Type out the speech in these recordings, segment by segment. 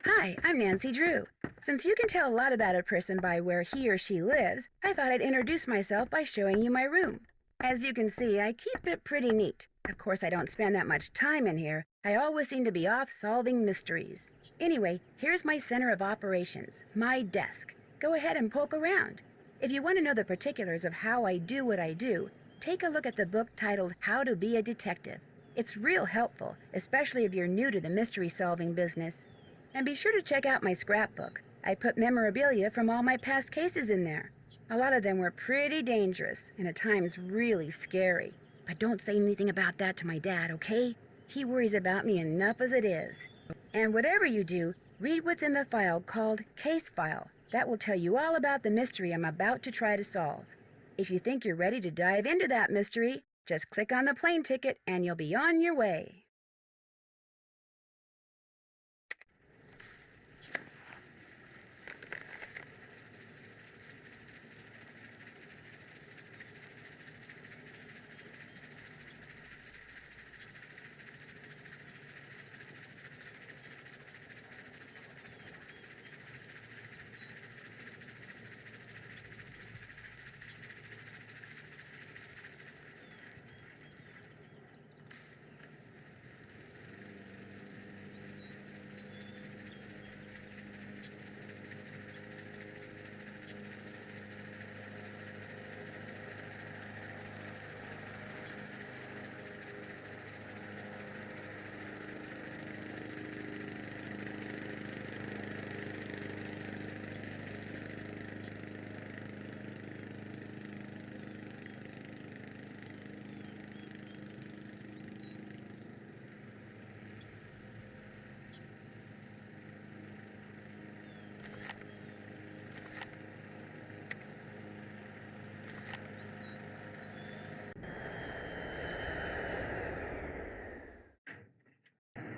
Hi, I'm Nancy Drew. Since you can tell a lot about a person by where he or she lives, I thought I'd introduce myself by showing you my room. As you can see, I keep it pretty neat. Of course, I don't spend that much time in here. I always seem to be off solving mysteries. Anyway, here's my center of operations, my desk. Go ahead and poke around. If you want to know the particulars of how I do what I do, take a look at the book titled How to Be a Detective. It's real helpful, especially if you're new to the mystery-solving business. And be sure to check out my scrapbook. I put memorabilia from all my past cases in there. A lot of them were pretty dangerous, and at times really scary. But don't say anything about that to my dad, okay? He worries about me enough as it is. And whatever you do, read what's in the file called Case File. That will tell you all about the mystery I'm about to try to solve. If you think you're ready to dive into that mystery, just click on the plane ticket and you'll be on your way.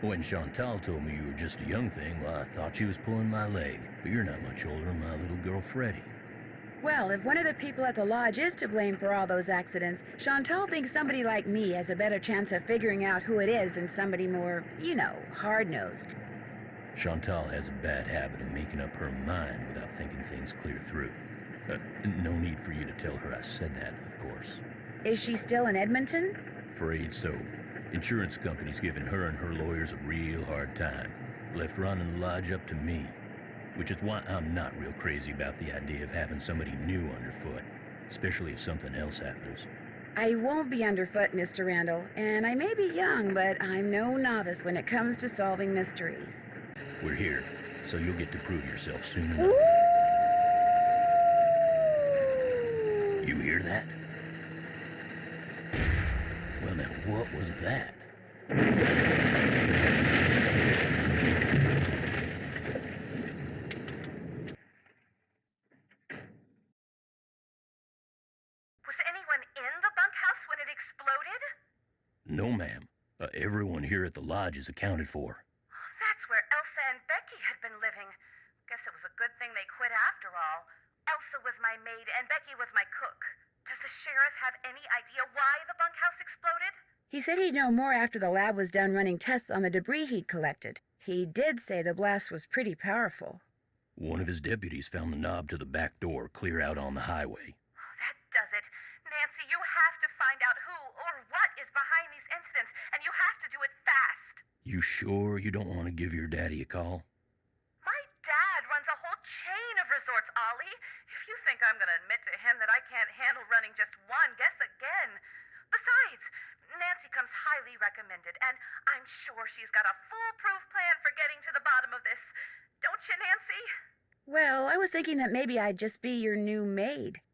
When Chantal told me you were just a young thing, well, I thought she was pulling my leg. But you're not much older than my little girl, Freddie. Well, if one of the people at the lodge is to blame for all those accidents, Chantal thinks somebody like me has a better chance of figuring out who it is than somebody more, hard-nosed. Chantal has a bad habit of making up her mind without thinking things clear through. No need for you to tell her I said that, of course. Is she still in Edmonton? Afraid so. Insurance company's giving her and her lawyers a real hard time. Left running the lodge up to me. Which is why I'm not real crazy about the idea of having somebody new underfoot. Especially if something else happens. I won't be underfoot, Mr. Randall, and I may be young, but I'm no novice when it comes to solving mysteries. We're here, so you'll get to prove yourself soon enough. You hear that? Well, now, what was that? Was anyone in the bunkhouse when it exploded? No, ma'am. Everyone here at the lodge is accounted for. That's where Elsa and Becky had been living. Guess it was a good thing they quit after all. Elsa was my maid and Becky was my cook. Does the sheriff have any idea why the bunkhouse exploded? He said he'd know more after the lab was done running tests on the debris he'd collected. He did say the blast was pretty powerful. One of his deputies found the knob to the back door clear out on the highway. That does it. Nancy, you have to find out who or what is behind these incidents, and you have to do it fast. You sure you don't want to give your daddy a call? My dad runs a whole chain of resorts, Ollie. If you think I'm going to admit to him that I can't handle running just one, guess again. Besides, Nancy comes highly recommended, and I'm sure she's got a foolproof plan for getting to the bottom of this. Don't you, Nancy? Well, I was thinking that maybe I'd just be your new maid.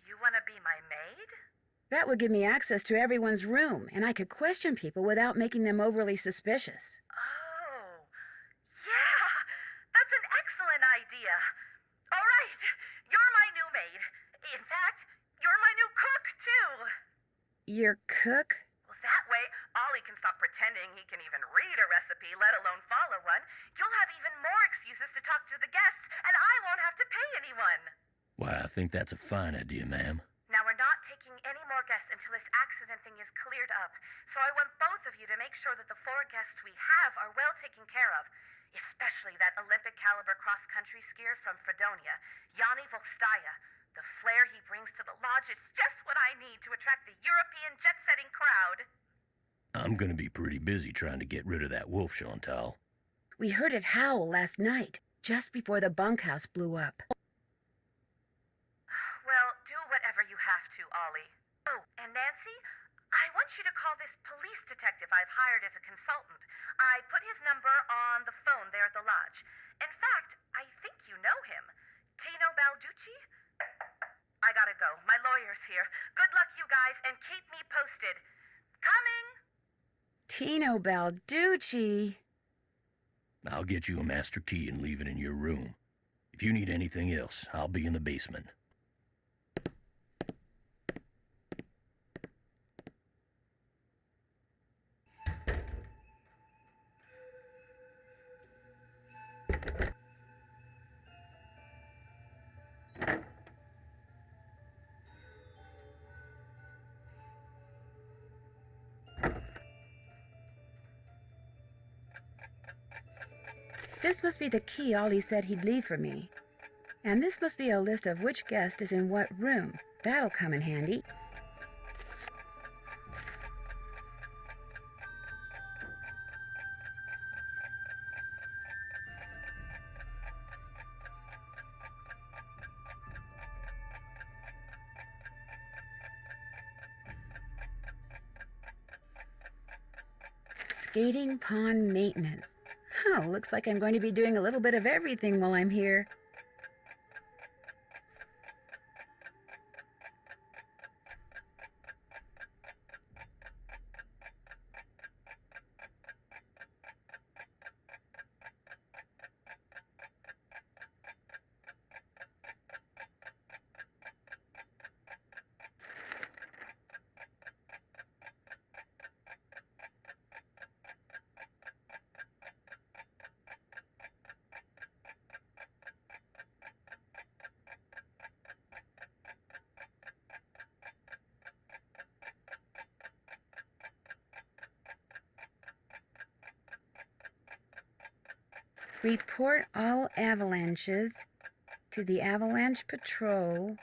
You want to be my maid? That would give me access to everyone's room, and I could question people without making them overly suspicious. Oh, yeah, that's an excellent idea. All right, you're my new maid. In fact, you're my new cook, too. Your cook? Well, that way, Ollie can stop pretending he can even read a recipe, let alone follow one. You'll have even more excuses to talk to the guests, and I won't have to pay anyone. Why, I think that's a fine idea, ma'am. Now, we're not taking any more guests until this accident thing is cleared up, so I want both of you to make sure that the 4 guests we have are well taken care of. Especially that Olympic-caliber cross-country skier from Fredonia, Yanni Volstaya. The flair he brings to the lodge is just what I need to attract the European jet-setting crowd. I'm gonna be pretty busy trying to get rid of that wolf, Chantal. We heard it howl last night, just before the bunkhouse blew up. Well, do whatever you have to, Ollie. Oh, and Nancy, I want you to call this police detective I've hired as a consultant. I put his number on the phone there at the lodge. In fact, I think you know him. Tino Balducci? I gotta go. My lawyer's here. Good luck, you guys, and keep me posted. Coming! Tino Balducci. I'll get you a master key and leave it in your room. If you need anything else, I'll be in the basement. This must be the key Ollie said he'd leave for me. And this must be a list of which guest is in what room. That'll come in handy. Skating pond maintenance. Oh, looks like I'm going to be doing a little bit of everything while I'm here. Report all avalanches to the Avalanche Patrol.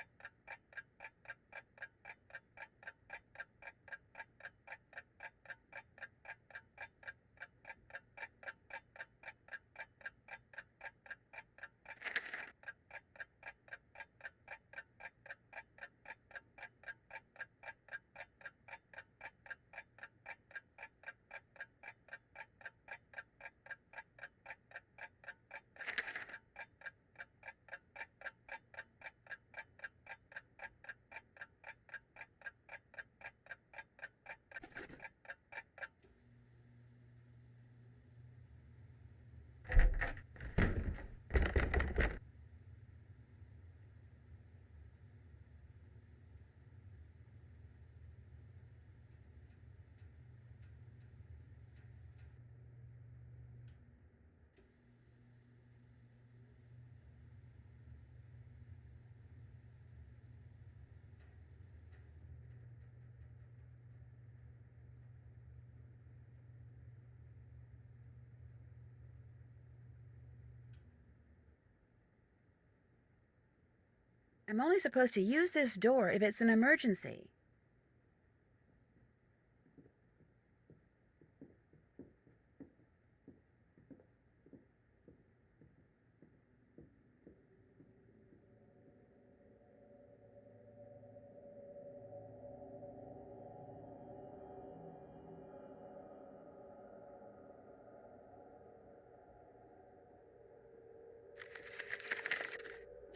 I'm only supposed to use this door if it's an emergency.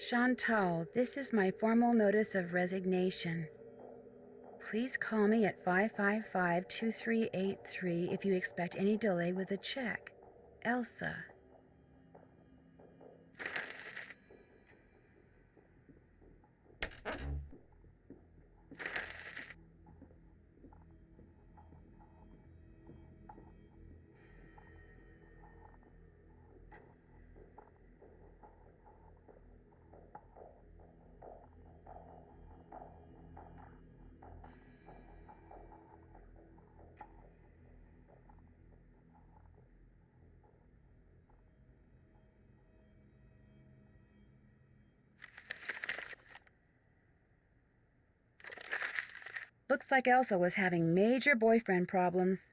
Chantal, this is my formal notice of resignation. Please call me at 555-2383 if you expect any delay with the check. Elsa. Looks like Elsa was having major boyfriend problems.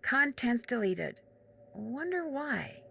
Contents deleted. Wonder why.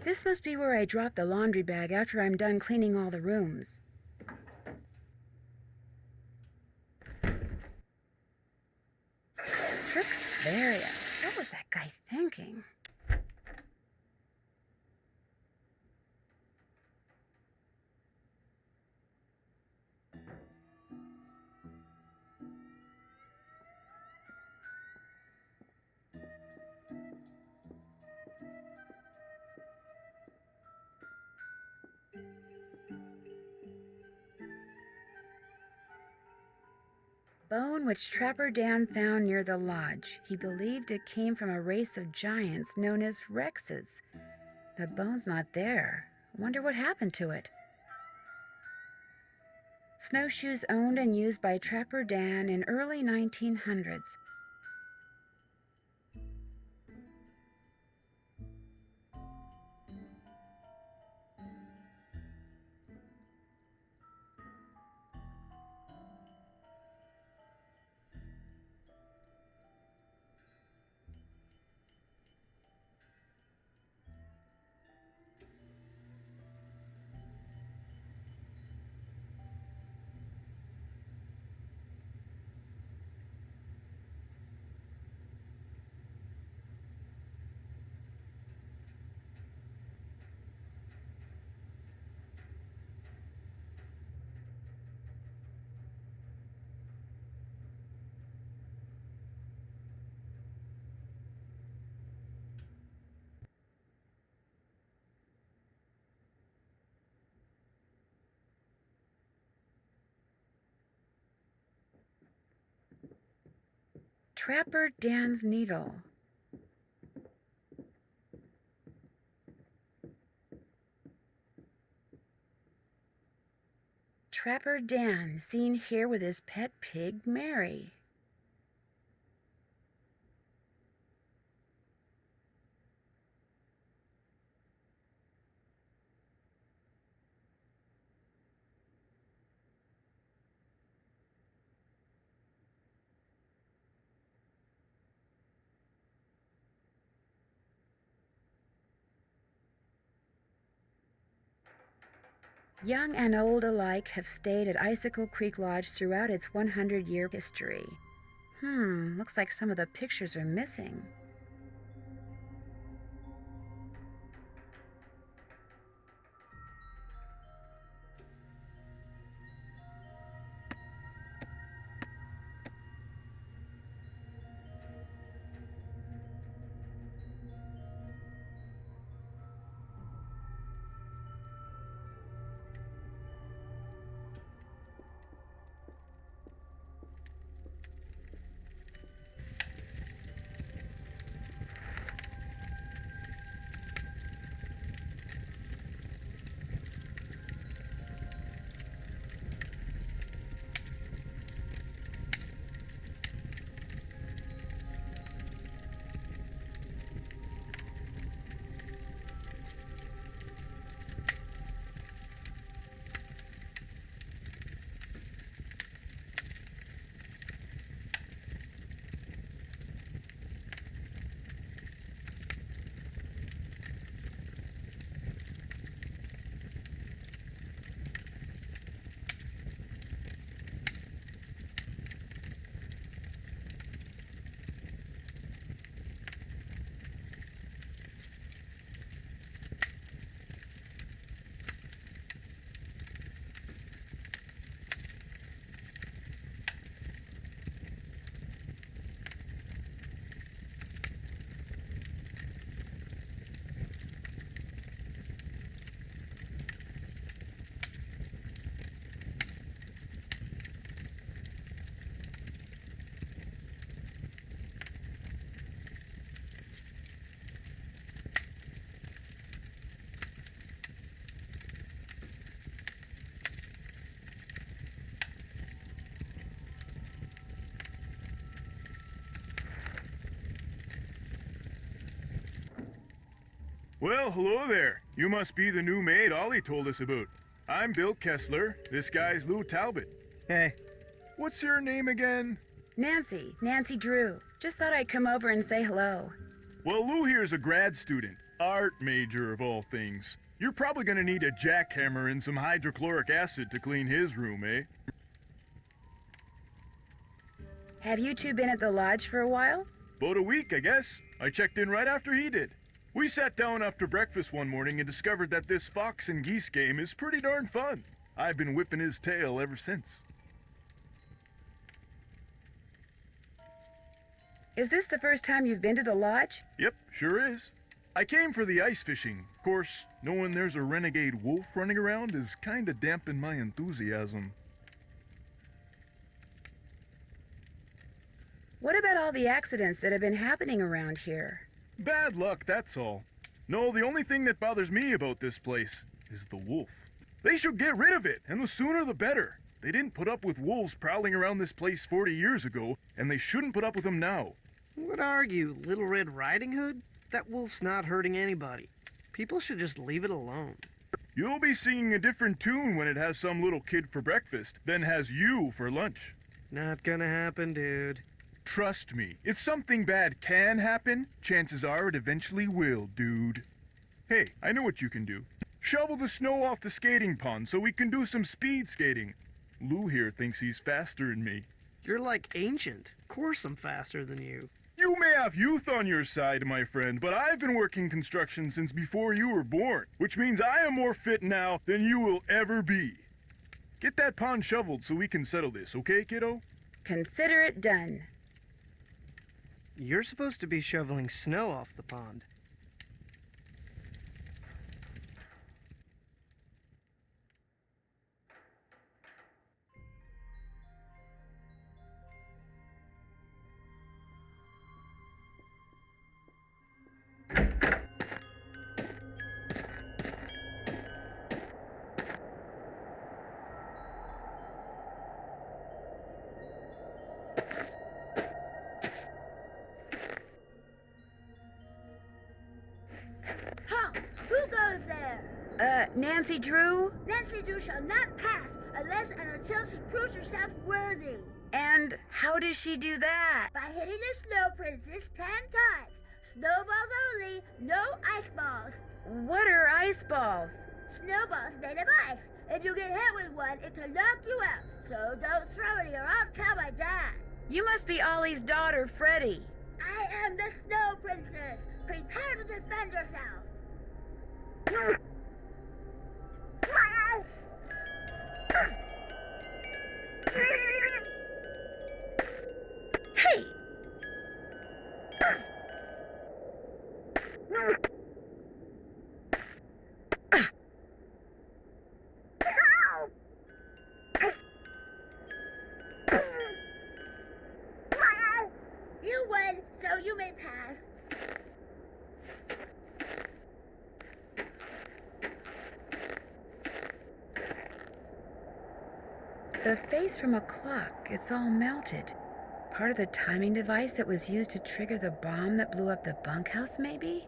This must be where I drop the laundry bag after I'm done cleaning all the rooms. Strixtheria. What was that guy thinking? Bone which Trapper Dan found near the lodge. He believed it came from a race of giants known as Rexes. The bone's not there. Wonder what happened to it. Snowshoes owned and used by Trapper Dan in early 1900s. Trapper Dan's needle. Trapper Dan, seen here with his pet pig, Mary. Young and old alike have stayed at Icicle Creek Lodge throughout its 100-year history. Looks like some of the pictures are missing. Well, hello there. You must be the new maid Ollie told us about. I'm Bill Kessler. This guy's Lou Talbot. Hey. What's your name again? Nancy Drew. Just thought I'd come over and say hello. Well, Lou here's a grad student. Art major of all things. You're probably gonna need a jackhammer and some hydrochloric acid to clean his room, eh? Have you two been at the lodge for a while? About a week, I guess. I checked in right after he did. We sat down after breakfast one morning and discovered that this fox and geese game is pretty darn fun. I've been whipping his tail ever since. Is this the first time you've been to the lodge? Yep, sure is. I came for the ice fishing. Of course, knowing there's a renegade wolf running around is kinda dampened my enthusiasm. What about all the accidents that have been happening around here? Bad luck, that's all. No, the only thing that bothers me about this place is the wolf. They should get rid of it, and the sooner the better. They didn't put up with wolves prowling around this place 40 years ago, and they shouldn't put up with them now. What are you, Little Red Riding Hood? That wolf's not hurting anybody. People should just leave it alone. You'll be singing a different tune when it has some little kid for breakfast than has you for lunch. Not gonna happen, dude. Trust me, if something bad can happen, chances are it eventually will, dude. Hey, I know what you can do. Shovel the snow off the skating pond so we can do some speed skating. Lou here thinks he's faster than me. You're like ancient. Of course I'm faster than you. You may have youth on your side, my friend, but I've been working construction since before you were born, which means I am more fit now than you will ever be. Get that pond shoveled so we can settle this, okay, kiddo? Consider it done. You're supposed to be shoveling snow off the pond. Nancy Drew? Nancy Drew shall not pass unless and until she proves herself worthy. And how does she do that? By hitting the Snow Princess 10 times. Snowballs only, no ice balls. What are ice balls? Snowballs made of ice. If you get hit with one, it can knock you out. So don't throw it or I'll tell my dad. You must be Ollie's daughter, Freddie. I am the Snow Princess. Prepare to defend yourself. Hey! You win, so you may pass. The face from a clock, it's all melted. Part of the timing device that was used to trigger the bomb that blew up the bunkhouse, maybe?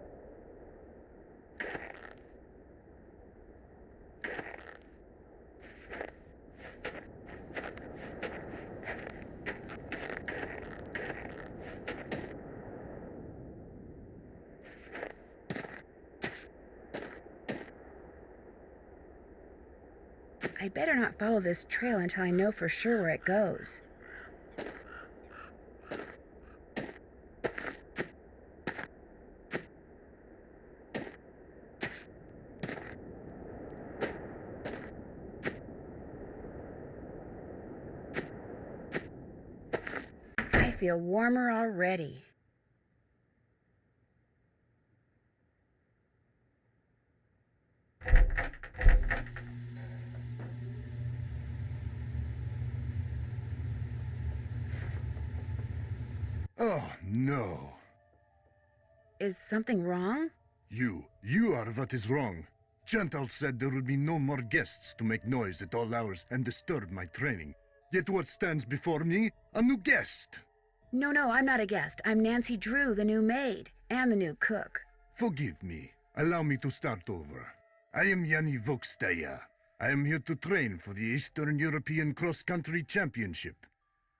I better not follow this trail until I know for sure where it goes. I feel warmer already. Oh, no. Is something wrong? You are what is wrong. Chantal said there would be no more guests to make noise at all hours and disturb my training. Yet what stands before me? A new guest. No, I'm not a guest. I'm Nancy Drew, the new maid, and the new cook. Forgive me. Allow me to start over. I am Yanni Vokstaya. I am here to train for the Eastern European Cross Country Championship.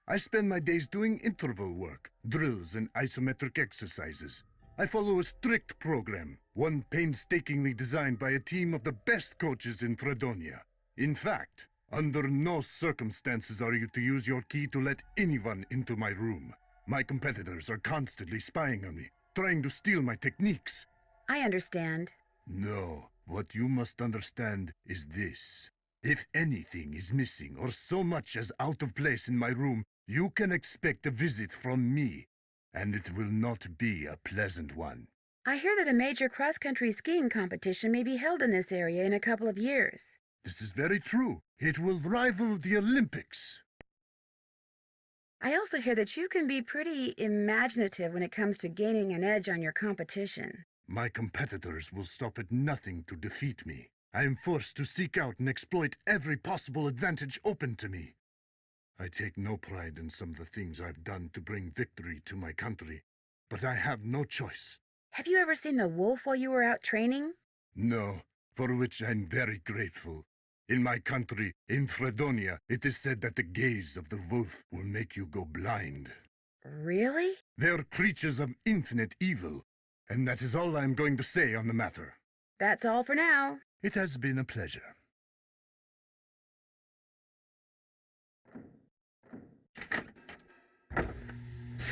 I spend my days doing interval work, drills, and isometric exercises. I follow a strict program, one painstakingly designed by a team of the best coaches in Fredonia. In fact, under no circumstances are you to use your key to let anyone into my room. My competitors are constantly spying on me, trying to steal my techniques. I understand. No, what you must understand is this. If anything is missing or so much as out of place in my room, you can expect a visit from me, and it will not be a pleasant one. I hear that a major cross-country skiing competition may be held in this area in a couple of years. This is very true. It will rival the Olympics. I also hear that you can be pretty imaginative when it comes to gaining an edge on your competition. My competitors will stop at nothing to defeat me. I am forced to seek out and exploit every possible advantage open to me. I take no pride in some of the things I've done to bring victory to my country, but I have no choice. Have you ever seen the wolf while you were out training? No, for which I'm very grateful. In my country, in Fredonia, it is said that the gaze of the wolf will make you go blind. Really? They're creatures of infinite evil, and that is all I'm going to say on the matter. That's all for now. It has been a pleasure.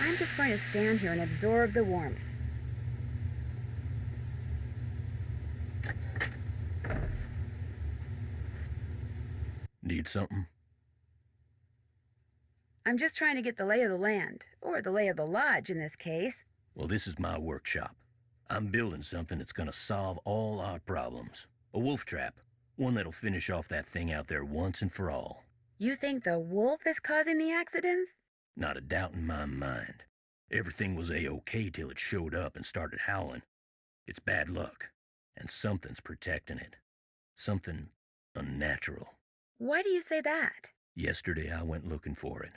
I'm just going to stand here and absorb the warmth. Need something? I'm just trying to get the lay of the land, or the lay of the lodge in this case. Well, this is my workshop. I'm building something that's gonna solve all our problems. A wolf trap. One that'll finish off that thing out there once and for all. You think the wolf is causing the accidents? Not a doubt in my mind. Everything was A-OK till it showed up and started howling. It's bad luck, and something's protecting it. Something unnatural. Why do you say that? Yesterday I went looking for it.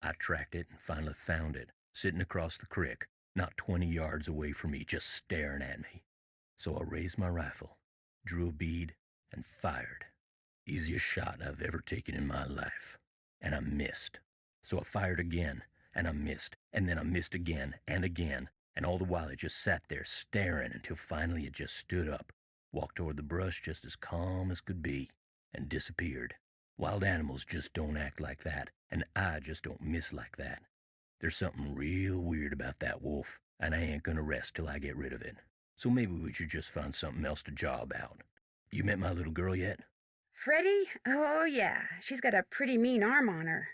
I tracked it and finally found it, sitting across the creek, not 20 yards away from me, just staring at me. So I raised my rifle, drew a bead, and fired. Easiest shot I've ever taken in my life. And I missed. So I fired again, and I missed, and then I missed again, and all the while it just sat there staring until finally it just stood up, walked toward the brush just as calm as could be, and disappeared. Wild animals just don't act like that, and I just don't miss like that. There's something real weird about that wolf, and I ain't gonna rest till I get rid of it. So maybe we should just find something else to job out. You met my little girl yet? Freddie? Oh, yeah. She's got a pretty mean arm on her.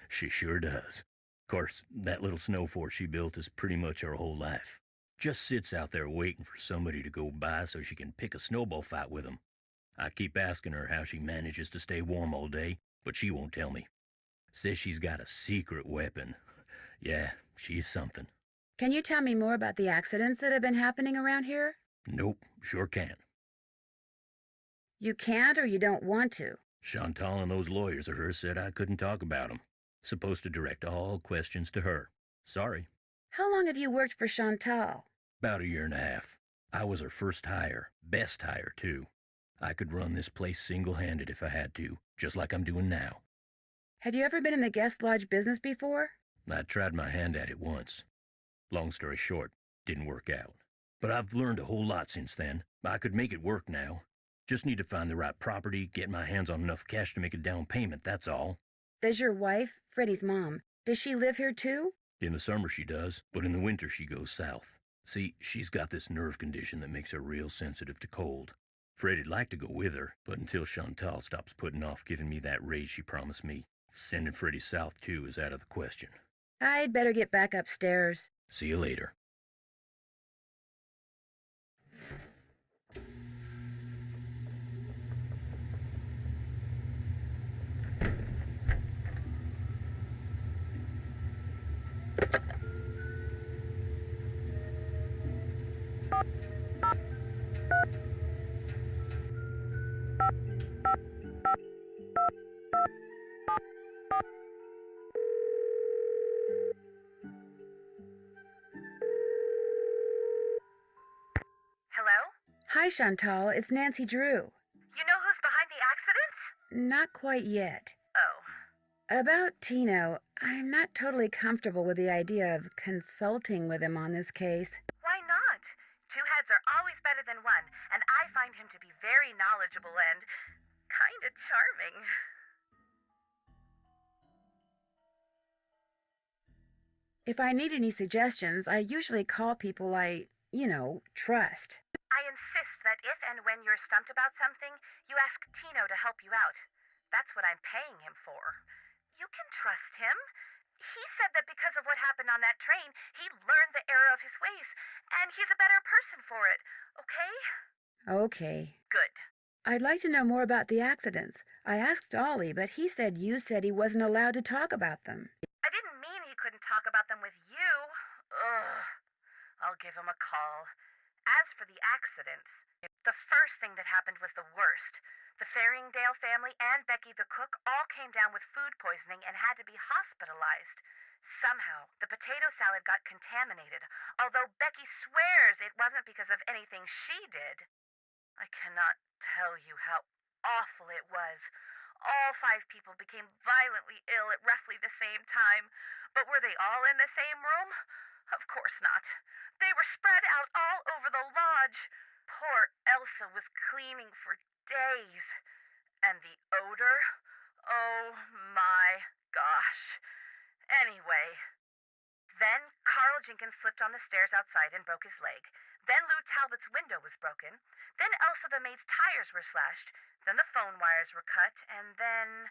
She sure does. Of course, that little snow fort she built is pretty much her whole life. Just sits out there waiting for somebody to go by so she can pick a snowball fight with them. I keep asking her how she manages to stay warm all day, but she won't tell me. Says she's got a secret weapon. Yeah, she's something. Can you tell me more about the accidents that have been happening around here? Nope, sure can't. You can't, or you don't want to? Chantal and those lawyers of hers said I couldn't talk about them. Supposed to direct all questions to her. Sorry. How long have you worked for Chantal? About 1.5 years. I was her first hire. Best hire, too. I could run this place single-handed if I had to, just like I'm doing now. Have you ever been in the guest lodge business before? I tried my hand at it once. Long story short, didn't work out. But I've learned a whole lot since then. I could make it work now. Just need to find the right property, get my hands on enough cash to make a down payment, that's all. Does your wife, Freddie's mom, does she live here too? In the summer she does, but in the winter she goes south. See, she's got this nerve condition that makes her real sensitive to cold. Freddie'd like to go with her, but until Chantal stops putting off giving me that raise she promised me, sending Freddie south too is out of the question. I'd better get back upstairs. See you later. Hello? Hi, Chantal. It's Nancy Drew. You know who's behind the accidents? Not quite yet. Oh. About Tino, I'm not totally comfortable with the idea of consulting with him on this case. Why not? Two heads are always better than one, and I find him to be very knowledgeable and kind of charming. If I need any suggestions, I usually call people I trust. I insist that if and when you're stumped about something, you ask Tino to help you out. That's what I'm paying him for. You can trust him. He said that because of what happened on that train, he learned the error of his ways, and he's a better person for it, okay? Okay. Good. I'd like to know more about the accidents. I asked Ollie, but he said you said he wasn't allowed to talk about them. I didn't mean he couldn't talk about them with you. Ugh. I'll give him a call. As for the accidents, the first thing that happened was the worst. The Faringdale family and Becky the cook all came down with food poisoning and had to be hospitalized. Somehow, the potato salad got contaminated, although Becky swears it wasn't because of anything she did. I cannot tell you how awful it was. All 5 people became violently ill at roughly the same time. But were they all in the same room? Of course not. They were spread out all over the lodge. Poor Elsa was cleaning for days. And the odor? Oh my gosh. Anyway, then Carl Jenkins slipped on the stairs outside and broke his leg. Then Lou Talbot's window was broken. Then Elsa the maid's tires were slashed. Then the phone wires were cut. And then...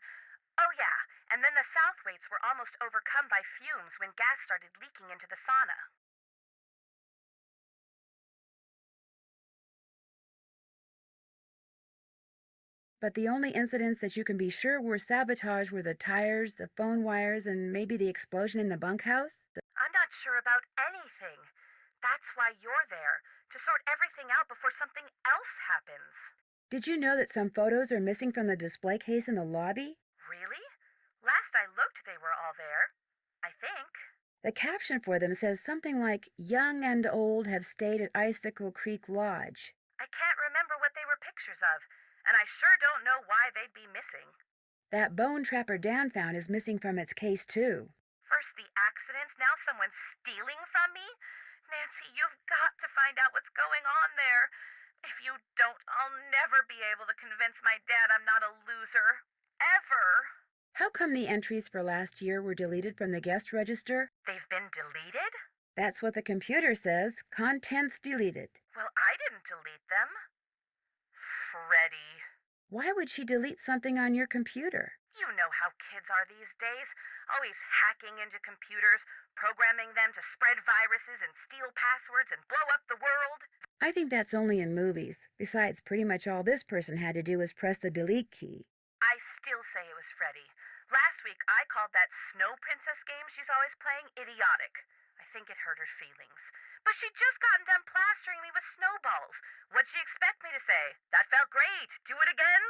oh yeah, and then the Southwaites were almost overcome by fumes when gas started leaking into the sauna. But the only incidents that you can be sure were sabotage were the tires, the phone wires, and maybe the explosion in the bunkhouse? I'm not sure about anything. That's why you're there, to sort everything out before something else happens. Did you know that some photos are missing from the display case in the lobby? Really? Last I looked, they were all there. I think. The caption for them says something like, "Young and old have stayed at Icicle Creek Lodge." I can't remember what they were pictures of, and I sure don't know why they'd be missing. That bone Trapper Dan found is missing from its case, too. First the accidents, now someone's stealing from me? Nancy, you've got to find out what's going on there. If you don't, I'll never be able to convince my dad I'm not a loser. Ever. How come the entries for last year were deleted from the guest register? They've been deleted? That's what the computer says. Contents deleted. Well, I didn't delete them. Freddie. Why would she delete something on your computer? You know how kids are these days. Always hacking into computers, programming them to spread viruses and steal passwords and blow up the world. I think that's only in movies. Besides, pretty much all this person had to do was press the delete key. I still say it was Freddie. Last week, I called that Snow Princess game she's always playing idiotic. I think it hurt her feelings. But she'd just gotten done plastering me with snowballs. What'd she expect me to say? That felt great. Do it again?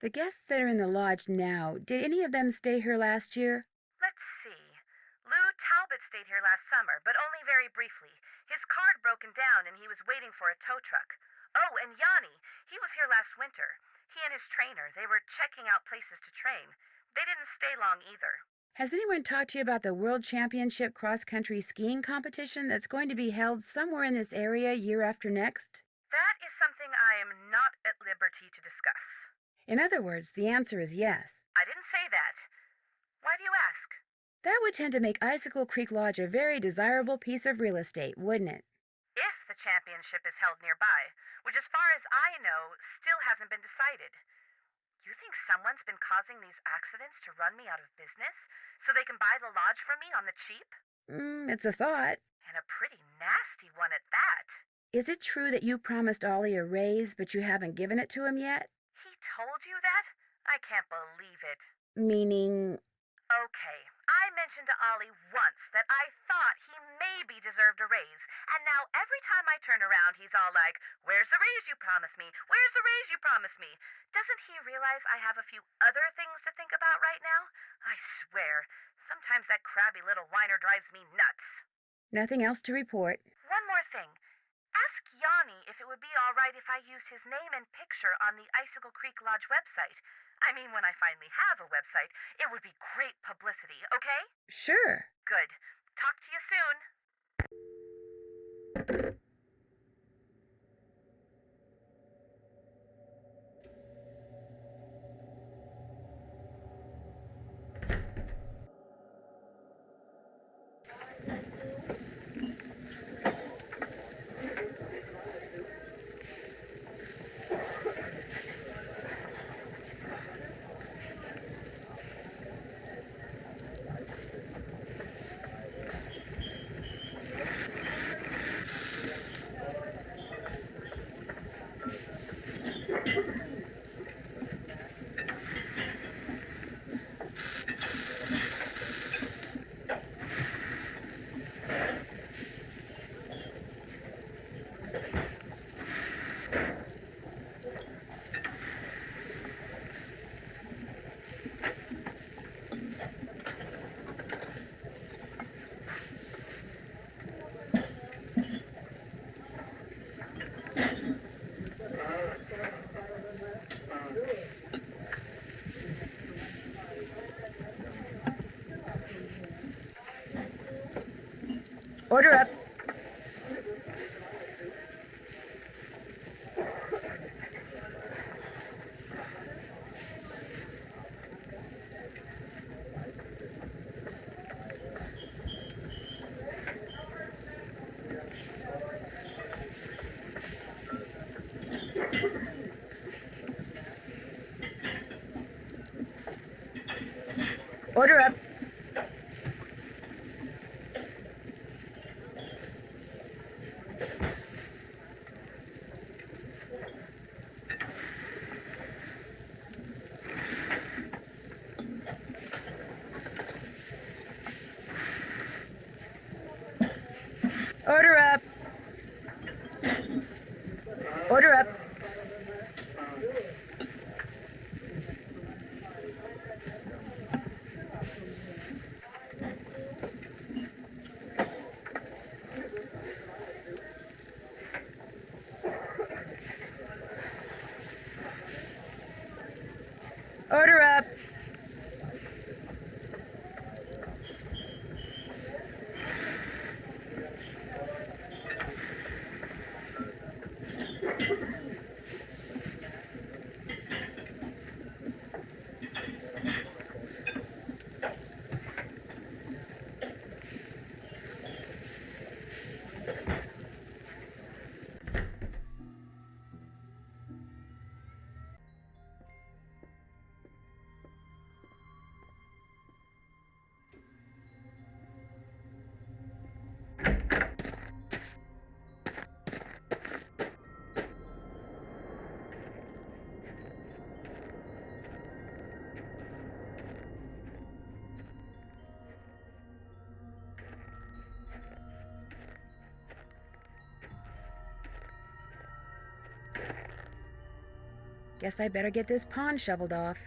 The guests that are in the lodge now, did any of them stay here last year? Let's see. Lou Talbot stayed here last summer, but only very briefly. His car had broken down and he was waiting for a tow truck. Oh, and Yanni, he was here last winter. He and his trainer, they were checking out places to train. They didn't stay long either. Has anyone talked to you about the World Championship cross-country skiing competition that's going to be held somewhere in this area year after next? That is something I am not at liberty to discuss. In other words, the answer is yes. I didn't say that. Why do you ask? That would tend to make Icicle Creek Lodge a very desirable piece of real estate, wouldn't it? If the championship is held nearby, which as far as I know, still hasn't been decided. You think someone's been causing these accidents to run me out of business so they can buy the lodge from me on the cheap? It's a thought. And a pretty nasty one at that. Is it true that you promised Ollie a raise, but you haven't given it to him yet? He told you that? I can't believe it. Meaning... Okay, I mentioned to Ollie once that I thought he maybe deserved a raise, and now every time I turn around, he's all like, "Where's the raise you promised me? Where's the raise you promised me?" Doesn't he realize I have a few other things to think about right now? I swear, sometimes that crabby little whiner drives me nuts. Nothing else to report. One more thing. Ask Yanni if it would be all right if I use picture on the Icicle Creek Lodge website. I mean, when I finally have a website, it would be great publicity, okay? Sure. Good. Talk to you soon. Order up. Order up. Order up. Order up. Order up. Guess I better get this pond shoveled off.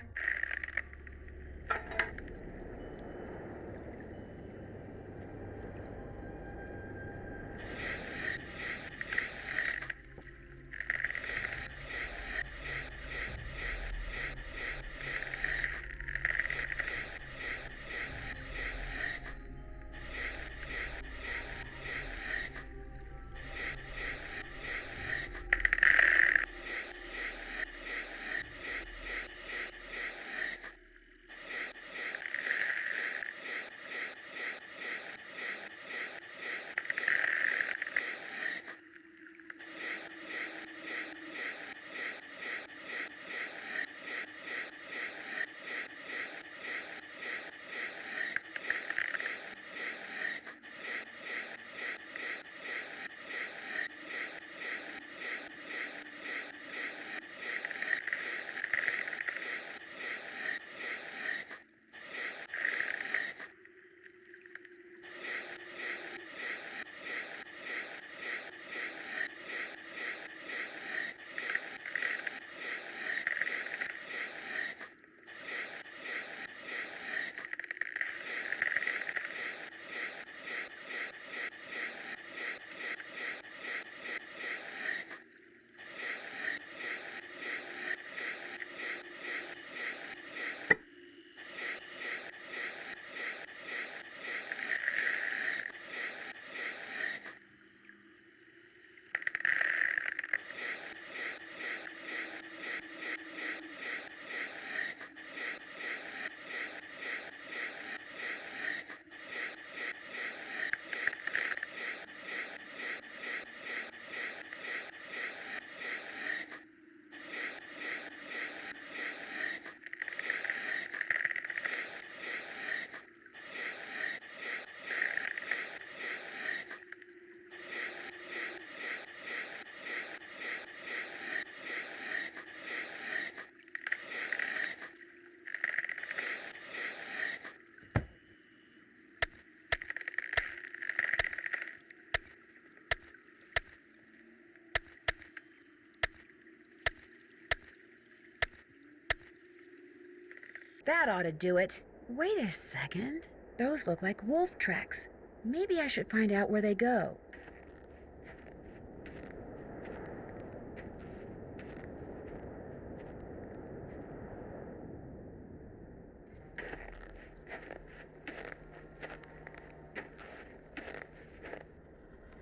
that ought to do it. Wait a second. Those look like wolf tracks. Maybe I should find out where they go.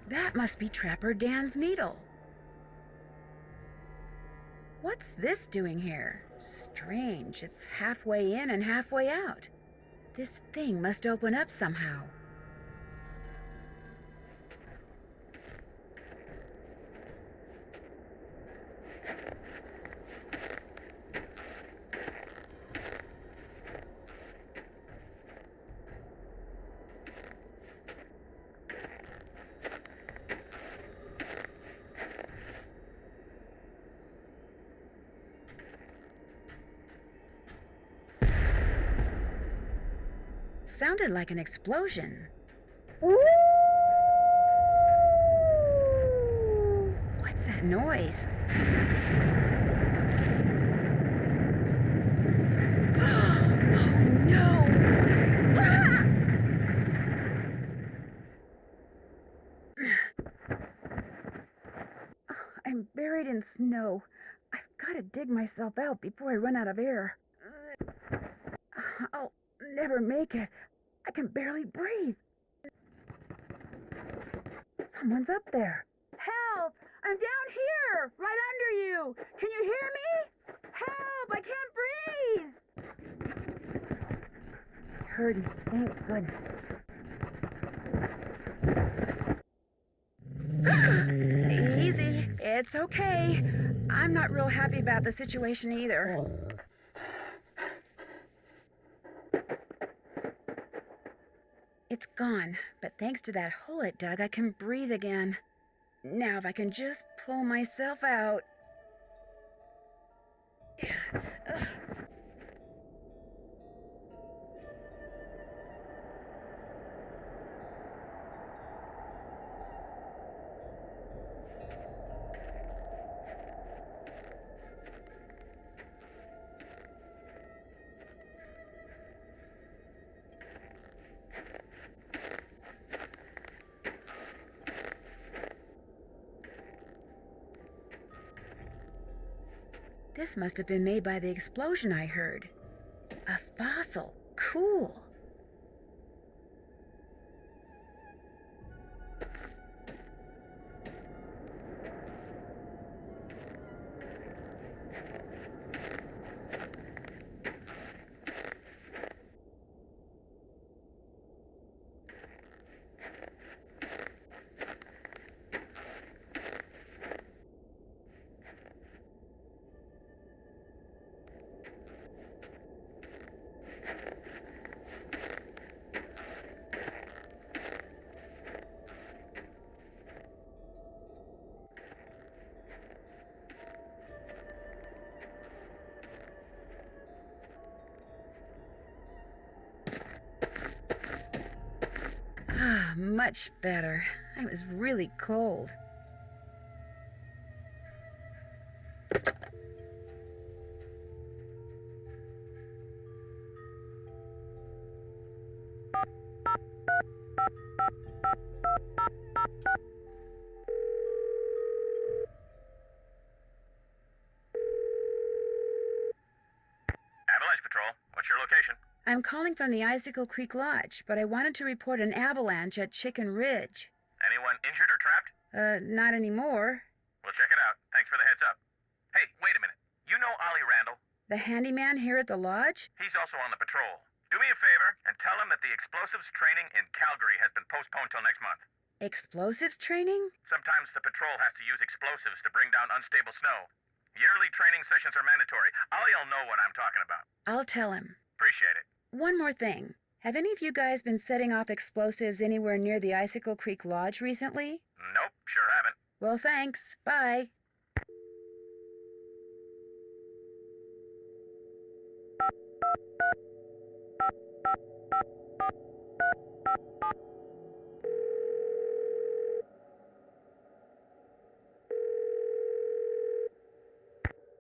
That must be Trapper Dan's needle. What's this doing here? Strange, it's halfway in and halfway out. This thing must open up somehow. Sounded like an explosion. What's that noise? Oh no! I'm buried in snow. I've got to dig myself out before I run out of air. I'll never make it. I can barely breathe. Someone's up there. Help! I'm down here, right under you. Can you hear me? Help! I can't breathe. You heard me. Thank goodness. Easy. It's okay. I'm not real happy about the situation either. It's gone, but thanks to that hole it dug, I can breathe again. Now if I can just pull myself out. This must have been made by the explosion I heard. A fossil. Cool. Ah, much better. I was really cold. Avalanche Patrol, what's your location? I'm calling from the Icicle Creek Lodge, but I wanted to report an avalanche at Chicken Ridge. Anyone injured or trapped? Not anymore. We'll check it out. Thanks for the heads up. Hey, wait a minute. You know Ollie Randall? The handyman here at the lodge? He's also on the patrol. Do me a favor and tell him that the explosives training in Calgary has been postponed till next month. Explosives training? Sometimes the patrol has to use explosives to bring down unstable snow. Yearly training sessions are mandatory. Ollie'll know what I'm talking about. I'll tell him. Appreciate it. One more thing. Have any of you guys been setting off explosives anywhere near the Icicle Creek Lodge recently? Nope, sure haven't. Well, thanks. Bye.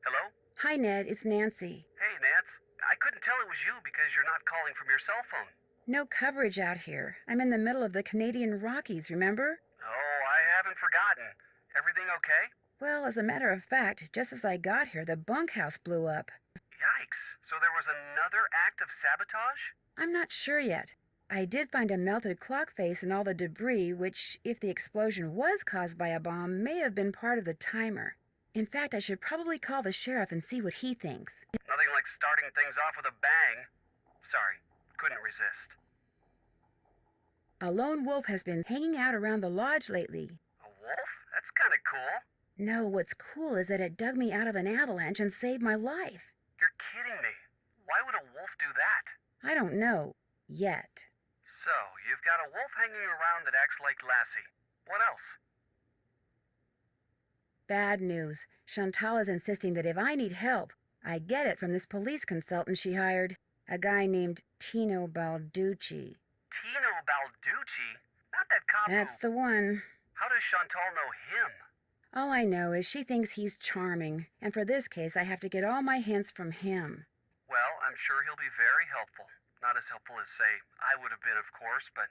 Hello? Hi, Ned. It's Nancy. Hey, Nance. I couldn't tell it was you because you're not calling from your cell phone. No coverage out here. I'm in the middle of the Canadian Rockies, remember? Oh, I haven't forgotten. Everything okay? Well, as a matter of fact, just as I got here, the bunkhouse blew up. Yikes. So there was another act of sabotage? I'm not sure yet. I did find a melted clock face and all the debris, which, if the explosion was caused by a bomb, may have been part of the timer. In fact, I should probably call the sheriff and see what he thinks. Nothing like starting things off with a bang. Sorry, couldn't resist. A lone wolf has been hanging out around the lodge lately. A wolf? That's kind of cool. No, what's cool is that it dug me out of an avalanche and saved my life. You're kidding me. Why would a wolf do that? I don't know. Yet. So, you've got a wolf hanging around that acts like Lassie. What else? Bad news. Chantal is insisting that if I need help, I get it from this police consultant she hired. A guy named Tino Balducci. Tino Balducci? Not that cop That's the one. How does Chantal know him? All I know is she thinks he's charming, and for this case I have to get all my hints from him. Well, I'm sure he'll be very helpful. Not as helpful as, say, I would have been, of course, but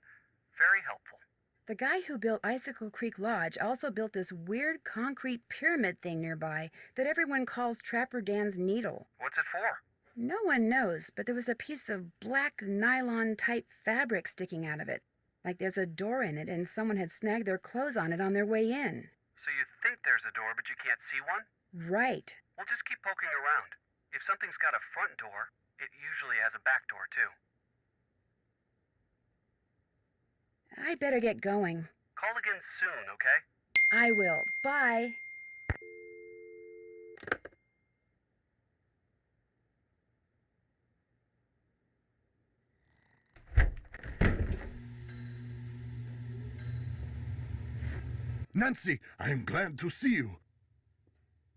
very helpful. The guy who built Icicle Creek Lodge also built this weird concrete pyramid thing nearby that everyone calls Trapper Dan's Needle. What's it for? No one knows, but there was a piece of black nylon-type fabric sticking out of it. Like there's a door in it and someone had snagged their clothes on it on their way in. So you think there's a door, but you can't see one? Right. Well, just keep poking around. If something's got a front door, it usually has a back door, too. I'd better get going. Call again soon, okay? I will. Bye. Nancy, I am glad to see you.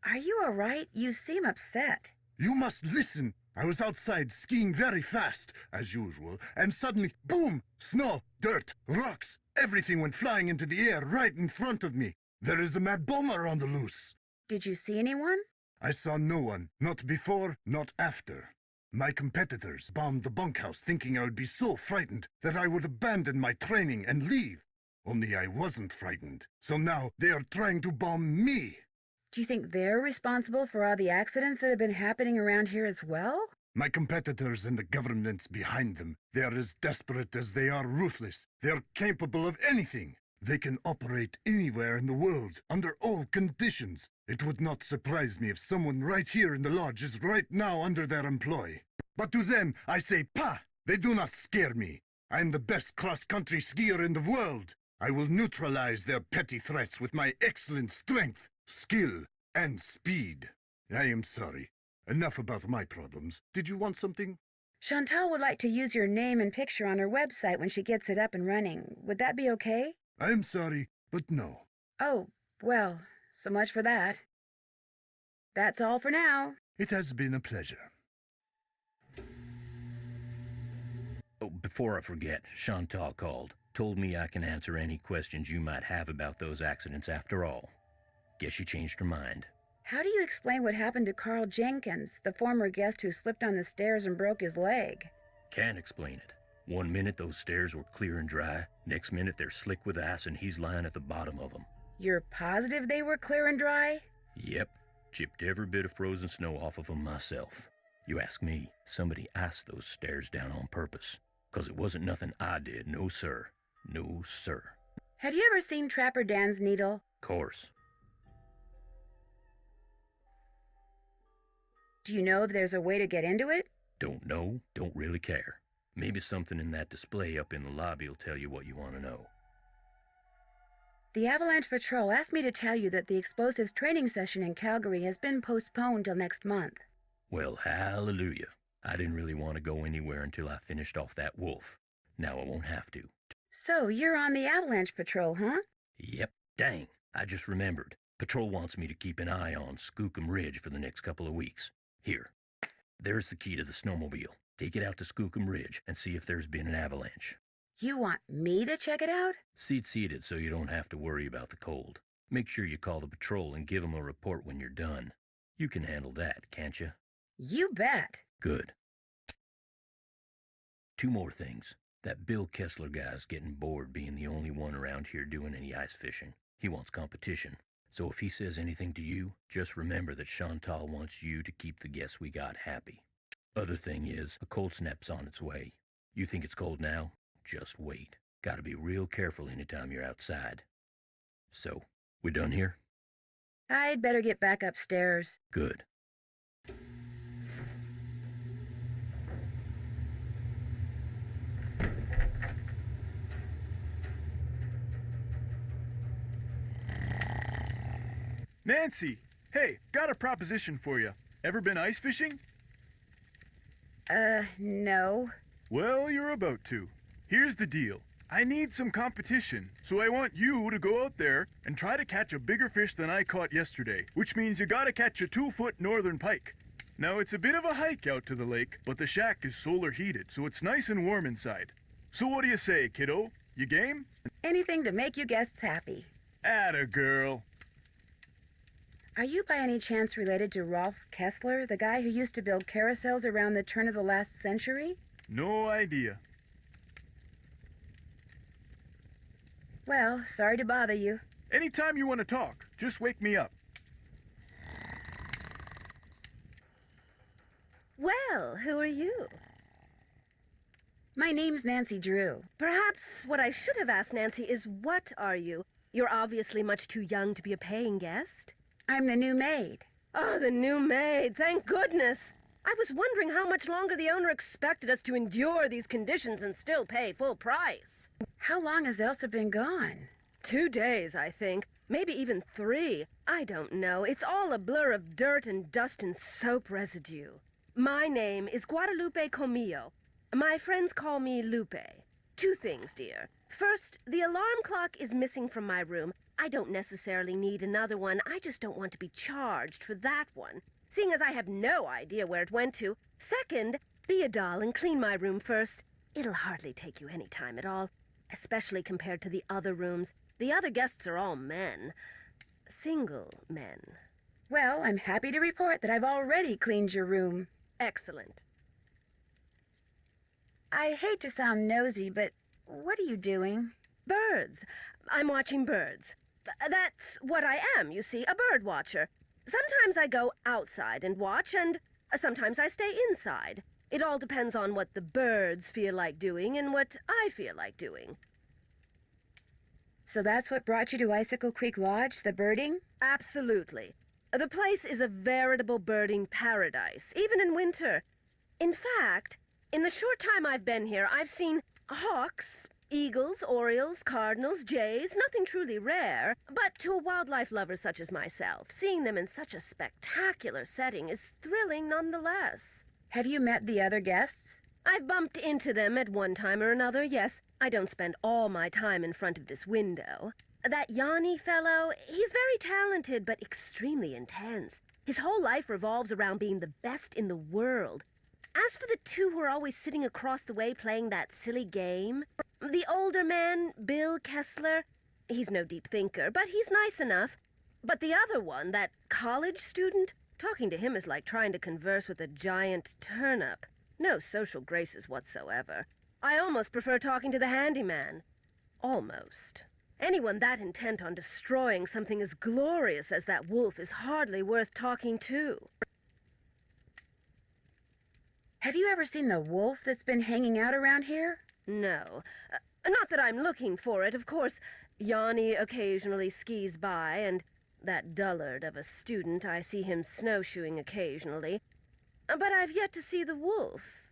Are you all right? You seem upset. You must listen. I was outside skiing very fast, as usual, and suddenly, boom! Snow, dirt, rocks, everything went flying into the air right in front of me. There is a mad bomber on the loose. Did you see anyone? I saw no one, not before, not after. My competitors bombed the bunkhouse thinking I would be so frightened that I would abandon my training and leave. Only I wasn't frightened, so now they are trying to bomb me. Do you think they're responsible for all the accidents that have been happening around here as well? My competitors and the governments behind them, they are as desperate as they are ruthless. They are capable of anything. They can operate anywhere in the world, under all conditions. It would not surprise me if someone right here in the lodge is right now under their employ. But to them, I say, pah! They do not scare me. I am the best cross-country skier in the world. I will neutralize their petty threats with my excellent strength, skill, and speed. I am sorry. Enough about my problems. Did you want something? Chantal would like to use your name and picture on her website when she gets it up and running. Would that be okay? I am sorry, but no. Oh, well, so much for that. That's all for now. It has been a pleasure. Oh, before I forget, Chantal called. Told me I can answer any questions you might have about those accidents after all. Guess she changed her mind. How do you explain what happened to Carl Jenkins, the former guest who slipped on the stairs and broke his leg? Can't explain it. One minute those stairs were clear and dry, next minute they're slick with ice and he's lying at the bottom of them. You're positive they were clear and dry? Yep, chipped every bit of frozen snow off of them myself. You ask me, somebody iced those stairs down on purpose. 'Cause it wasn't nothing I did, no sir. No sir. Have you ever seen Trapper Dan's Needle? Course. Do you know if there's a way to get into it? Don't know, don't really care. Maybe something in that display up in the lobby will tell you what you want to know. The Avalanche Patrol asked me to tell you that the explosives training session in Calgary has been postponed till next month. Well, hallelujah. I didn't really want to go anywhere until I finished off that wolf. Now I won't have to. So you're on the Avalanche Patrol, huh? Yep, dang. I just remembered. Patrol wants me to keep an eye on Skookum Ridge for the next couple of weeks. Here, there's the key to the snowmobile. Take it out to Skookum Ridge and see if there's been an avalanche. You want me to check it out? Seat it so you don't have to worry about the cold. Make sure you call the patrol and give them a report when you're done. You can handle that, can't you? You bet. Good. 2 more things. That Bill Kessler guy's getting bored being the only one around here doing any ice fishing. He wants competition. So if he says anything to you, just remember that Chantal wants you to keep the guests we got happy. Other thing is, a cold snap's on its way. You think it's cold now? Just wait. Gotta be real careful anytime you're outside. So, we done here? I'd better get back upstairs. Good. Nancy! Hey, got a proposition for you. Ever been ice fishing? No. Well, you're about to. Here's the deal. I need some competition, so I want you to go out there and try to catch a bigger fish than I caught yesterday, which means you gotta catch a 2-foot northern pike. Now, it's a bit of a hike out to the lake, but the shack is solar heated, so it's nice and warm inside. So what do you say, kiddo? You game? Anything to make you guests happy. Atta girl. Are you by any chance related to Rolf Kessler, the guy who used to build carousels around the turn of the last century? No idea. Well, sorry to bother you. Anytime you want to talk, just wake me up. Well, who are you? My name's Nancy Drew. Perhaps what I should have asked, Nancy, is what are you? You're obviously much too young to be a paying guest. I'm the new maid. Oh, the new maid, thank goodness. I was wondering how much longer the owner expected us to endure these conditions and still pay full price. How long has Elsa been gone? 2 days, I think. Maybe even 3. I don't know. It's all a blur of dirt and dust and soap residue. My name is Guadalupe Comillo. My friends call me Lupe. 2 things, dear. First, the alarm clock is missing from my room. I don't necessarily need another one. I just don't want to be charged for that one, seeing as I have no idea where it went to. Second, be a doll and clean my room first. It'll hardly take you any time at all, especially compared to the other rooms. The other guests are all men. Single men. Well, I'm happy to report that I've already cleaned your room. Excellent. I hate to sound nosy, but what are you doing? Birds. I'm watching birds. That's what I am, you see, a bird watcher. Sometimes I go outside and watch, and sometimes I stay inside. It all depends on what the birds feel like doing and what I feel like doing. So that's what brought you to Icicle Creek Lodge, the birding? Absolutely. The place is a veritable birding paradise, even in winter. In fact, in the short time I've been here, I've seen hawks, eagles, orioles, cardinals, jays, nothing truly rare. But to a wildlife lover such as myself, seeing them in such a spectacular setting is thrilling nonetheless. Have you met the other guests? I've bumped into them at one time or another, yes. I don't spend all my time in front of this window. That Yanni fellow, he's very talented but extremely intense. His whole life revolves around being the best in the world. As for the 2 who are always sitting across the way playing that silly game, the older man, Bill Kessler, he's no deep thinker, but he's nice enough. But the other one, that college student, talking to him is like trying to converse with a giant turnip. No social graces whatsoever. I almost prefer talking to the handyman. Almost. Anyone that intent on destroying something as glorious as that wolf is hardly worth talking to. Have you ever seen the wolf that's been hanging out around here? No. Not that I'm looking for it, of course. Yanni occasionally skis by, and that dullard of a student, I see him snowshoeing occasionally. But I've yet to see the wolf.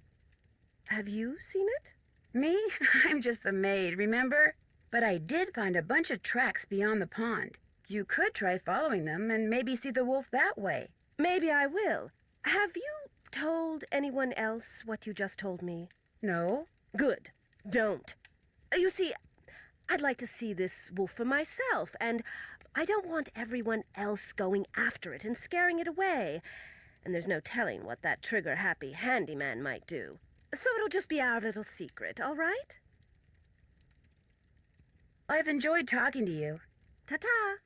Have you seen it? Me? I'm just the maid, remember? But I did find a bunch of tracks beyond the pond. You could try following them and maybe see the wolf that way. Maybe I will. Have you told anyone else what you just told me? No. Good. Don't. You see, I'd like to see this wolf for myself, and I don't want everyone else going after it and scaring it away. And there's no telling what that trigger-happy handyman might do. So it'll just be our little secret, all right? I've enjoyed talking to you. Ta-ta!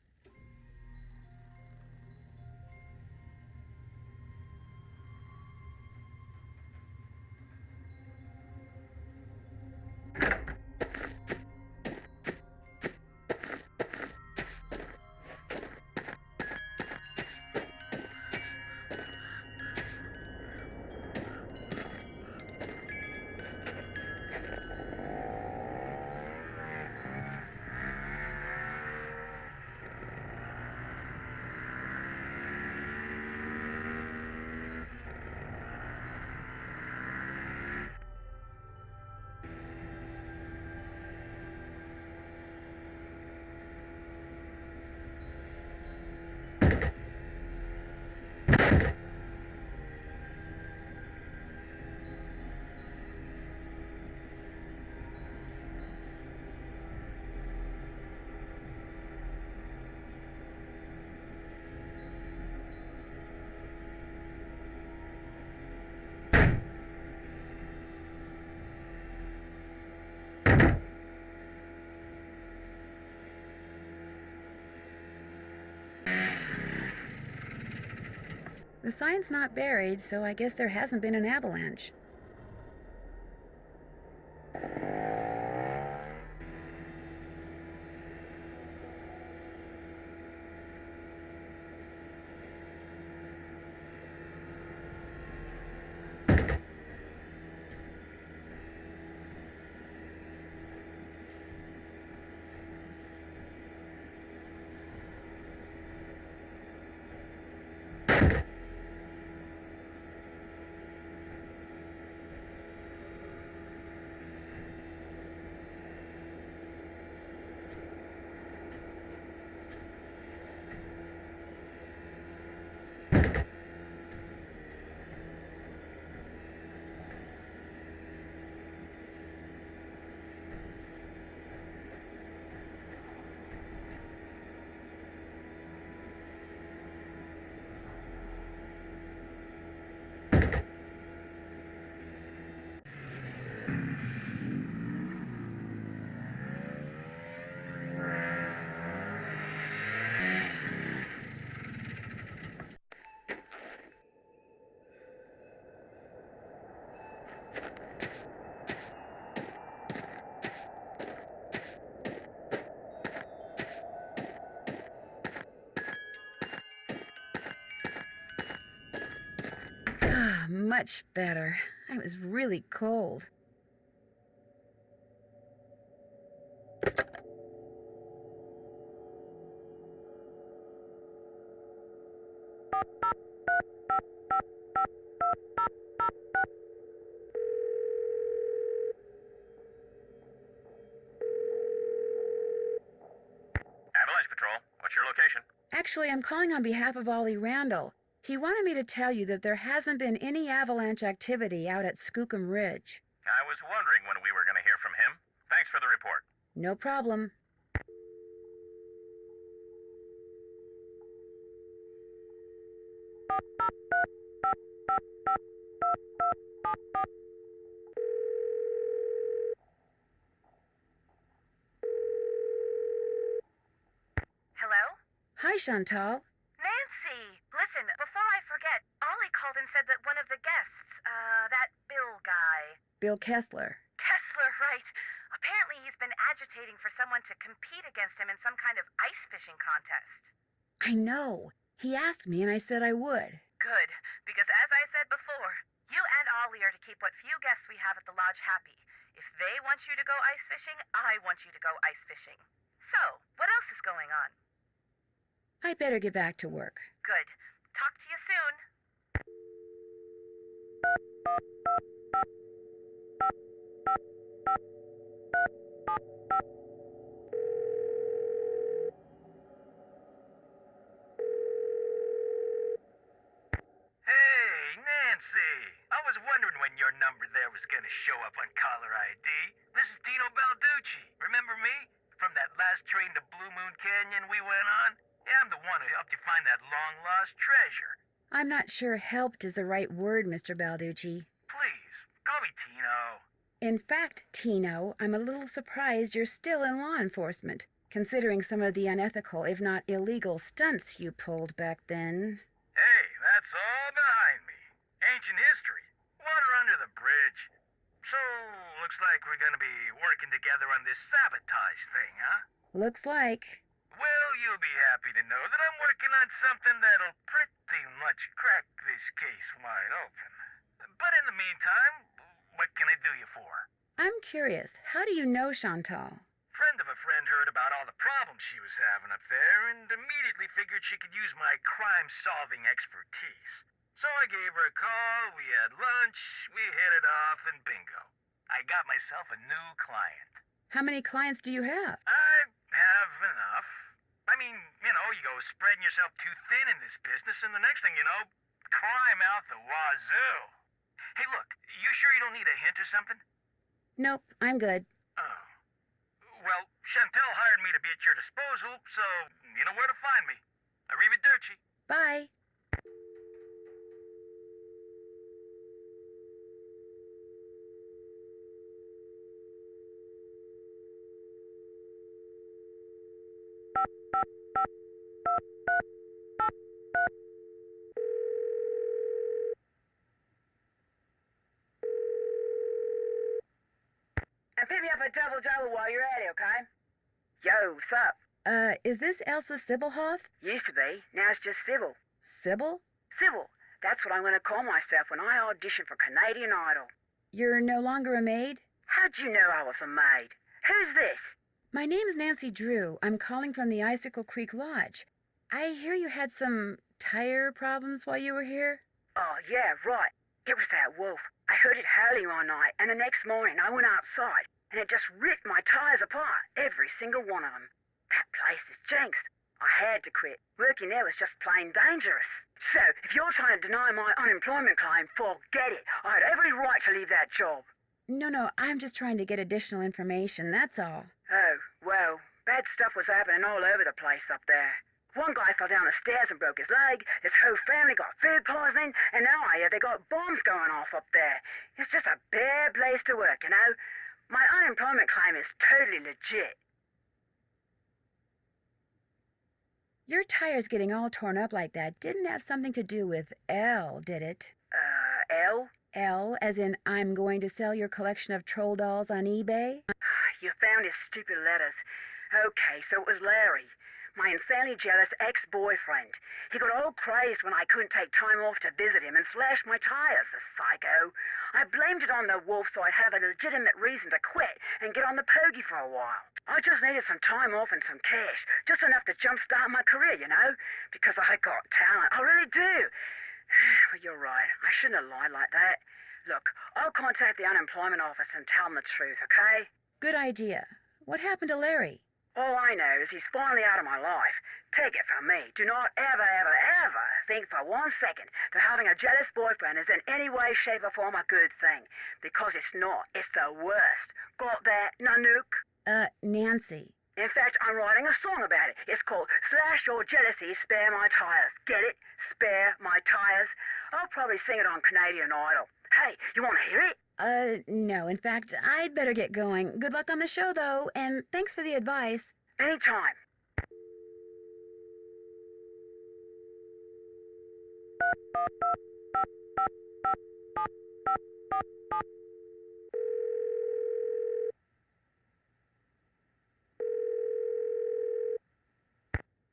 The sign's not buried, so I guess there hasn't been an avalanche. Much better. I was really cold. Avalanche Patrol, what's your location? Actually, I'm calling on behalf of Ollie Randall. He wanted me to tell you that there hasn't been any avalanche activity out at Skookum Ridge. I was wondering when we were going to hear from him. Thanks for the report. No problem. Hello? Hi, Chantal. Nancy! Listen, before I forget, Ollie called and said that one of the guests, that Bill guy. Bill Kessler. Kessler, right. Apparently he's been agitating for someone to compete against him in some kind of ice fishing contest. I know. He asked me and I said I would. Good, because as I said before, you and Ollie are to keep what few guests we have at the lodge happy. If they want you to go ice fishing, I want you to go ice fishing. So, what else is going on? I better get back to work. Good. Talk to you soon. Hey, Nancy. I was wondering when your number there was going to show up on caller ID. This is Tino Balducci. Remember me? From that last train to Blue Moon Canyon we went on? Yeah, I'm the one who helped you find that long-lost treasure. I'm not sure helped is the right word, Mr. Balducci. Please, call me Tino. In fact, Tino, I'm a little surprised you're still in law enforcement, considering some of the unethical, if not illegal, stunts you pulled back then. Hey, that's all behind me. Ancient history. Water under the bridge. So, looks like we're gonna be working together on this sabotage thing, huh? Looks like. Well, you'll be happy to know that I'm working on something that'll pretty much crack this case wide open. But in the meantime, what can I do you for? I'm curious, how do you know Chantal? Friend of a friend heard about all the problems she was having up there and immediately figured she could use my crime-solving expertise. So I gave her a call, we had lunch, we hit it off, and bingo. I got myself a new client. How many clients do you have? I have enough. I mean, you go spreading yourself too thin in this business, and the next thing you know, crime out the wazoo. Hey, look, you sure you don't need a hint or something? Nope, I'm good. Oh. Well, Chantel hired me to be at your disposal, so you know where to find me. Arrivederci. Bye. up a double-double while you're at it, okay? Yo, what's up? Is this Elsa Sybilhoff? Used to be. Now it's just Sybil. Sybil? Sybil. That's what I'm going to call myself when I audition for Canadian Idol. You're no longer a maid? How'd you know I was a maid? Who's this? My name's Nancy Drew. I'm calling from the Icicle Creek Lodge. I hear you had some tire problems while you were here? Oh, yeah, right. It was that wolf. I heard it howling one night, and the next morning I went outside, and it just ripped my tires apart, every single one of them. That place is jinxed. I had to quit. Working there was just plain dangerous. So, if you're trying to deny my unemployment claim, forget it. I had every right to leave that job. No, I'm just trying to get additional information, that's all. Oh, well, bad stuff was happening all over the place up there. One guy fell down the stairs and broke his leg, his whole family got food poisoning, and now I hear they got bombs going off up there. It's just a bad place to work, you know? My unemployment claim is totally legit. Your tires getting all torn up like that didn't have something to do with L, did it? L? L, as in I'm going to sell your collection of troll dolls on eBay? You found his stupid letters. Okay, so it was Larry. My insanely jealous ex-boyfriend. He got all crazed when I couldn't take time off to visit him and slashed my tires, the psycho. I blamed it on the wolf so I'd have a legitimate reason to quit and get on the pokey for a while. I just needed some time off and some cash, just enough to jumpstart my career, you know? Because I got talent, I really do. But you're right, I shouldn't have lied like that. Look, I'll contact the unemployment office and tell them the truth, okay? Good idea. What happened to Larry? All I know is he's finally out of my life. Take it from me. Do not ever think for 1 second that having a jealous boyfriend is in any way, shape, or form a good thing. Because it's not. It's the worst. Got that, Nanook? Nancy. In fact, I'm writing a song about it. It's called Slash Your Jealousy, Spare My Tires. Get it? Spare My Tires. I'll probably sing it on Canadian Idol. Hey, you want to hear it? No. In fact, I'd better get going. Good luck on the show, though, and thanks for the advice. Anytime.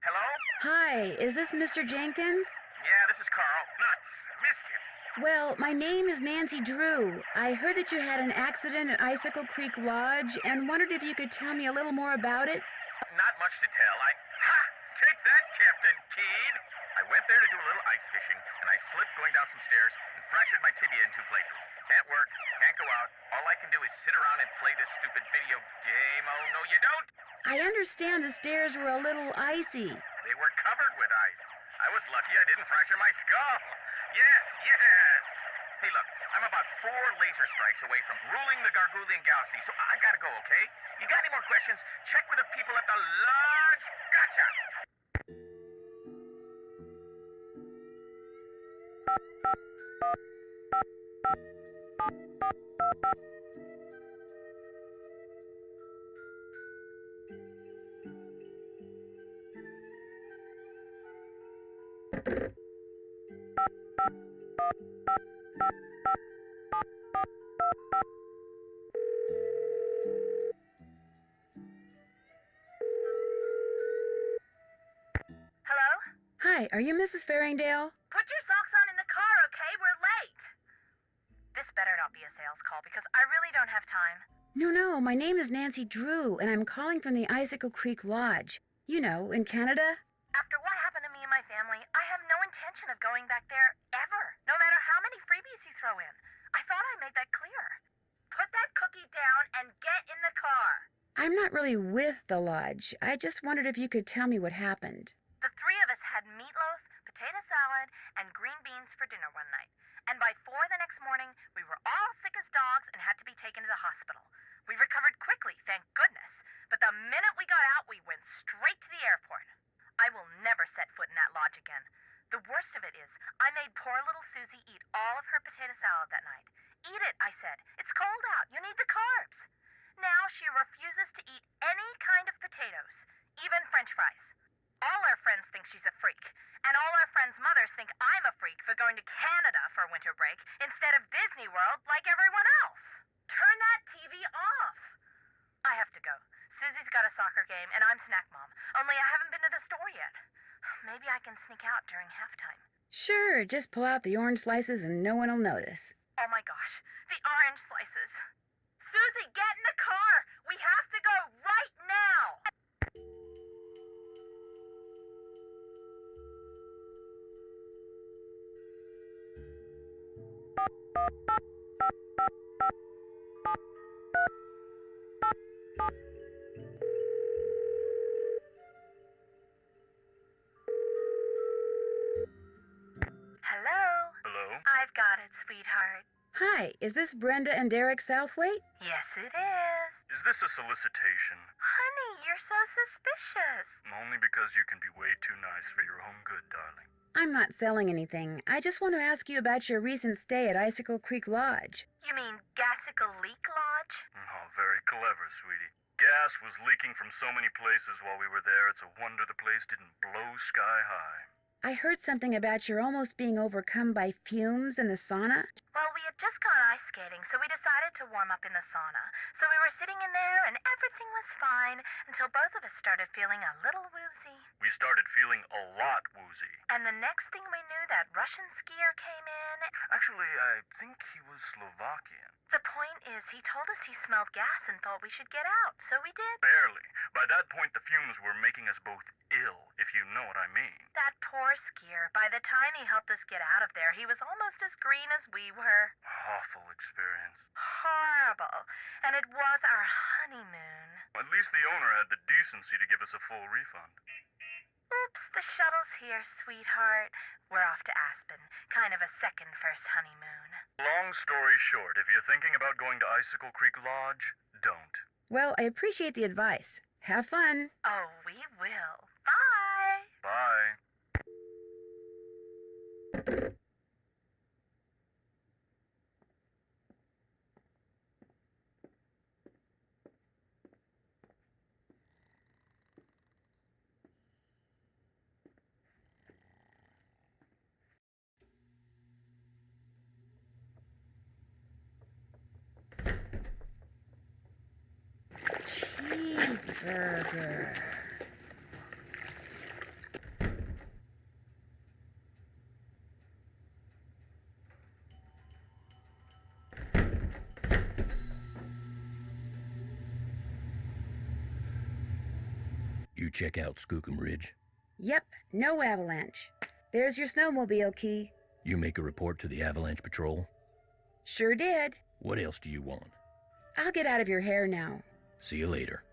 Hello? Hi, is this Mr. Jenkins? Yeah, this is Carl. Nuts. Missed you. Well, my name is Nancy Drew. I heard that you had an accident at Icicle Creek Lodge and wondered if you could tell me a little more about it. Not much to tell. Take that, Captain Keen. I went there to do a little ice fishing, and I slipped going down some stairs and fractured my tibia in 2 places. Can't work, can't go out. All I can do is sit around and play this stupid video game. Oh, no, you don't. I understand the stairs were a little icy. They were covered with ice. I was lucky I didn't fracture my skull. Yes. Hey, look, I'm about 4 laser strikes away from ruling the Gargoylian Galaxy, so I gotta go, okay? You got any more questions? Check with the people at the lodge. Gotcha! Hi, are you Mrs. Farringdale? Put your socks on in the car, okay? We're late. This better not be a sales call because I really don't have time. No, my name is Nancy Drew, and I'm calling from the Icicle Creek Lodge. You know, in Canada. After what happened to me and my family, I have no intention of going back there ever, no matter how many freebies you throw in. I thought I made that clear. Put that cookie down and get in the car. I'm not really with the lodge. I just wondered if you could tell me what happened. The 3 of us had meatloaf, potato salad, and green beans for dinner one night. And by 4 the next morning, we were all sick as dogs and had to be taken to the hospital. We recovered quickly, thank goodness. But the minute we got out, we went straight to the airport. I will never set foot in that lodge again. The worst of it is, I made poor little Susie eat all of her potato salad that night. Eat it, I said. It's cold out. You need the carbs. Now she refuses to eat any kind of potatoes, even French fries. All our friends think she's a freak, and all our friends' mothers think I'm a freak for going to Canada for winter break instead of Disney World like everyone else. Turn that TV off. soccer game, and I'm snack mom. Only I haven't been to the store yet. Maybe I can sneak out during halftime. Sure, just pull out the orange slices and no one will notice. Oh my gosh, the orange slices. Susie, get in the car! We have to go right now! Hello? Hello? I've got it, sweetheart. Hi, is this Brenda and Derek Southwaite? Yes, it is. Is this a solicitation? Honey, you're so suspicious. Only because you can be way too nice for your own good, darling. I'm not selling anything. I just want to ask you about your recent stay at Icicle Creek Lodge. You mean Icicle Creek Lodge? Oh, very clever, sweetie. Gas was leaking from so many places while we were there, it's a wonder the place didn't blow sky high. I heard something about your almost being overcome by fumes in the sauna. Well, we had just gone ice skating, so we decided to warm up in the sauna. So we were sitting in there, and everything was fine until both of us started feeling a little woozy. We started feeling a lot woozy. And the next thing we knew, that Russian skier came in. Actually, I think he was Slovakian. The point is, he told us he smelled gas and thought we should get out, so we did. Barely. By that point, the fumes were making us both ill, if you know what I mean. That poor skier. By the time he helped us get out of there, he was almost as green as we were. Awful experience. Horrible. And it was our honeymoon. At least the owner had the decency to give us a full refund. Oops, the shuttle's here, sweetheart. We're off to Aspen. Kind of a second first honeymoon. Long story short, if you're thinking about going to Icicle Creek Lodge, don't. Well, I appreciate the advice. Have fun. Oh, we will. Bye. Bye. Cheeseburger. You check out Skookum Ridge. Yep, no avalanche. There's your snowmobile key. You make a report to the Avalanche Patrol. Sure did. What else do you want? I'll get out of your hair now. See you later.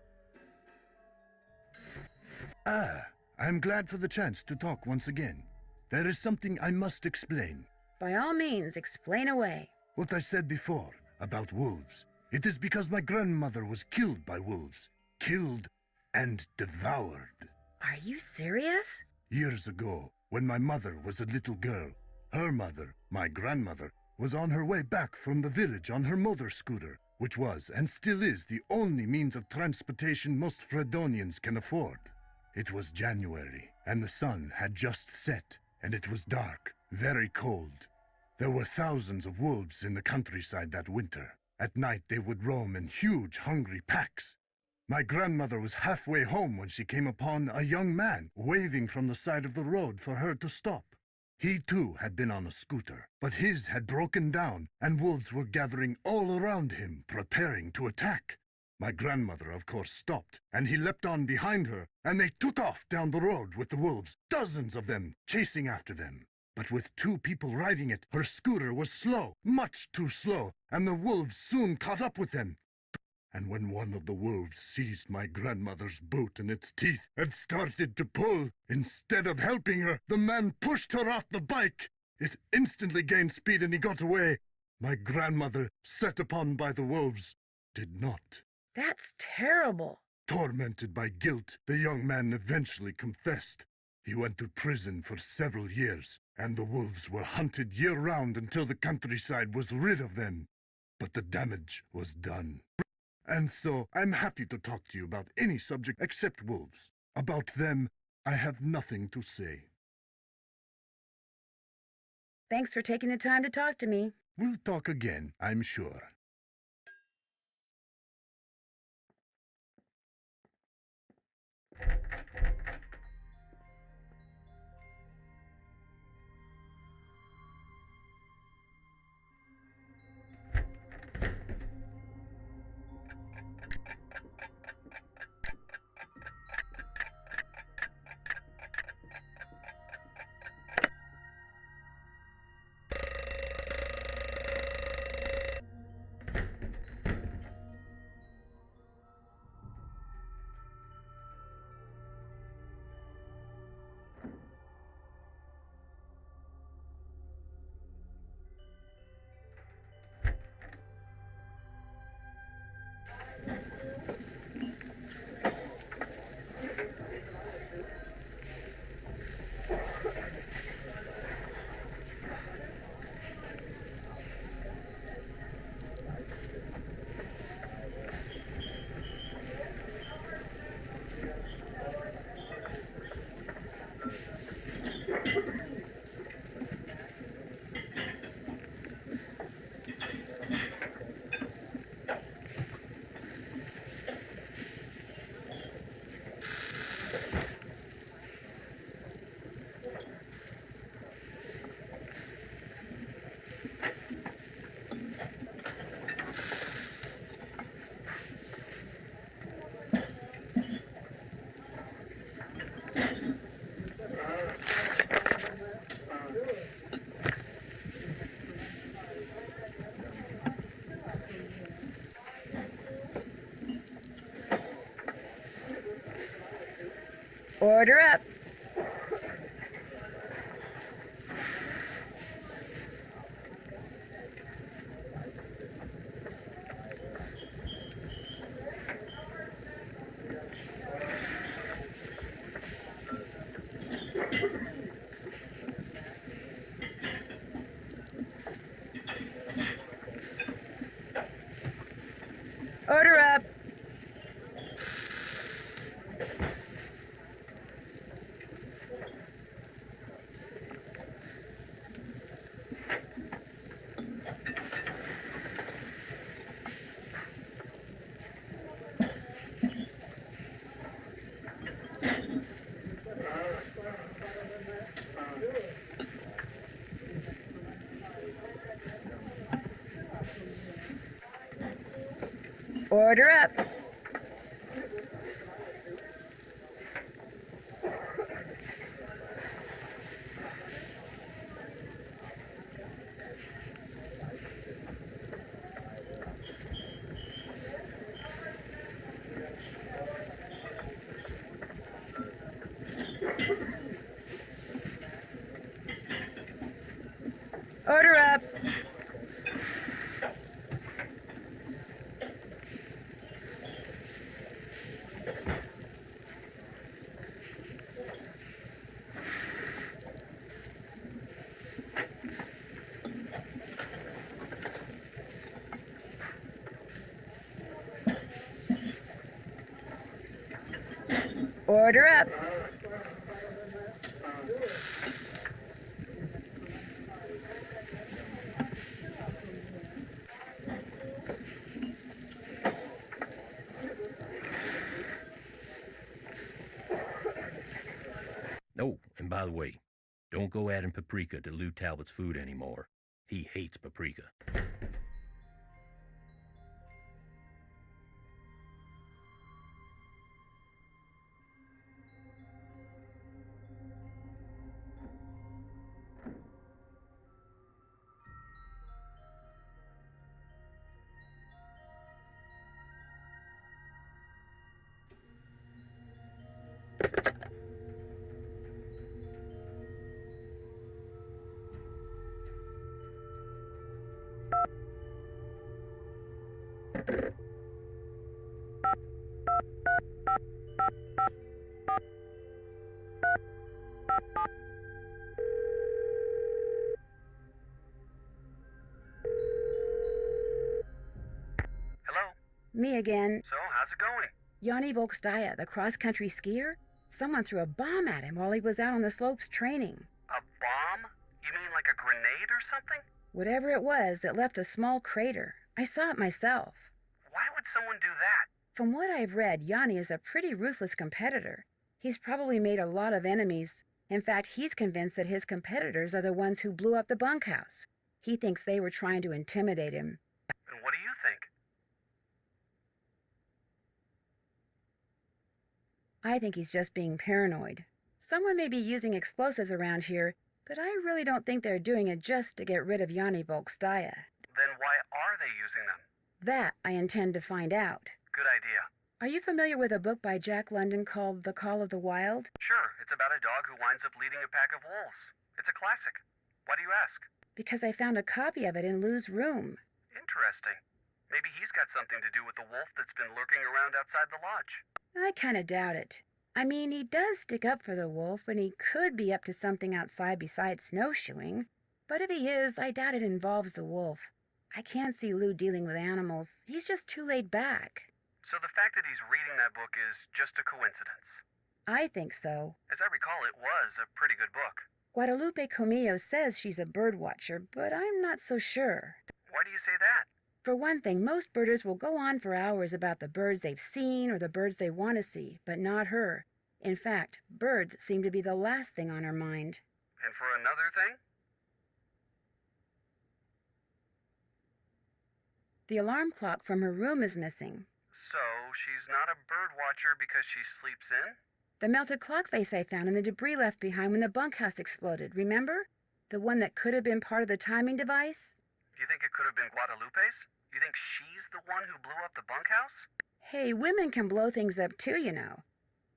I'm glad for the chance to talk once again. There is something I must explain. By all means, explain away. What I said before about wolves. It is because my grandmother was killed by wolves. Killed and devoured. Are you serious? Years ago, when my mother was a little girl, her mother, my grandmother, was on her way back from the village on her motor scooter, which was and still is the only means of transportation most Fredonians can afford. It was January, and the sun had just set, and it was dark, very cold. There were thousands of wolves in the countryside that winter. At night they would roam in huge, hungry packs. My grandmother was halfway home when she came upon a young man waving from the side of the road for her to stop. He too had been on a scooter, but his had broken down, and wolves were gathering all around him, preparing to attack. My grandmother, of course, stopped, and he leapt on behind her, and they took off down the road with the wolves, dozens of them, chasing after them. But with two people riding it, her scooter was slow, much too slow, and the wolves soon caught up with them. And when one of the wolves seized my grandmother's boot in its teeth and started to pull, instead of helping her, the man pushed her off the bike. It instantly gained speed and he got away. My grandmother, set upon by the wolves, did not. That's terrible. Tormented by guilt, the young man eventually confessed. He went to prison for several years, and the wolves were hunted year-round until the countryside was rid of them. But the damage was done. And so, I'm happy to talk to you about any subject except wolves. About them, I have nothing to say. Thanks for taking the time to talk to me. We'll talk again, I'm sure. Order up. Order up. Order up. Order up. Order up. Oh, and by the way, don't go adding paprika to Lou Talbot's food anymore. He hates paprika. Hello? Me again. So, how's it going? Yanni Volkstaya, the cross-country skier? Someone threw a bomb at him while he was out on the slopes training. A bomb? You mean like a grenade or something? Whatever it was, it left a small crater. I saw it myself. Why would someone do that? From what I've read, Yanni is a pretty ruthless competitor. He's probably made a lot of enemies. In fact, he's convinced that his competitors are the ones who blew up the bunkhouse. He thinks they were trying to intimidate him. And what do you think? I think he's just being paranoid. Someone may be using explosives around here, but I really don't think they're doing it just to get rid of Yanni Volkstaya. Then why are they using them? That I intend to find out. Good idea. Are you familiar with a book by Jack London called The Call of the Wild? Sure, it's about a dog who winds up leading a pack of wolves. It's a classic. Why do you ask? Because I found a copy of it in Lou's room. Interesting. Maybe he's got something to do with the wolf that's been lurking around outside the lodge. I kind of doubt it. I mean, he does stick up for the wolf, and he could be up to something outside besides snowshoeing. But if he is, I doubt it involves the wolf. I can't see Lou dealing with animals. He's just too laid back. So the fact that he's reading that book is just a coincidence. I think so. As I recall, it was a pretty good book. Guadalupe Comillo says she's a bird watcher, but I'm not so sure. Why do you say that? For one thing, most birders will go on for hours about the birds they've seen or the birds they want to see, but not her. In fact, birds seem to be the last thing on her mind. And for another thing? The alarm clock from her room is missing. So, she's not a bird watcher because she sleeps in? The melted clock face I found and the debris left behind when the bunkhouse exploded, remember? The one that could have been part of the timing device? Do you think it could have been Guadalupe's? You think she's the one who blew up the bunkhouse? Hey, women can blow things up too, you know.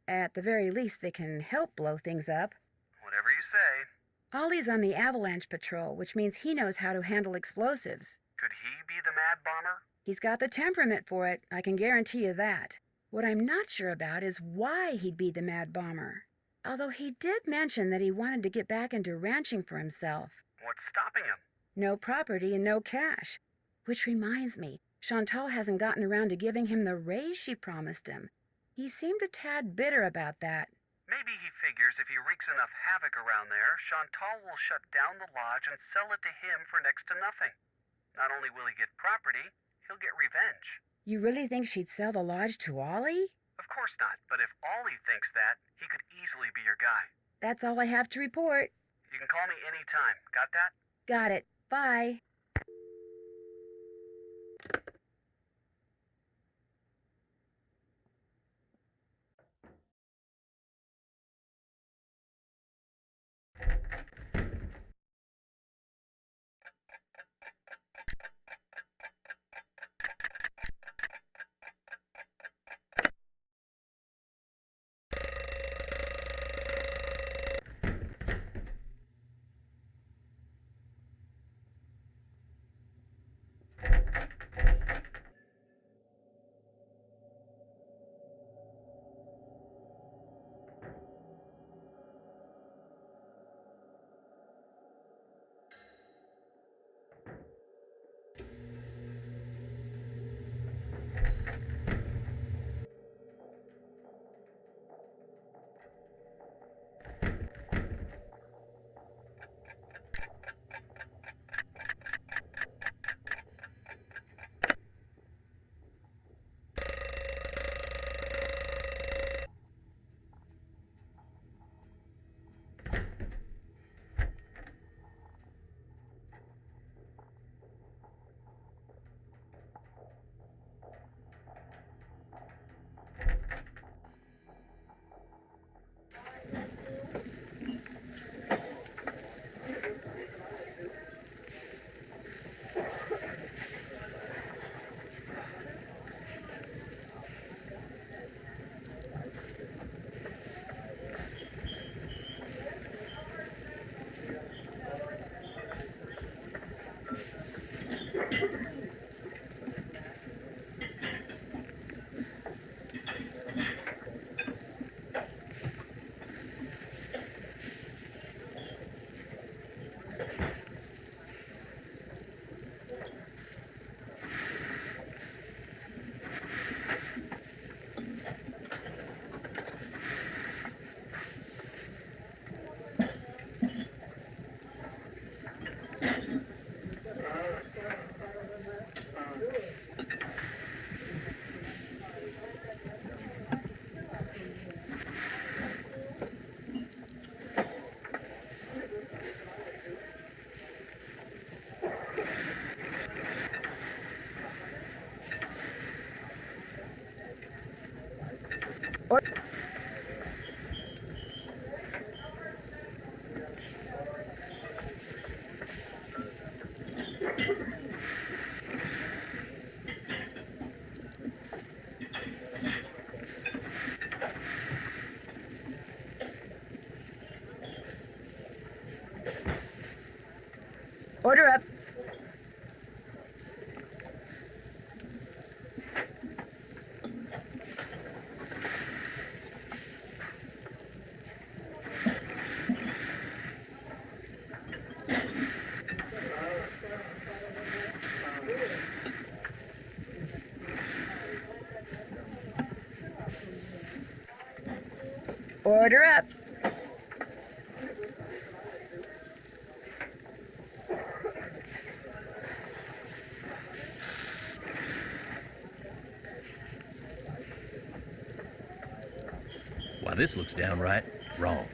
At the very least, they can help blow things up. Whatever you say. Ollie's on the avalanche patrol, which means he knows how to handle explosives. Could he be the mad bomber? He's got the temperament for it, I can guarantee you that. What I'm not sure about is why he'd be the mad bomber. Although he did mention that he wanted to get back into ranching for himself. What's stopping him? No property and no cash. Which reminds me, Chantal hasn't gotten around to giving him the raise she promised him. He seemed a tad bitter about that. Maybe he figures if he wreaks enough havoc around there, Chantal will shut down the lodge and sell it to him for next to nothing. Not only will he get property, he'll get revenge. You really think she'd sell the lodge to Ollie? Of course not, but if Ollie thinks that, he could easily be your guy. That's all I have to report. You can call me anytime. Got that? Got it. Bye. Order up. Order up. Why, this looks downright wrong.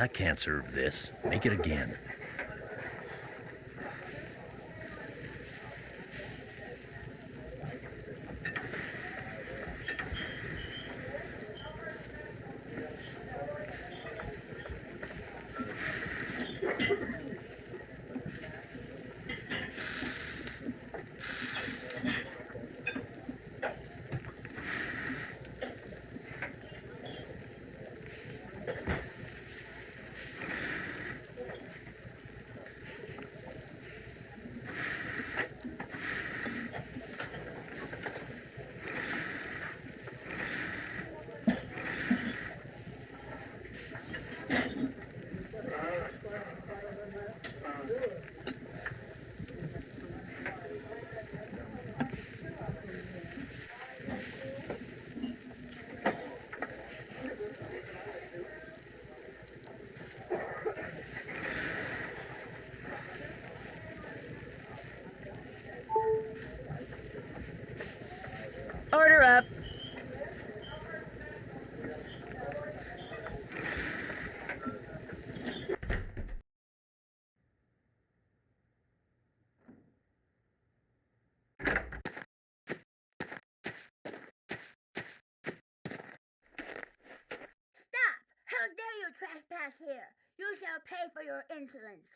I can't serve this. Make it again. Order up. Stop! How dare you trespass here? You shall pay for your insolence.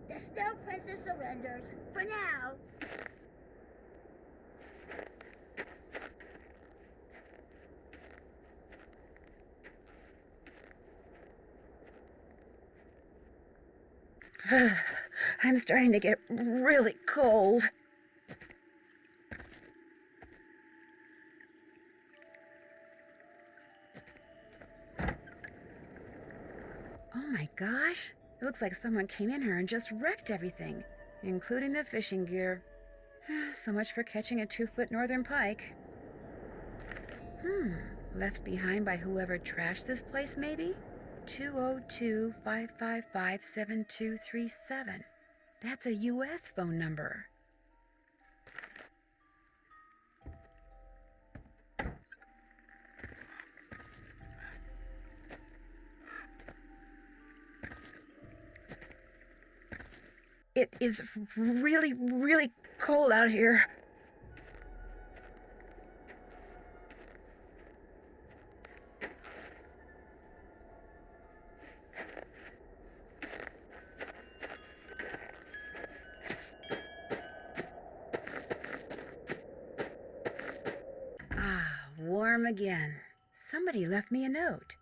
The Snow Princess surrenders. For now. I'm starting to get really cold. Oh my gosh. It looks like someone came in here and just wrecked everything, including the fishing gear. So much for catching a 2-foot northern pike. Left behind by whoever trashed this place, maybe? 202-555-7237. That's a U.S. phone number. It is really, really cold out here. Ah, warm again. Somebody left me a note.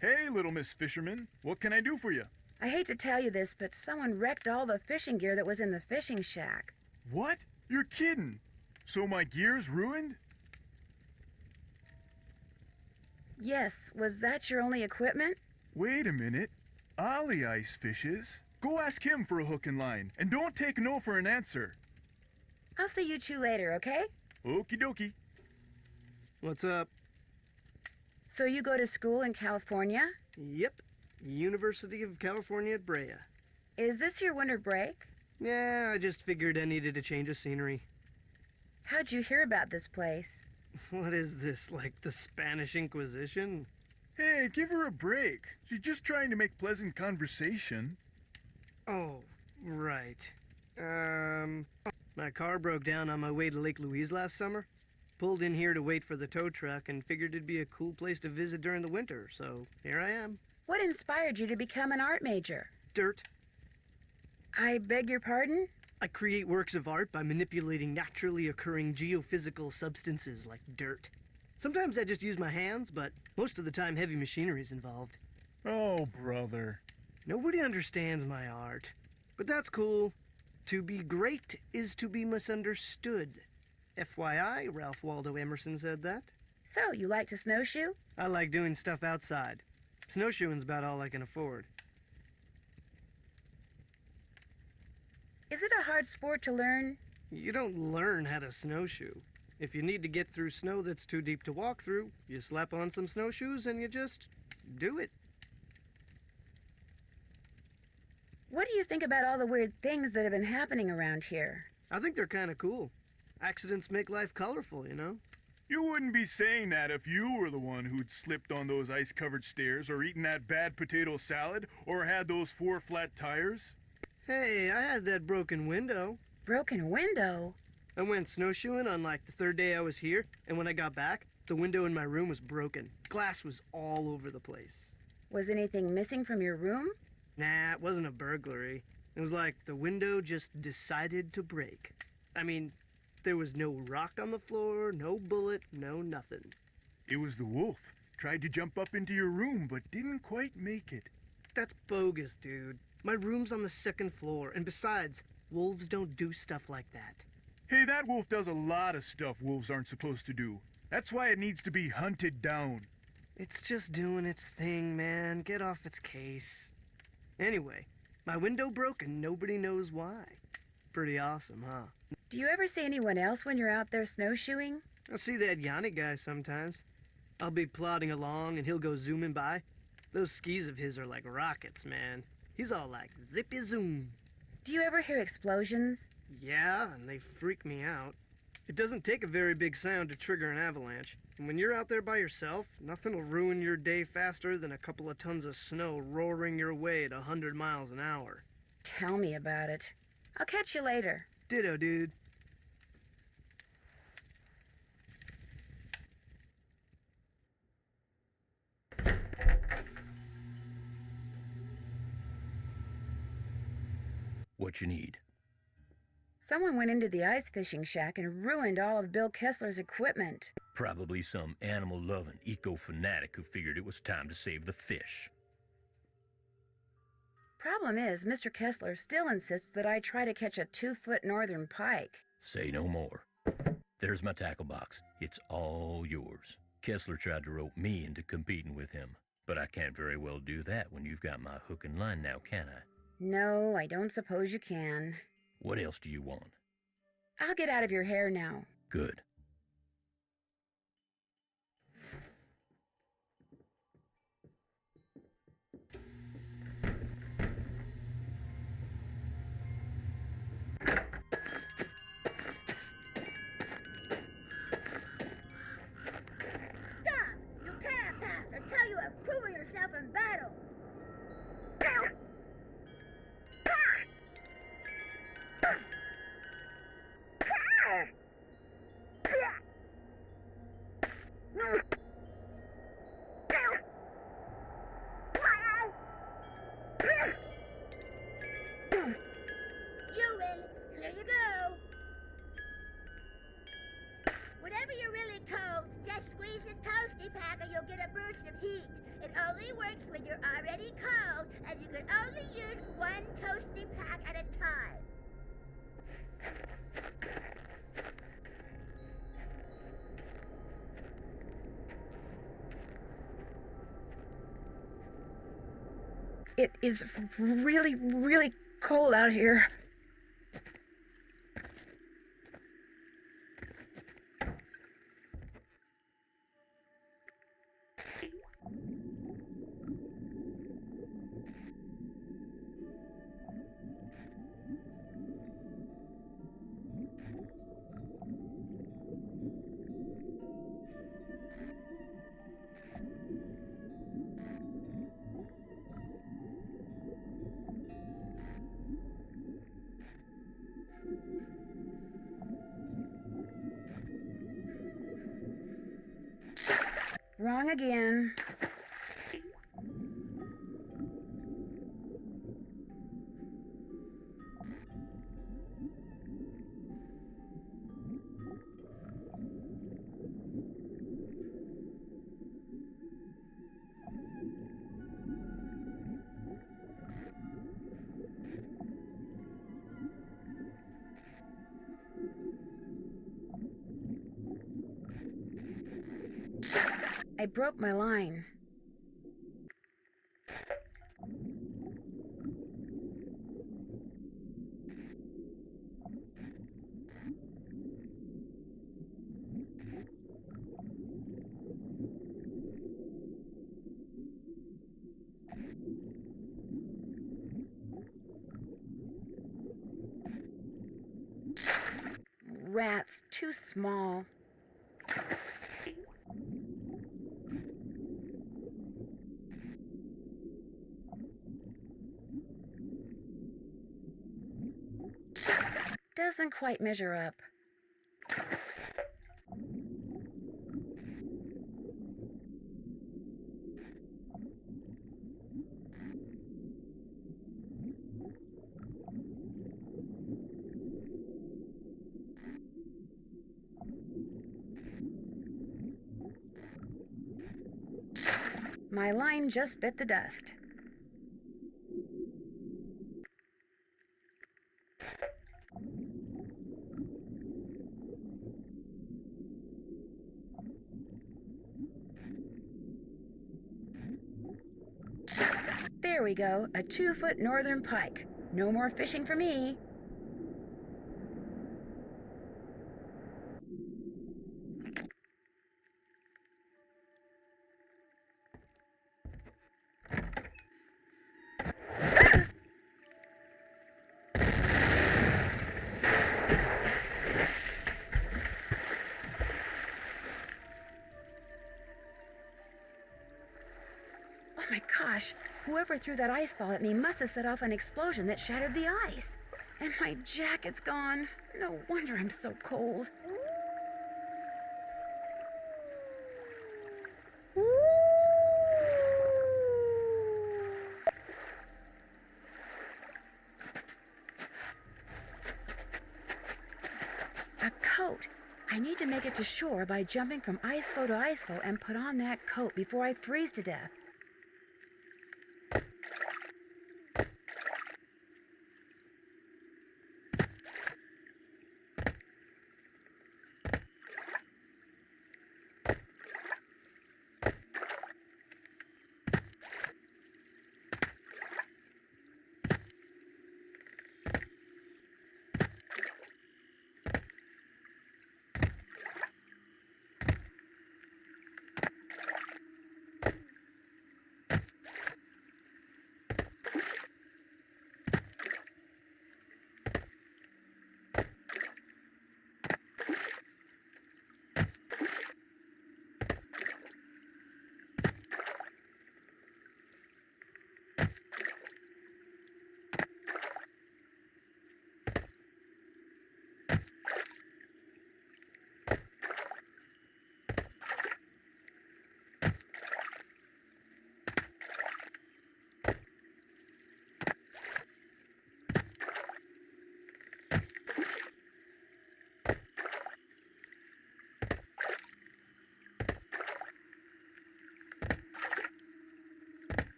Hey, little Miss Fisherman. What can I do for you? I hate to tell you this, but someone wrecked all the fishing gear that was in the fishing shack. What? You're kidding. So my gear's ruined? Yes, was that your only equipment? Wait a minute. Ollie ice fishes. Go ask him for a hook and line, and don't take no for an answer. I'll see you two later, okay? Okie dokie. What's up? So you go to school in California? Yep. University of California at Brea. Is this your winter break? Yeah, I just figured I needed a change of scenery. How'd you hear about this place? What is this, like the Spanish Inquisition? Hey, give her a break. She's just trying to make pleasant conversation. Oh, right. My car broke down on my way to Lake Louise last summer. Pulled in here to wait for the tow truck and figured it'd be a cool place to visit during the winter, so here I am. What inspired you to become an art major? Dirt. I beg your pardon? I create works of art by manipulating naturally occurring geophysical substances like dirt. Sometimes I just use my hands, but most of the time heavy machinery is involved. Oh, brother. Nobody understands my art. But that's cool. To be great is to be misunderstood. FYI, Ralph Waldo Emerson said that. So, you like to snowshoe? I like doing stuff outside. Snowshoeing's about all I can afford. Is it a hard sport to learn? You don't learn how to snowshoe. If you need to get through snow that's too deep to walk through, you slap on some snowshoes and you just do it. What do you think about all the weird things that have been happening around here? I think they're kind of cool. Accidents make life colorful, you know? You wouldn't be saying that if you were the one who'd slipped on those ice-covered stairs or eaten that bad potato salad or had those 4 flat tires. Hey, I had that broken window. Broken window? I went snowshoeing on like the 3rd day I was here, and when I got back, the window in my room was broken. Glass was all over the place. Was anything missing from your room? Nah, it wasn't a burglary. It was like the window just decided to break. I mean, there was no rock on the floor, no bullet, no nothing. It was the wolf. Tried to jump up into your room, but didn't quite make it. That's bogus, dude. My room's on the 2nd floor, and besides, wolves don't do stuff like that. Hey, that wolf does a lot of stuff wolves aren't supposed to do. That's why it needs to be hunted down. It's just doing its thing, man. Get off its case. Anyway, my window broke and nobody knows why. Pretty awesome, huh? Do you ever see anyone else when you're out there snowshoeing? I see that Yanni guy sometimes. I'll be plodding along and he'll go zooming by. Those skis of his are like rockets, man. He's all like zippy zoom. Do you ever hear explosions? Yeah, and they freak me out. It doesn't take a very big sound to trigger an avalanche. And when you're out there by yourself, nothing will ruin your day faster than a couple of tons of snow roaring your way at 100 miles an hour. Tell me about it. I'll catch you later. Ditto, dude. What you need? Someone went into the ice fishing shack and ruined all of Bill Kessler's equipment. Probably some animal-loving eco-fanatic who figured it was time to save the fish. Problem is, Mr. Kessler still insists that I try to catch a 2-foot northern pike. Say no more. There's my tackle box. It's all yours. Kessler tried to rope me into competing with him, but I can't very well do that when you've got my hook and line now, can I? No, I don't suppose you can. What else do you want? I'll get out of your hair now. Good. Stop! You cannot pass until you have proven yourself in battle. You win. Here you go. Whenever you're really cold, just squeeze the toasty pack and you'll get a burst of heat. It only works when you're already cold, and you can only use one toasty pack at a time. It is really, really cold out here. Wrong again. I broke my line. Rats, too small. Doesn't quite measure up. My line just bit the dust. There we go, a 2-foot northern pike. No more fishing for me. Oh my gosh, whoever threw that ice ball at me must have set off an explosion that shattered the ice. And my jacket's gone. No wonder I'm so cold. A coat. I need to make it to shore by jumping from ice floe to ice floe and put on that coat before I freeze to death.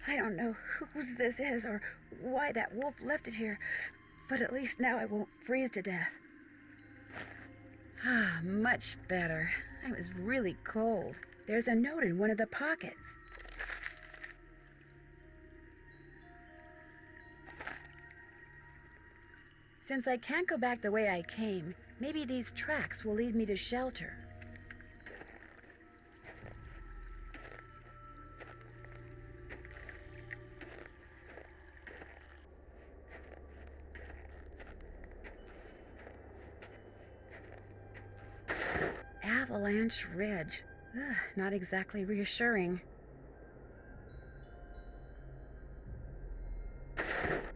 I don't know whose this is or why that wolf left it here, but at least now I won't freeze to death. Ah, much better. I was really cold. There's a note in one of the pockets. Since I can't go back the way I came, maybe these tracks will lead me to shelter. Avalanche Ridge. Ugh, not exactly reassuring.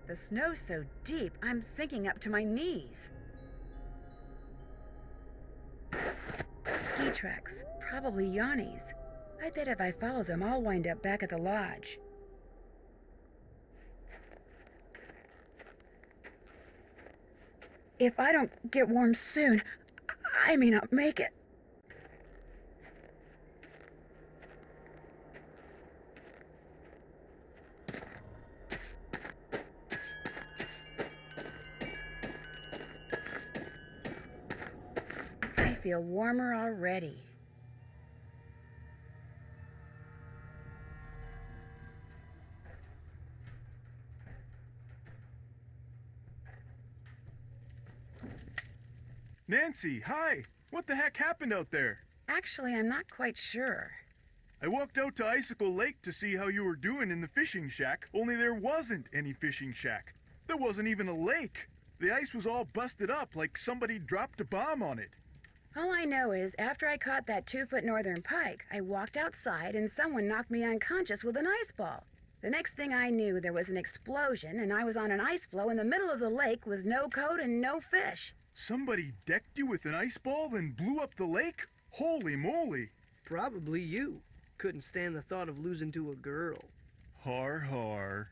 The snow's so deep, I'm sinking up to my knees. Ski tracks, probably Yanni's. I bet if I follow them, I'll wind up back at the lodge. If I don't get warm soon, I may not make it. feel warmer already. Nancy, hi! What the heck happened out there? Actually, I'm not quite sure. I walked out to Icicle Lake to see how you were doing in the fishing shack, only there wasn't any fishing shack. There wasn't even a lake. The ice was all busted up like somebody dropped a bomb on it. All I know is after I caught that 2-foot northern pike, I walked outside and someone knocked me unconscious with an ice ball. The next thing I knew, there was an explosion and I was on an ice floe in the middle of the lake with no coat and no fish. Somebody decked you with an ice ball and blew up the lake? Holy moly! Probably you. Couldn't stand the thought of losing to a girl. Har har.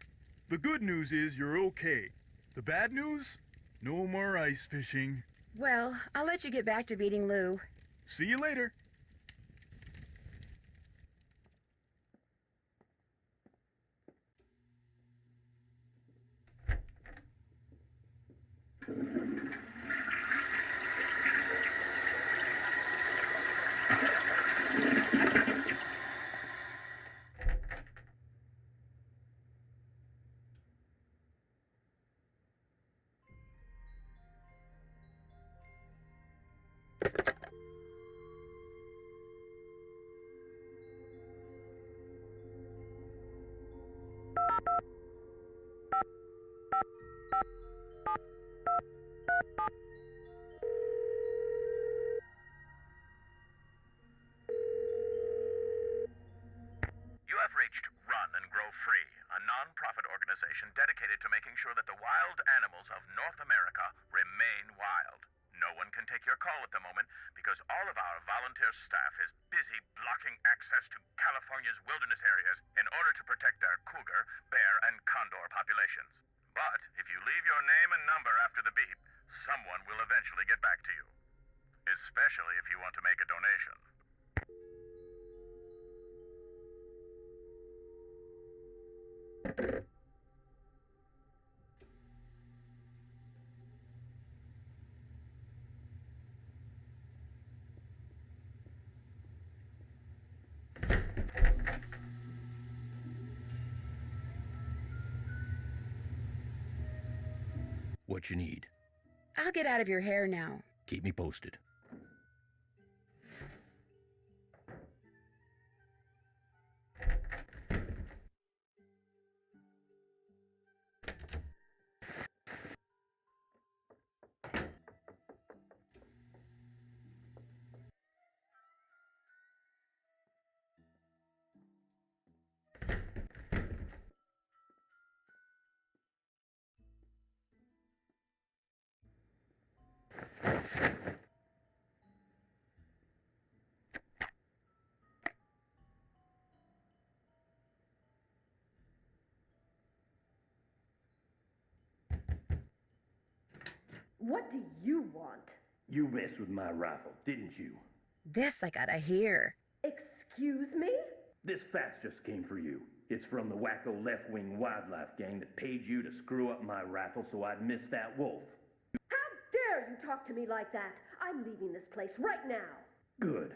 The good news is you're okay. The bad news? No more ice fishing. Well, I'll let you get back to beating Lou. See you later. You have reached Run and Grow Free, a non-profit organization dedicated to making sure that the wild animals of North America remain wild. No one can take your call at the moment because all of our volunteer staff is busy blocking access to California's wilderness areas in order to protect their cougar, bear, and condor populations. But if you leave your name and number after the beep, someone will eventually get back to you. Especially if you want to make a donation. What you need? I'll get out of your hair now. Keep me posted. What do you want? You messed with my rifle, didn't you? This I gotta hear. Excuse me? This fax just came for you. It's from the wacko left-wing wildlife gang that paid you to screw up my rifle so I'd miss that wolf. How dare you talk to me like that? I'm leaving this place right now. Good.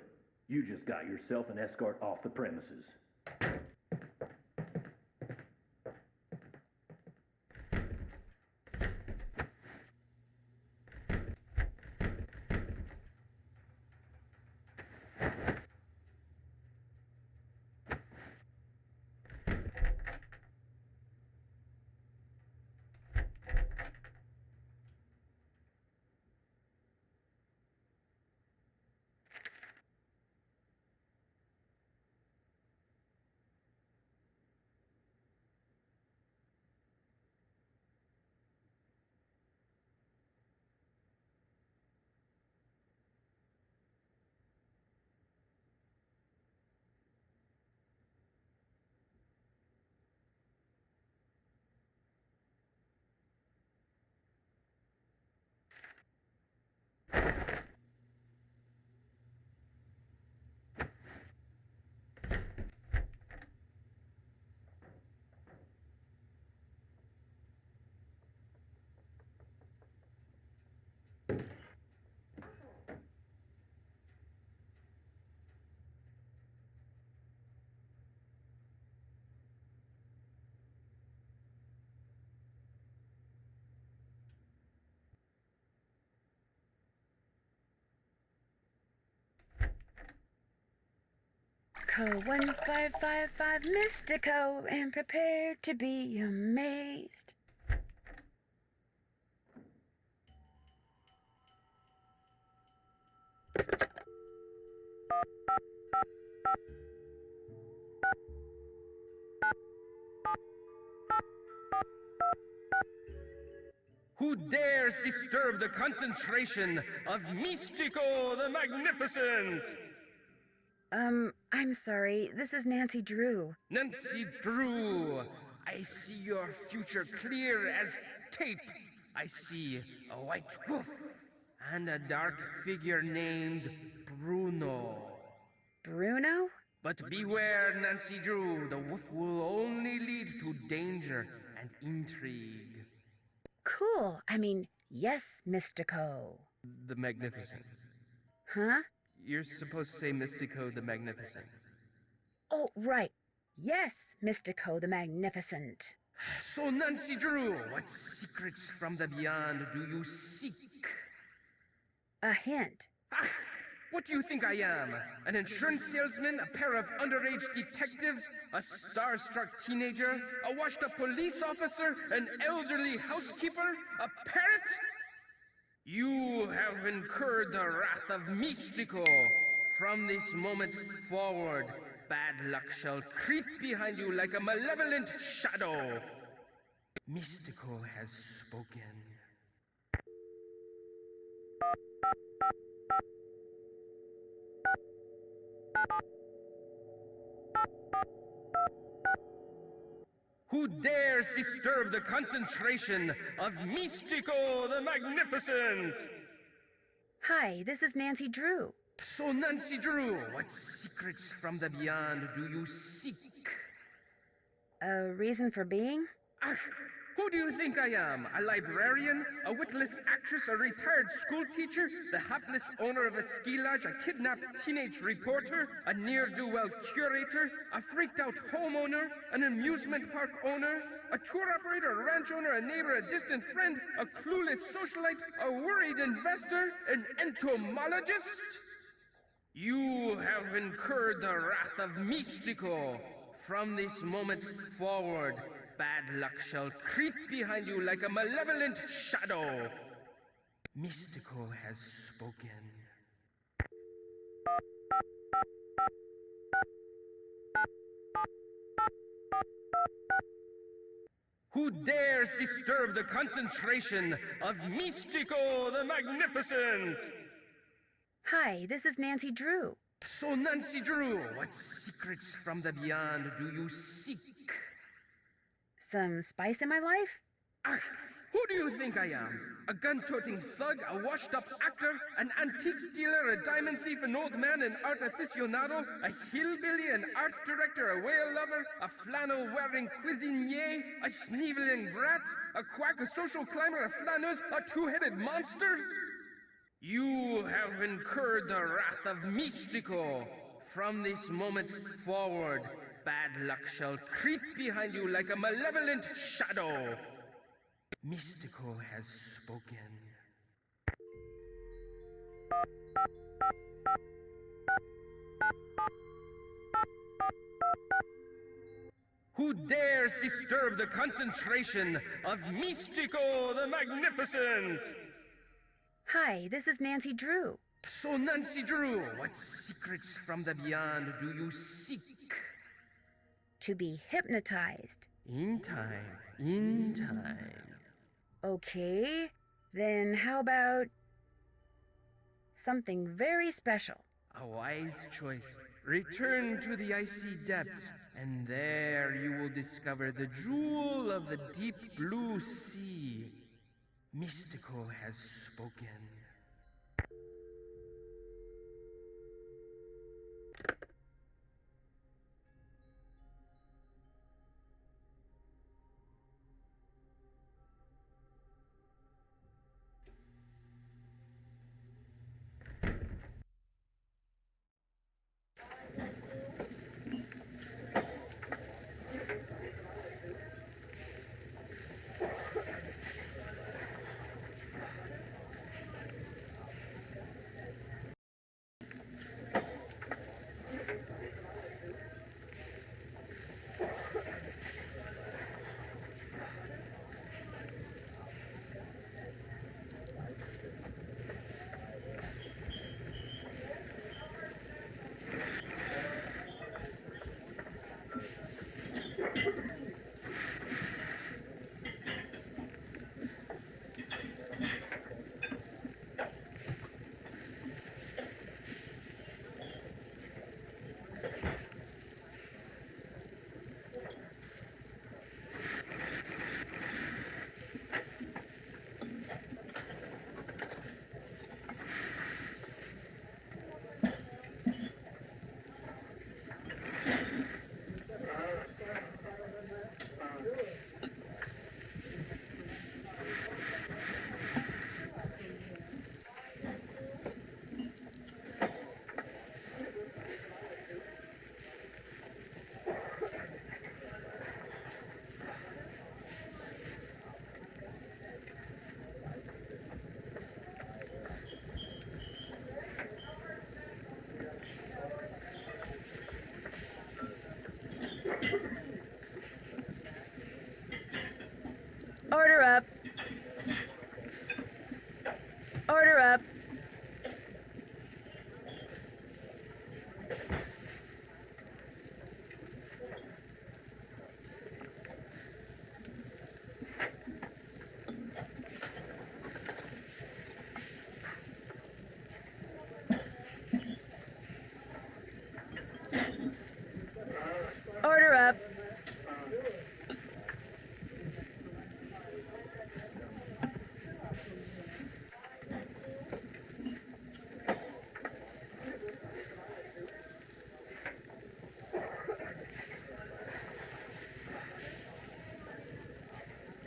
You just got yourself an escort off the premises. Mystico, 1555 Mystico, and prepare to be amazed. Who dares disturb the concentration of Mystico the Magnificent? I'm sorry. This is Nancy Drew. Nancy Drew, I see your future clear as tape. I see a white wolf and a dark figure named Bruno. Bruno? But beware, Nancy Drew, the wolf will only lead to danger and intrigue. Cool. I mean, yes, Mystico. The Magnificent. Huh? You're supposed to say Mystico the Magnificent. Oh, right. Yes, Mystico the Magnificent. So, Nancy Drew, what secrets from the beyond do you seek? A hint. Ah, what do you think I am? An insurance salesman, a pair of underage detectives, a star-struck teenager, a washed-up police officer, an elderly housekeeper, a parrot? You have incurred the wrath of Mystico. From this moment forward, bad luck shall creep behind you like a malevolent shadow. Mystico has spoken. Who dares disturb the concentration of Mystico the Magnificent? Hi, this is Nancy Drew. So, Nancy Drew, what secrets from the beyond do you seek? A reason for being? Ah, who do you think I am? A librarian? A witless actress? A retired school teacher? The hapless owner of a ski lodge? A kidnapped teenage reporter? A ne'er-do-well curator? A freaked-out homeowner? An amusement park owner? A tour operator? A ranch owner? A neighbor? A distant friend? A clueless socialite? A worried investor? An entomologist? You have incurred the wrath of Mystico. From this moment forward, bad luck shall creep behind you like a malevolent shadow. Mystico has spoken. Who dares disturb the concentration of Mystico the Magnificent? Hi, this is Nancy Drew. So, Nancy Drew, what secrets from the beyond do you seek? Some spice in my life? Ah, who do you think I am? A gun-toting thug, a washed-up actor, an antique stealer, a diamond thief, an old man, an art aficionado, a hillbilly, an art director, a whale lover, a flannel-wearing cuisinier, a sneeveling brat, a quack, a social climber, a flâneuse, a two-headed monster? You have incurred the wrath of Mystico. From this moment forward, bad luck shall creep behind you like a malevolent shadow. Mystico has spoken. Who dares disturb the concentration of Mystico the Magnificent? Hi, this is Nancy Drew. So, Nancy Drew, what secrets from the beyond do you seek? To be hypnotized. In time, in time. Okay, then how about something very special? A wise choice. Return to the icy depths, and there you will discover the jewel of the deep blue sea. Mystico has spoken.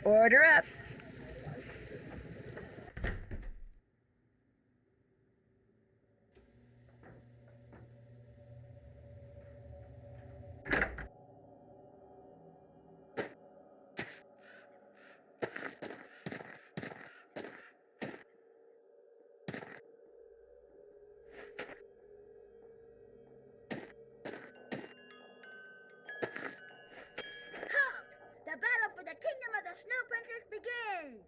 Order up. Halt! The battle for the kingdom of the Snow Princess begins!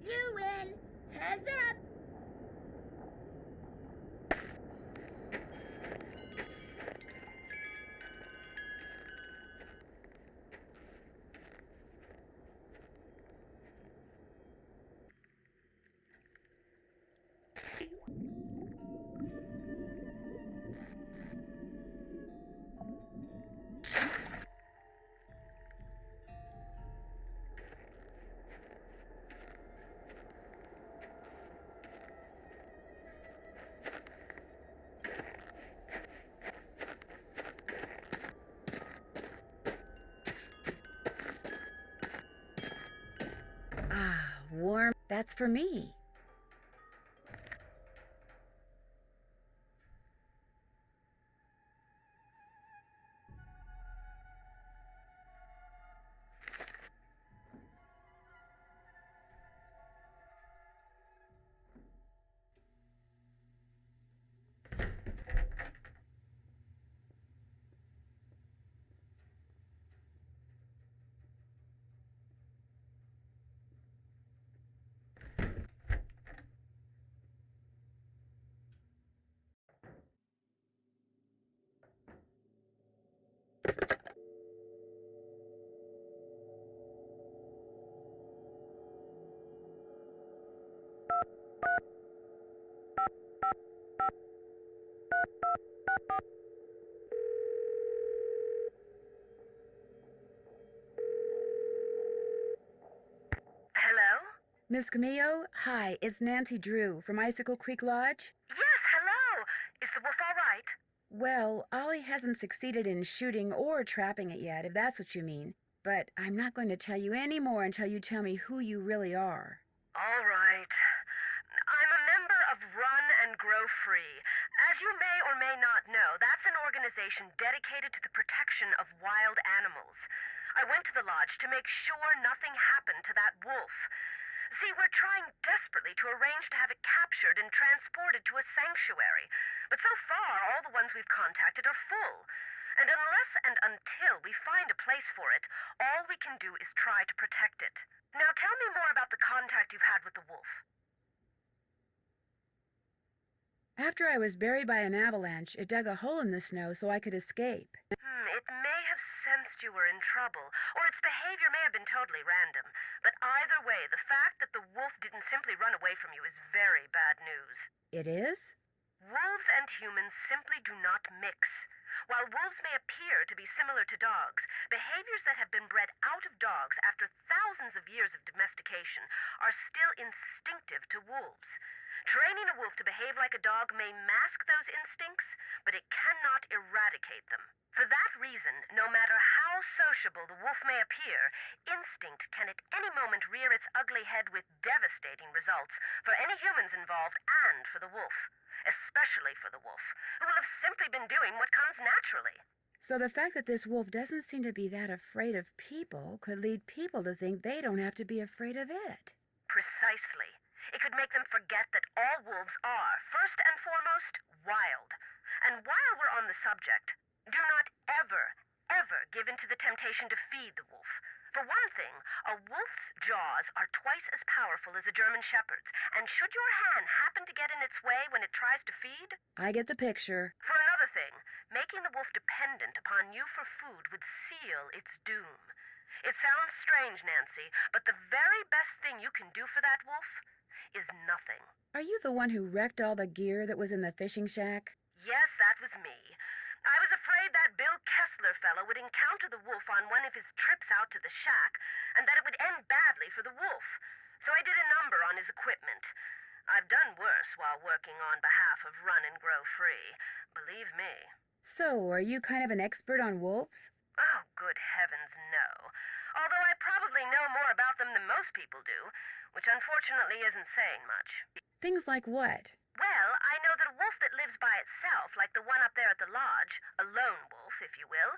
You win! Heads up! Ah, warm. That's for me. Hello? Miss Camillo, hi, it's Nancy Drew from Icicle Creek Lodge. Yes, hello. Is the wolf all right? Well, Ollie hasn't succeeded in shooting or trapping it yet, if that's what you mean. But I'm not going to tell you any more until you tell me who you really are. All right. I'm a member of Run and Grow Free. As you may or may not know, that's an organization dedicated to the protection of wild animals. I went to the lodge to make sure nothing happened to that wolf. See, we're trying desperately to arrange to have it captured and transported to a sanctuary. But so far, all the ones we've contacted are full. And unless and until we find a place for it, all we can do is try to protect it. Now tell me more about the contact you've had with the wolf. After I was buried by an avalanche, it dug a hole in the snow so I could escape. It may have sensed you were in trouble, or its behavior may have been totally random. But either way, the fact that the wolf didn't simply run away from you is very bad news. It is? Wolves and humans simply do not mix. While wolves may appear to be similar to dogs, behaviors that have been bred out of dogs after thousands of years of domestication are still instinctive to wolves. Training a wolf to behave like a dog may mask those instincts, but it cannot eradicate them. For that reason, no matter how sociable the wolf may appear, instinct can at any moment rear its ugly head with devastating results for any humans involved and for the wolf. Especially for the wolf, who will have simply been doing what comes naturally. So the fact that this wolf doesn't seem to be that afraid of people could lead people to think they don't have to be afraid of it. Precisely. It could make them forget that all wolves are, first and foremost, wild. And while we're on the subject, do not ever give in to the temptation to feed the wolf. For one thing, a wolf's jaws are twice as powerful as a German shepherd's, and should your hand happen to get in its way when it tries to feed? I get the picture. For another thing, making the wolf dependent upon you for food would seal its doom. It sounds strange, Nancy, but the very best thing you can do for that wolf is nothing. Are you the one who wrecked all the gear that was in the fishing shack? Yes, that was me. I was afraid that Bill Kessler fellow fellow would encounter the wolf on one of his trips out to the shack, and that it would end badly for the wolf. So I did a number on his equipment. I've done worse while working on behalf of Run and Grow Free. Believe me. So, are you kind of an expert on wolves? Oh, good heavens, no. Although I probably know more about them than most people do, which unfortunately isn't saying much. Things like what? Well, I know that a wolf that lives by itself, like the one up there at the lodge, a lone wolf, if you will,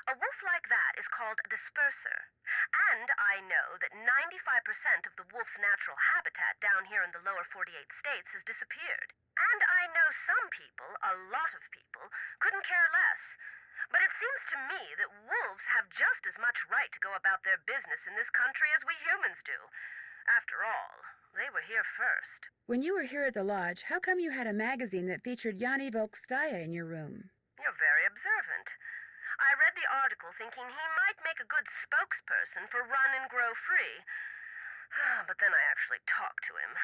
a wolf like that is called a disperser. And I know that 95% of the wolf's natural habitat down here in the lower 48 states has disappeared. And I know some people, a lot of people, couldn't care less. But it seems to me that wolves have just as much right to go about their business in this country as we humans do. After all, they were here first. When you were here at the lodge, how come you had a magazine that featured Yanni Volkstaya in your room? You're very observant. I read the article thinking he might make a good spokesperson for Run and Grow Free. But then I actually talked to him.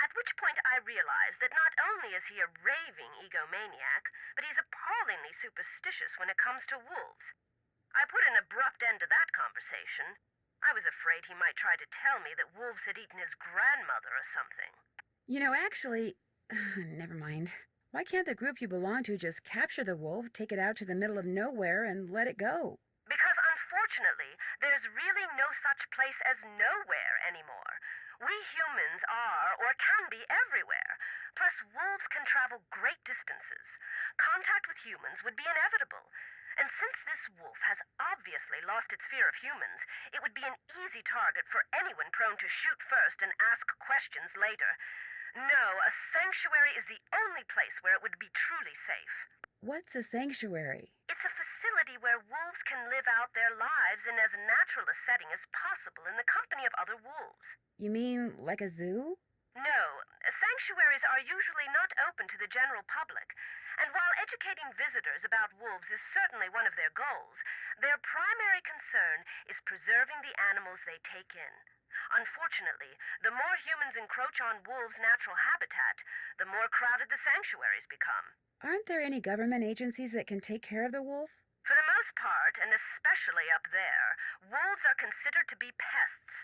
At which point I realized that not only is he a raving egomaniac, but he's appallingly superstitious when it comes to wolves. I put an abrupt end to that conversation. I was afraid he might try to tell me that wolves had eaten his grandmother or something. You know, actually, never mind. Why can't the group you belong to just capture the wolf, take it out to the middle of nowhere, and let it go? Because unfortunately, there's really no such place as nowhere anymore. We humans are, or can be, everywhere. Plus, wolves can travel great distances. Contact with humans would be inevitable. And since this wolf has obviously lost its fear of humans, it would be an easy target for anyone prone to shoot first and ask questions later. No, a sanctuary is the only place where it would be truly safe. What's a sanctuary? It's a facility where wolves can live out their lives in as natural a setting as possible in the company of other wolves. You mean like a zoo? No, sanctuaries are usually not open to the general public. And while educating visitors about wolves is certainly one of their goals, their primary concern is preserving the animals they take in. Unfortunately, the more humans encroach on wolves' natural habitat, the more crowded the sanctuaries become. Aren't there any government agencies that can take care of the wolf? For the most part, and especially up there, wolves are considered to be pests.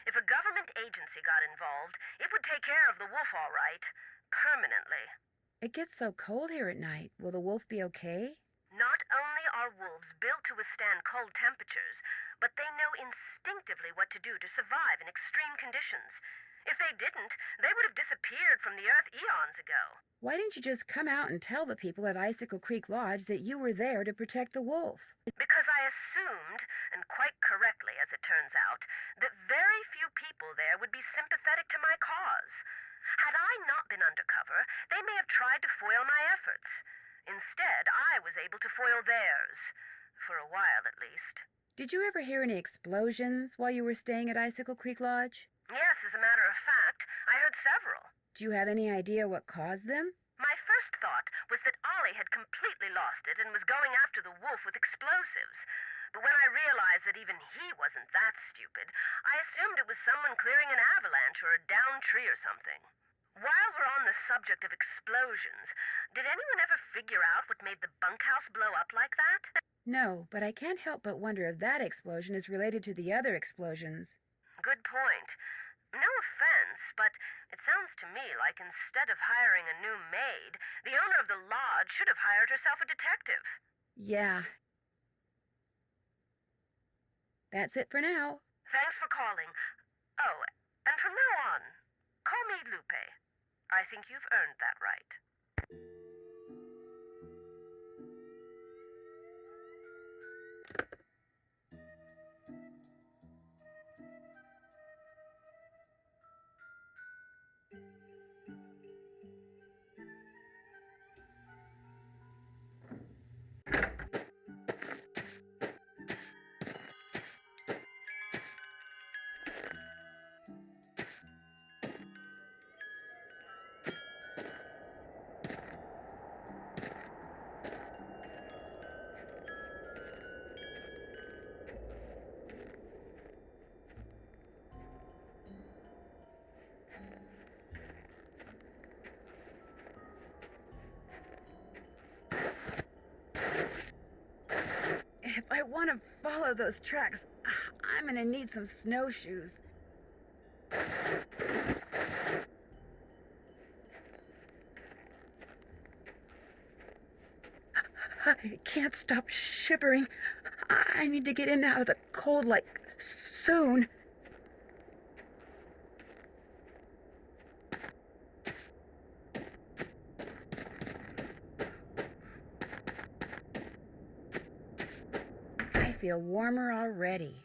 If a government agency got involved, it would take care of the wolf all right, permanently. It gets so cold here at night. Will the wolf be okay? Not only are wolves built to withstand cold temperatures, but they know instinctively what to do to survive in extreme conditions. If they didn't, they would have disappeared from the earth eons ago. Why didn't you just come out and tell the people at Icicle Creek Lodge that you were there to protect the wolf? Because I assumed, and quite correctly as it turns out, that very few people there would be sympathetic to my cause. Had I not been undercover, they may have tried to foil my efforts. Instead, I was able to foil theirs. For a while, at least. Did you ever hear any explosions while you were staying at Icicle Creek Lodge? Yes, as a matter of fact, I heard several. Do you have any idea what caused them? My first thought was that Ollie had completely lost it and was going after the wolf with explosives. But when I realized that even he wasn't that stupid, I assumed it was someone clearing an avalanche or a downed tree or something. While we're on the subject of explosions, did anyone ever figure out what made the bunkhouse blow up like that? No, but I can't help but wonder if that explosion is related to the other explosions. Good point. No offense, but it sounds to me like instead of hiring a new maid, the owner of the lodge should have hired herself a detective. Yeah. That's it for now. Thanks for calling. Oh, and from now on, call me Lupe. I think you've earned that right. I want to follow those tracks. I'm gonna need some snowshoes. I can't stop shivering. I need to get in and out of the cold, like, soon. I feel warmer already.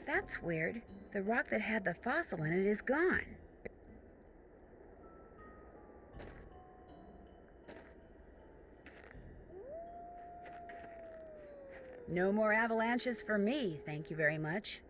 That's weird. The rock that had the fossil in it is gone. No more avalanches for me, thank you very much.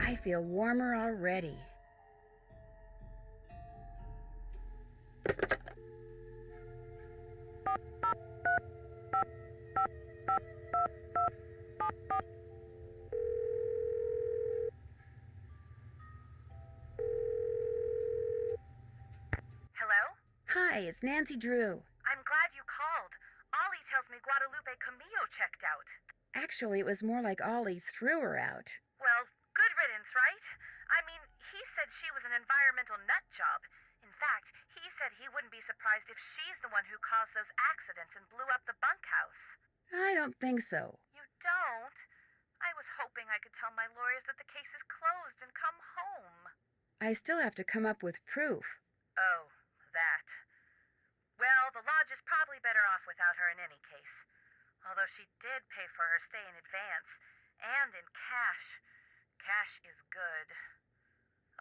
I feel warmer already. Hello? Hi, it's Nancy Drew. I'm glad you called. Ollie tells me Guadalupe Camillo checked out. Actually, it was more like Ollie threw her out. Well, good riddance, right? I mean, he said she was an environmental nut job. In fact, he said he wouldn't be surprised if she's the one who caused those accidents and blew up the bunkhouse. I don't think so. You don't? I was hoping I could tell my lawyers that the case is closed and come home. I still have to come up with proof. Oh, that. Well, the lodge is probably better off without her in any case. Although she did pay for her stay in advance, and in cash. Cash is good.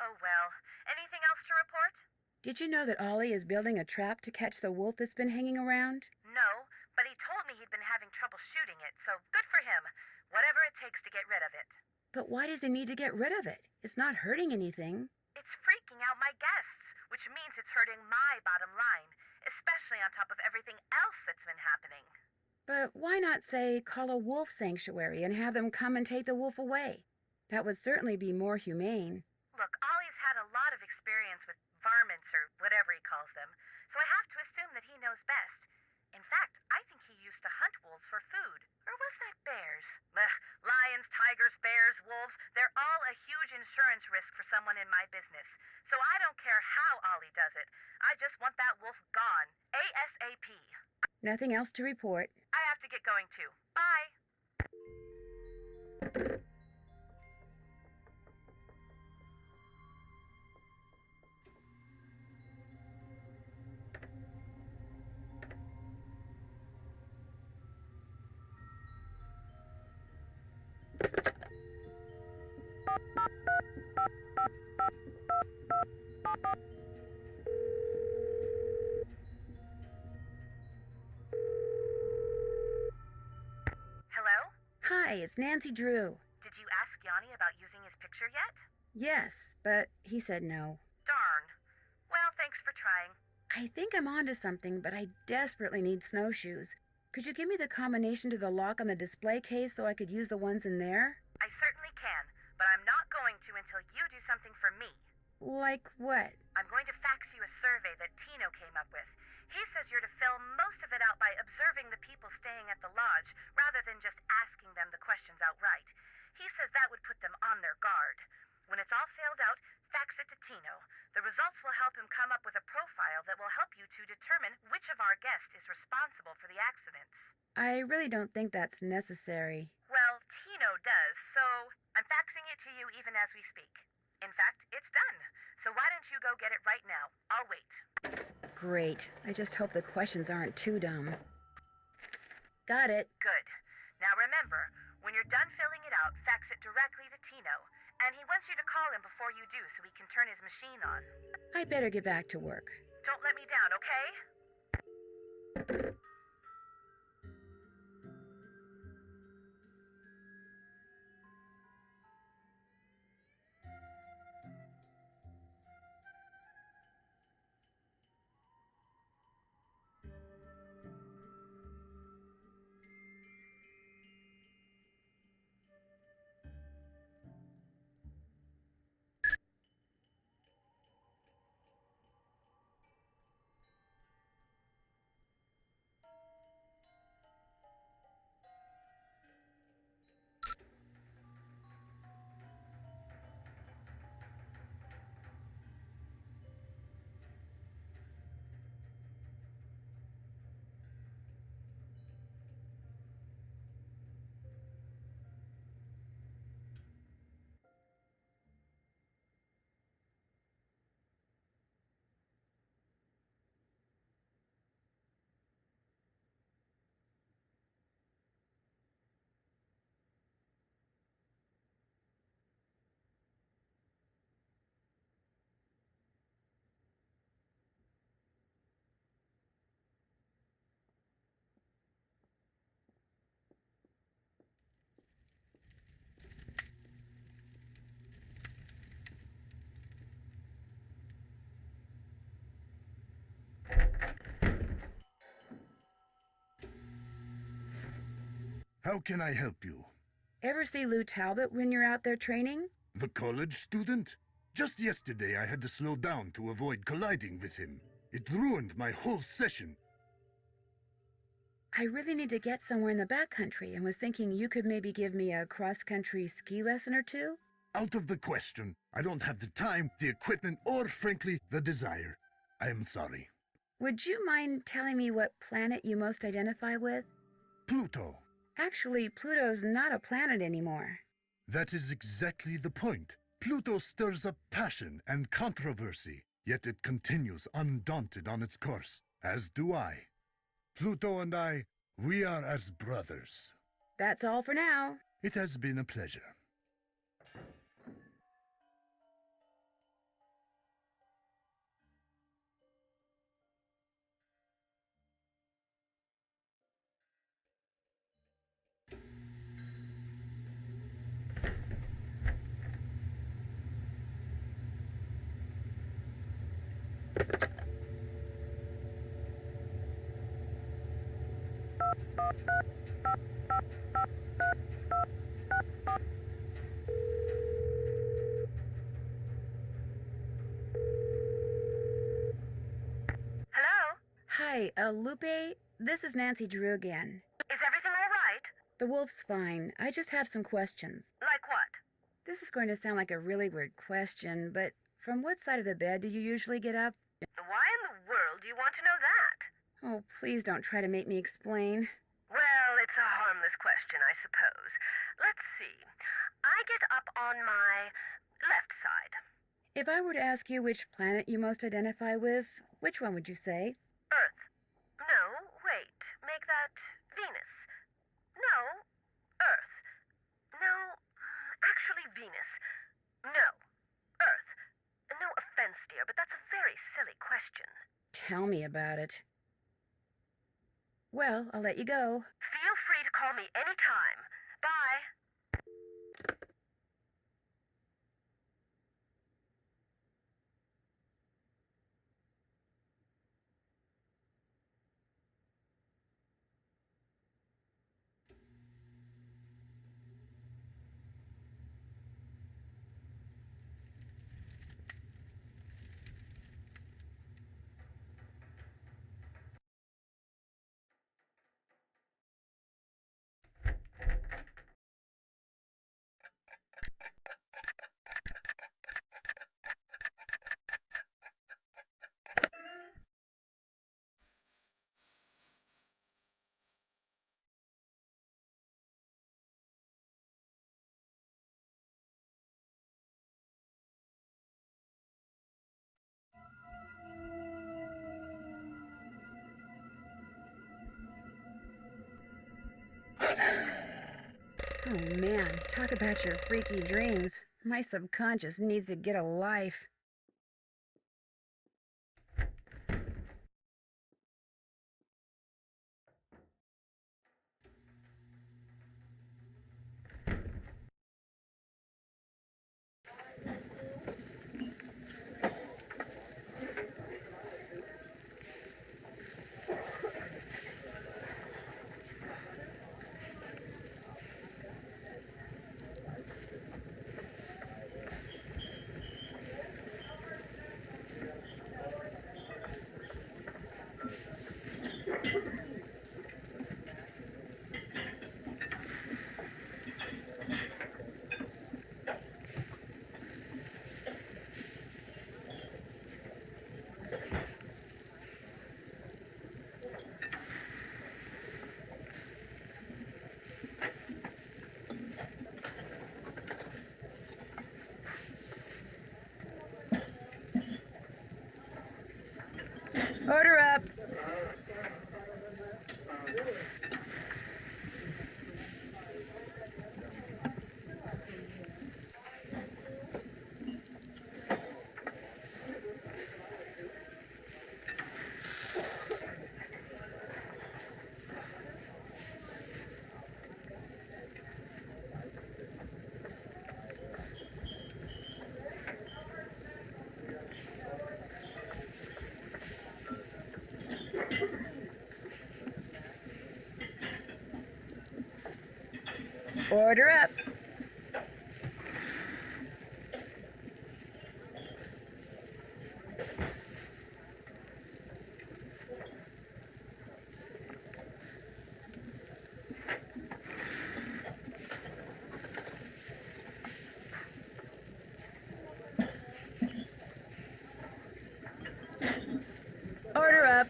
Oh well. Anything else to report? Did you know that Ollie is building a trap to catch the wolf that's been hanging around? No, but he told me he'd been having trouble shooting it, so good for him. Whatever it takes to get rid of it. But why does he need to get rid of it? It's not hurting anything. It's freaking out my guests, which means it's hurting my bottom line, especially on top of everything else that's been happening. But why not, say, call a wolf sanctuary and have them come and take the wolf away? That would certainly be more humane. Look, Ollie's had a lot of experience with varmints or whatever he calls them, so I have to assume that he knows best. In fact, I think he used to hunt wolves for food. Or was that bears? Ugh, lions, tigers, bears, wolves, they're all a huge insurance risk for someone in my business. So I don't care how Ollie does it. I just want that wolf gone. ASAP. Nothing else to report. I have to get going too. Bye. Hello? Hi, it's Nancy Drew. Did you ask Yanni about using his picture yet? Yes, but he said no. Darn. Well, thanks for trying. I think I'm onto something, but I desperately need snowshoes. Could you give me the combination to the lock on the display case so I could use the ones in there? I certainly can, but I'm not going to until you do something for me. Like what? I'm going to fax you a survey that Tino came up with. He says you're to fill most of it out by observing the people staying at the lodge, rather than just asking them the questions outright. He says that would put them on their guard. When it's all filled out, fax it to Tino. The results will help him come up with a profile that will help you to determine which of our guests is responsible for the accidents. I really don't think that's necessary. Well, Tino does, so I'm faxing it to you even as we speak. In fact, it's done. So why don't you go get it right now? I'll wait. Great. I just hope the questions aren't too dumb. Got it. Good. Now remember, when you're done filling it out, fax it directly to Tino. And he wants you to call him before you do so he can turn his machine on. I better get back to work. Don't let me down, okay? How can I help you? Ever see Lou Talbot when you're out there training? The college student? Just yesterday I had to slow down to avoid colliding with him. It ruined my whole session. I really need to get somewhere in the backcountry and was thinking you could maybe give me a cross-country ski lesson or two? Out of the question. I don't have the time, the equipment, or frankly, the desire. I am sorry. Would you mind telling me what planet you most identify with? Pluto. Actually, Pluto's not a planet anymore. That is exactly the point. Pluto stirs up passion and controversy, yet it continues undaunted on its course, as do I. Pluto and I, we are as brothers. That's all for now. It has been a pleasure. Hi, Lupe. This is Nancy Drew again. Is everything all right? The wolf's fine. I just have some questions. Like what? This is going to sound like a really weird question, but from what side of the bed do you usually get up? Why in the world do you want to know that? Oh, please don't try to make me explain. Well, it's a harmless question, I suppose. Let's see. I get up on my left side. If I were to ask you which planet you most identify with, which one would you say? Earth. No, wait. Make that Venus. No, Earth. No, actually Venus. No, Earth. No offense, dear, but that's a very silly question. Tell me about it. Well, I'll let you go. Feel free to call me anytime. Bye. Oh man, talk about your freaky dreams. My subconscious needs to get a life. Order up. Order up. Order up.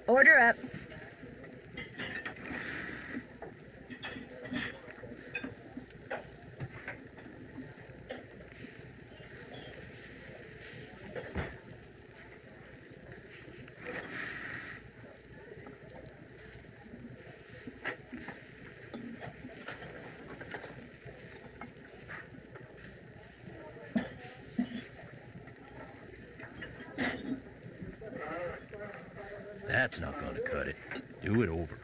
Order up. That's not gonna cut it. Do it over.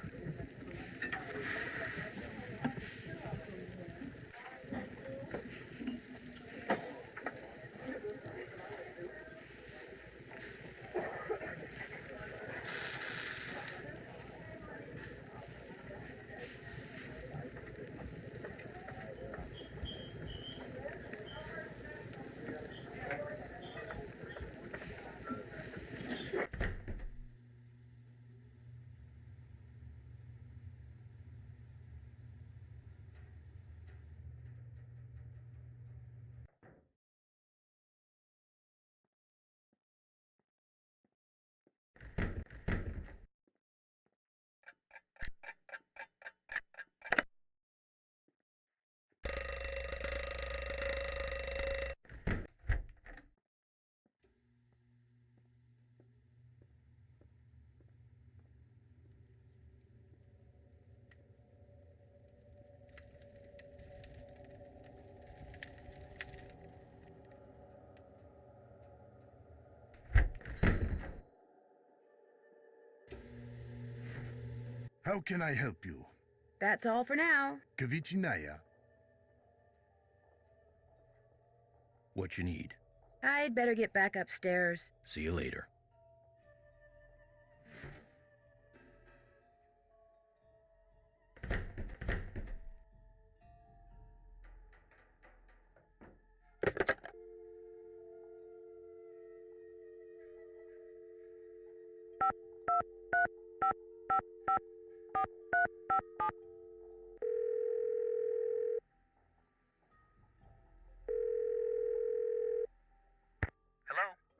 How can I help you? That's all for now. Kavichinaya. What you need. I'd better get back upstairs. See you later.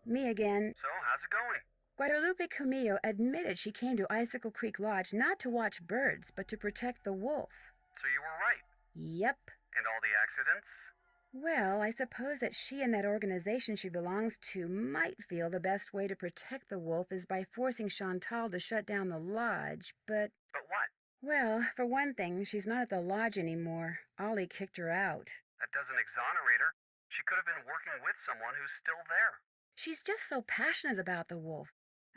Me again. So, how's it going? Guadalupe Camillo admitted she came to Icicle Creek Lodge not to watch birds, but to protect the wolf. So you were right. Yep. And all the accidents? Well, I suppose that she and that organization she belongs to might feel the best way to protect the wolf is by forcing Chantal to shut down the lodge, but... But what? Well, for one thing, she's not at the lodge anymore. Ollie kicked her out. That doesn't exonerate her. She could have been working with someone who's still there. She's just so passionate about the wolf.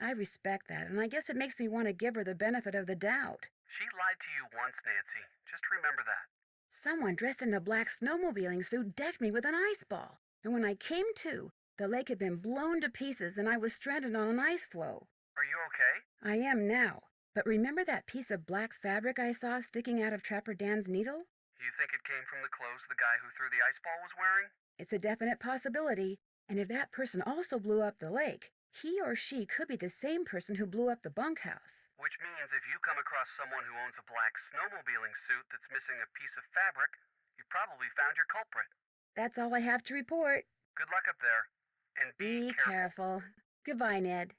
I respect that, and I guess it makes me want to give her the benefit of the doubt. She lied to you once, Nancy. Just remember that. Someone dressed in a black snowmobiling suit decked me with an ice ball, and when I came to, the lake had been blown to pieces and I was stranded on an ice floe. Are you okay? I am now, but remember that piece of black fabric I saw sticking out of Trapper Dan's needle? You think it came from the clothes the guy who threw the ice ball was wearing? It's a definite possibility, and if that person also blew up the lake, he or she could be the same person who blew up the bunkhouse. Which means if you come across someone who owns a black snowmobiling suit that's missing a piece of fabric, you probably found your culprit. That's all I have to report. Good luck up there. And Be careful. Goodbye, Ned.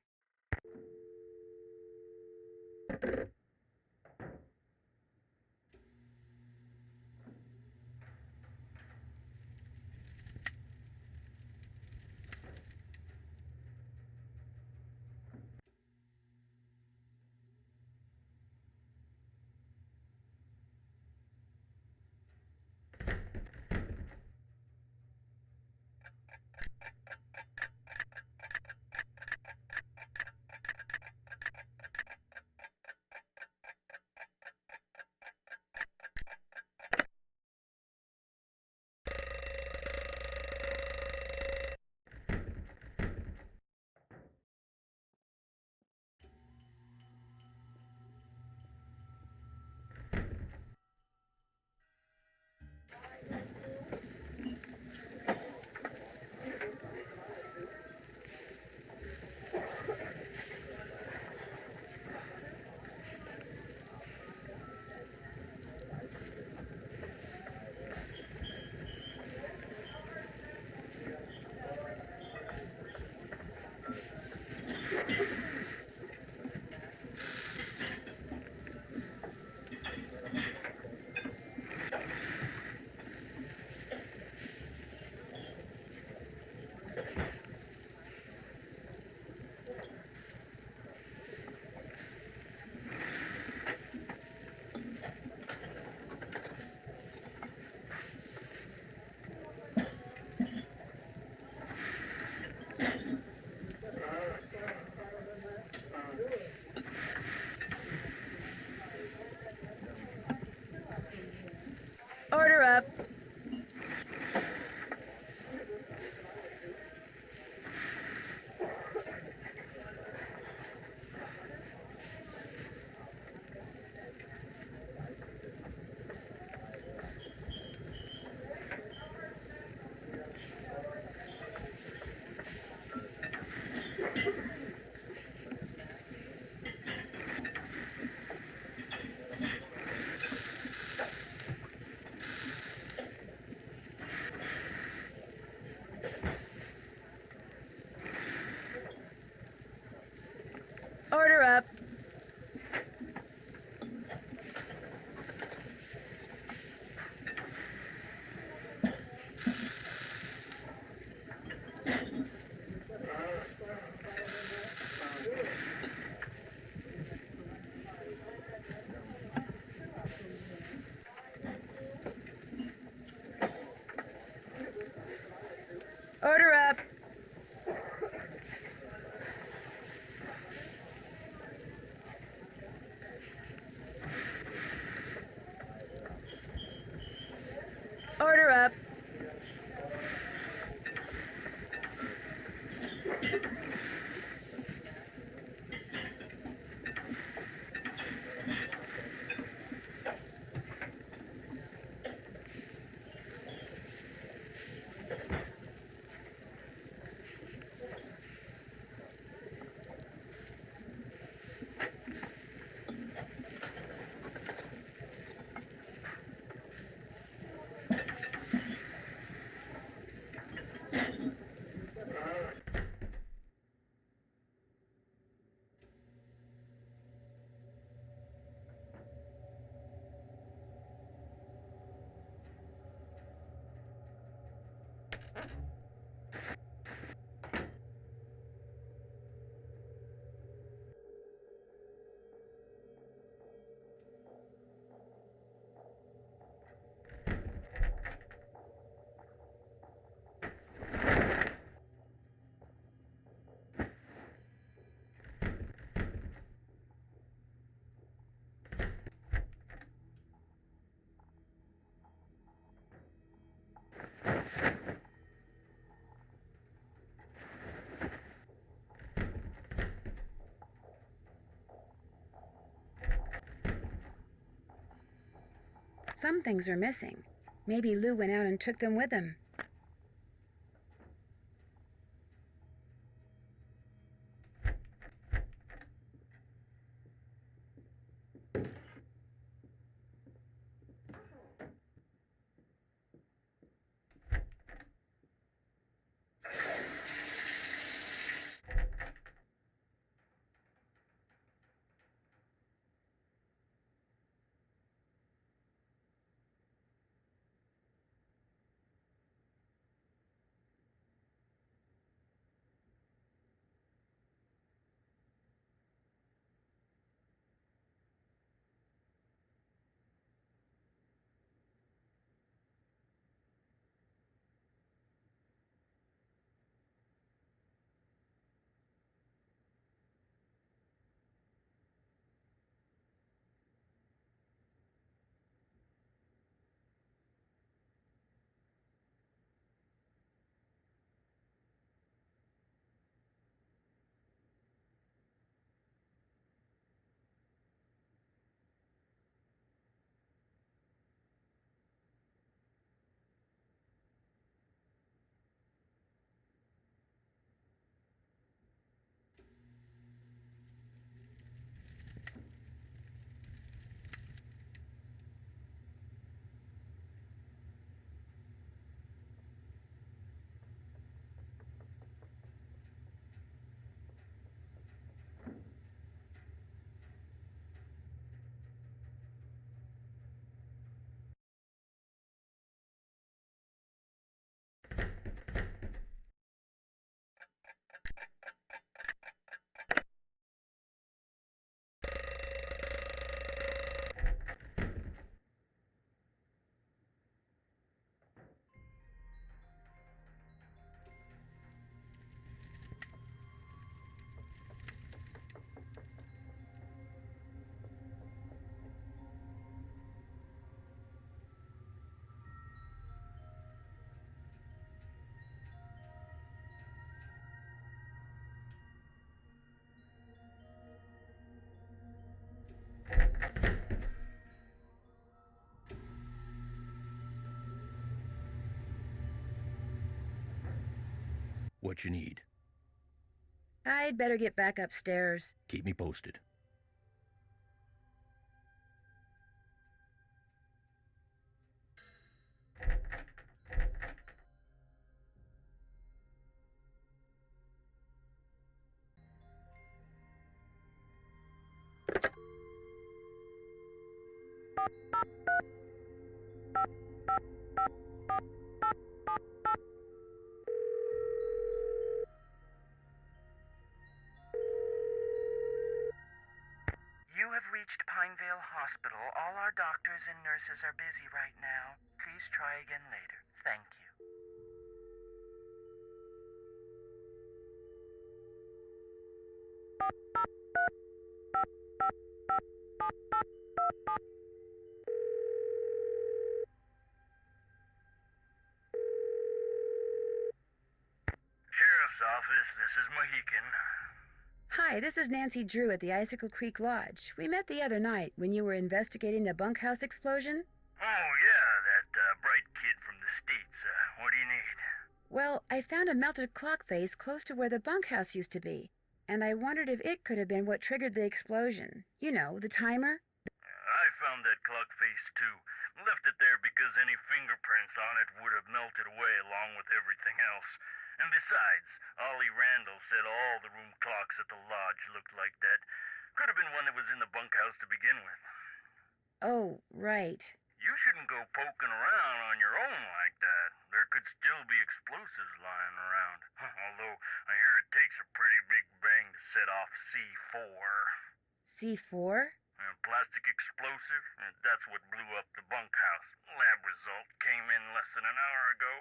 Order up. Order up. Order up. Order up. Some things are missing. Maybe Lou went out and took them with him. What you need? I'd better get back upstairs. Keep me posted. You have reached Pinevale Hospital. All our doctors and nurses are busy right now. Please try again later. Thank you. Sheriff's Office, this is Mohican. Hi, this is Nancy Drew at the Icicle Creek Lodge. We met the other night when you were investigating the bunkhouse explosion. Oh, yeah, that bright kid from the States. What do you need? Well, I found a melted clock face close to where the bunkhouse used to be, and I wondered if it could have been what triggered the explosion. You know, the timer. I found that clock face, too. Left it there because any fingerprints on it would have melted away along with everything else. And besides, Ollie Randall said all the room clocks at the lodge looked like that. Could have been one that was in the bunkhouse to begin with. Oh, right. You shouldn't go poking around on your own like that. There could still be explosives lying around. Although I hear it takes a pretty big bang to set off C4. C4? Plastic explosive? That's what blew up the bunkhouse. Lab result came in less than an hour ago.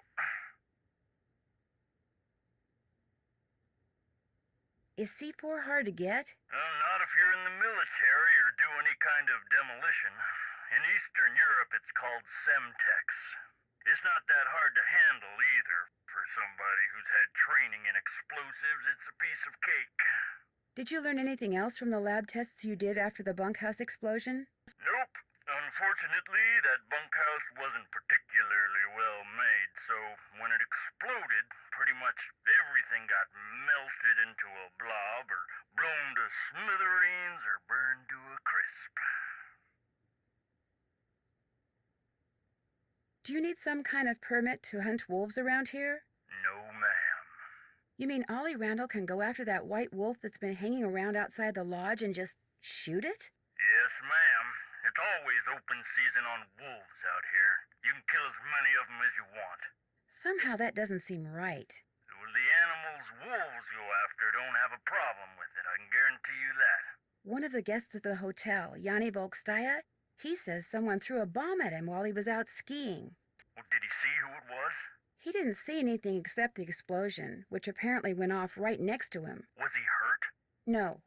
Is C4 hard to get? Not if you're in the military or do any kind of demolition. In Eastern Europe, it's called Semtex. It's not that hard to handle either. For somebody who's had training in explosives, it's a piece of cake. Did you learn anything else from the lab tests you did after the bunkhouse explosion? Nope. Unfortunately, that bunkhouse melted into a blob or blown to smithereens or burned to a crisp. Do you need some kind of permit to hunt wolves around here? No, ma'am. You mean Ollie Randall can go after that white wolf that's been hanging around outside the lodge and just shoot it? Yes, ma'am. It's always open season on wolves out here. You can kill as many of them as you want. Somehow that doesn't seem right. Well, the animals wolves go after don't have a problem with it, I can guarantee you that. One of the guests at the hotel, Yanni Volkstaya, he says someone threw a bomb at him while he was out skiing. Well, did he see who it was? He didn't see anything except the explosion, which apparently went off right next to him. Was he hurt? No,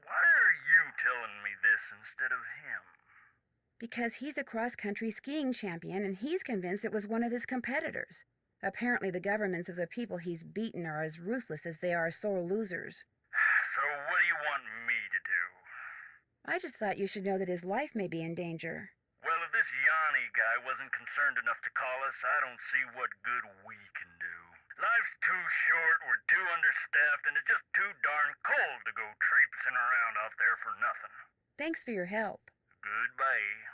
Why are you telling me this instead of him? because he's a cross-country skiing champion and he's convinced it was one of his competitors. Apparently the governments of the people he's beaten are as ruthless as they are sore losers. So what do you want me to do? I just thought you should know that his life may be in danger. Well, if this Yanni guy wasn't concerned enough to call us, I don't see what good we can do. Life's too short, we're too understaffed, and it's just too darn cold to go traipsing around out there for nothing. Thanks for your help. Goodbye.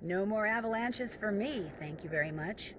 No more avalanches for me, thank you very much.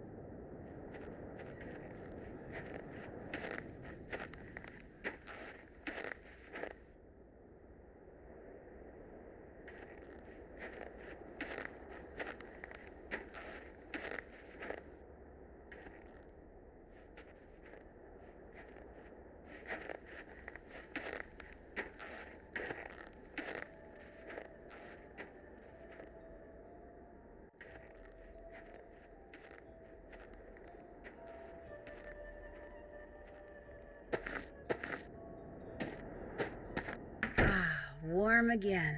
Warm again.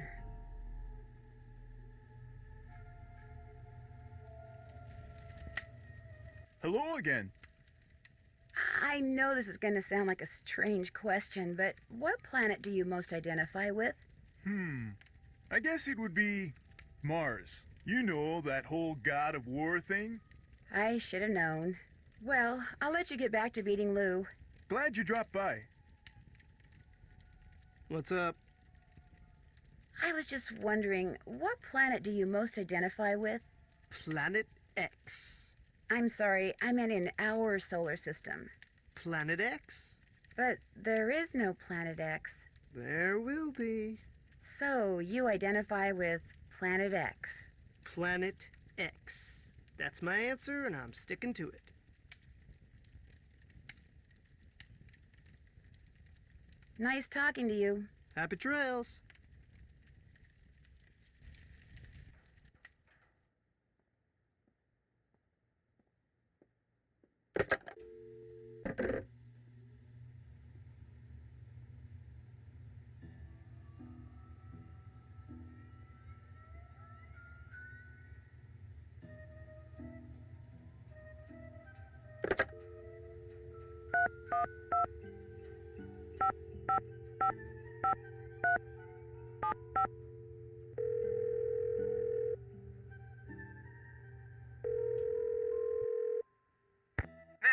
Hello again. I know this is going to sound like a strange question, but what planet do you most identify with? I guess it would be Mars. You know, that whole god of war thing? I should have known. Well, I'll let you get back to beating Lou. Glad you dropped by. What's up? I was just wondering, what planet do you most identify with? Planet X. I'm sorry, I meant in our solar system. Planet X? But there is no Planet X. There will be. So, you identify with Planet X. Planet X. That's my answer, and I'm sticking to it. Nice talking to you. Happy trails.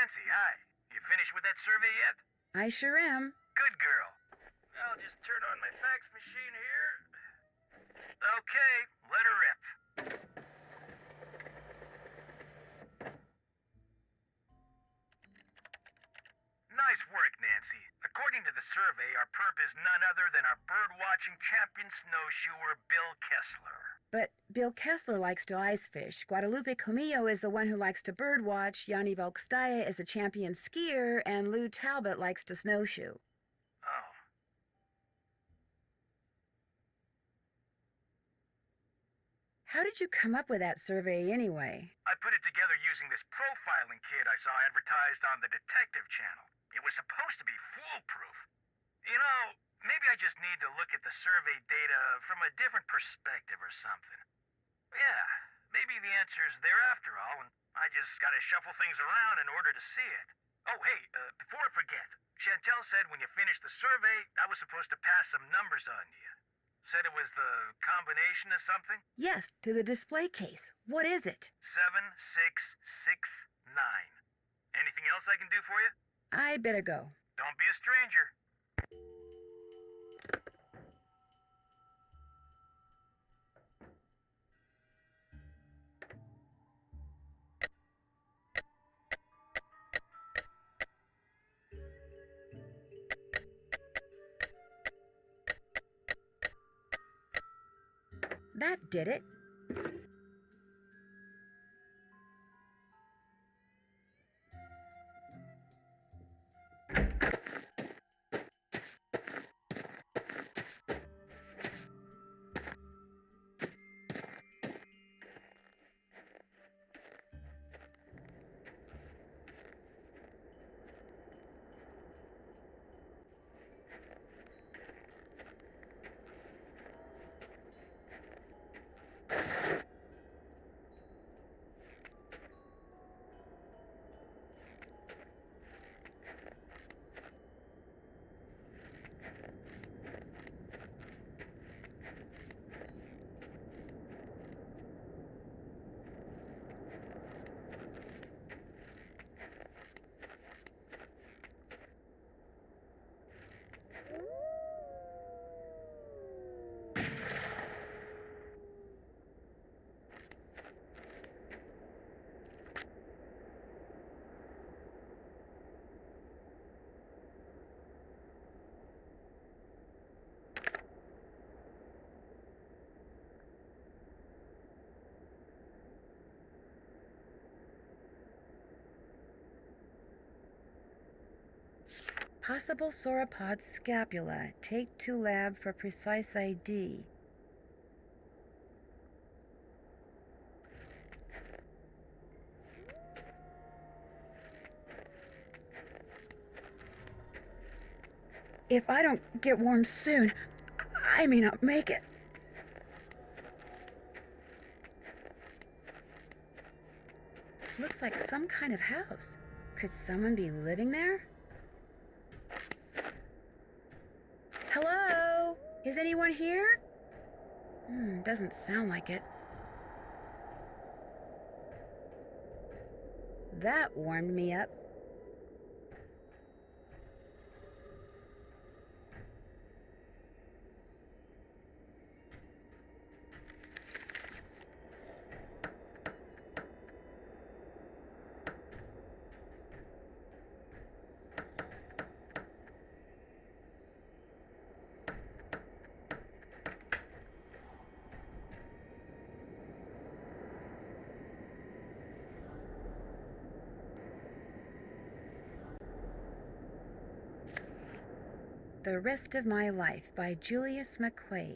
Nancy, hi. You finished with that survey yet? I sure am. Good girl. I'll just turn on my fax machine here. Okay, let her rip. Nice work, Nancy. According to the survey, our perp is none other than our bird-watching champion snowshoer, Bill Kessler. But Bill Kessler likes to ice fish. Guadalupe Comillo is the one who likes to birdwatch. Yanni Volkstaya is a champion skier, and Lou Talbot likes to snowshoe. Oh. How did you come up with that survey anyway? I put it together using this profiling kit I saw advertised on the Detective Channel. It was supposed to be foolproof. You know, maybe I just need to look at the survey data from a different perspective or something. Yeah, maybe the answer's there after all, and I just gotta shuffle things around in order to see it. Oh, hey, before I forget, Chantel said when you finished the survey, I was supposed to pass some numbers on to you. Said it was the combination of something? Yes, to the display case. What is it? 7669. Anything else I can do for you? I'd better go. Don't be a stranger. That did it. Possible sauropod scapula. Take to lab for precise ID. If I don't get warm soon, I may not make it. Looks like some kind of house. Could someone be living there? Hello? Is anyone here? Doesn't sound like it. That warmed me up. The Rest of My Life by Julius McQuaid.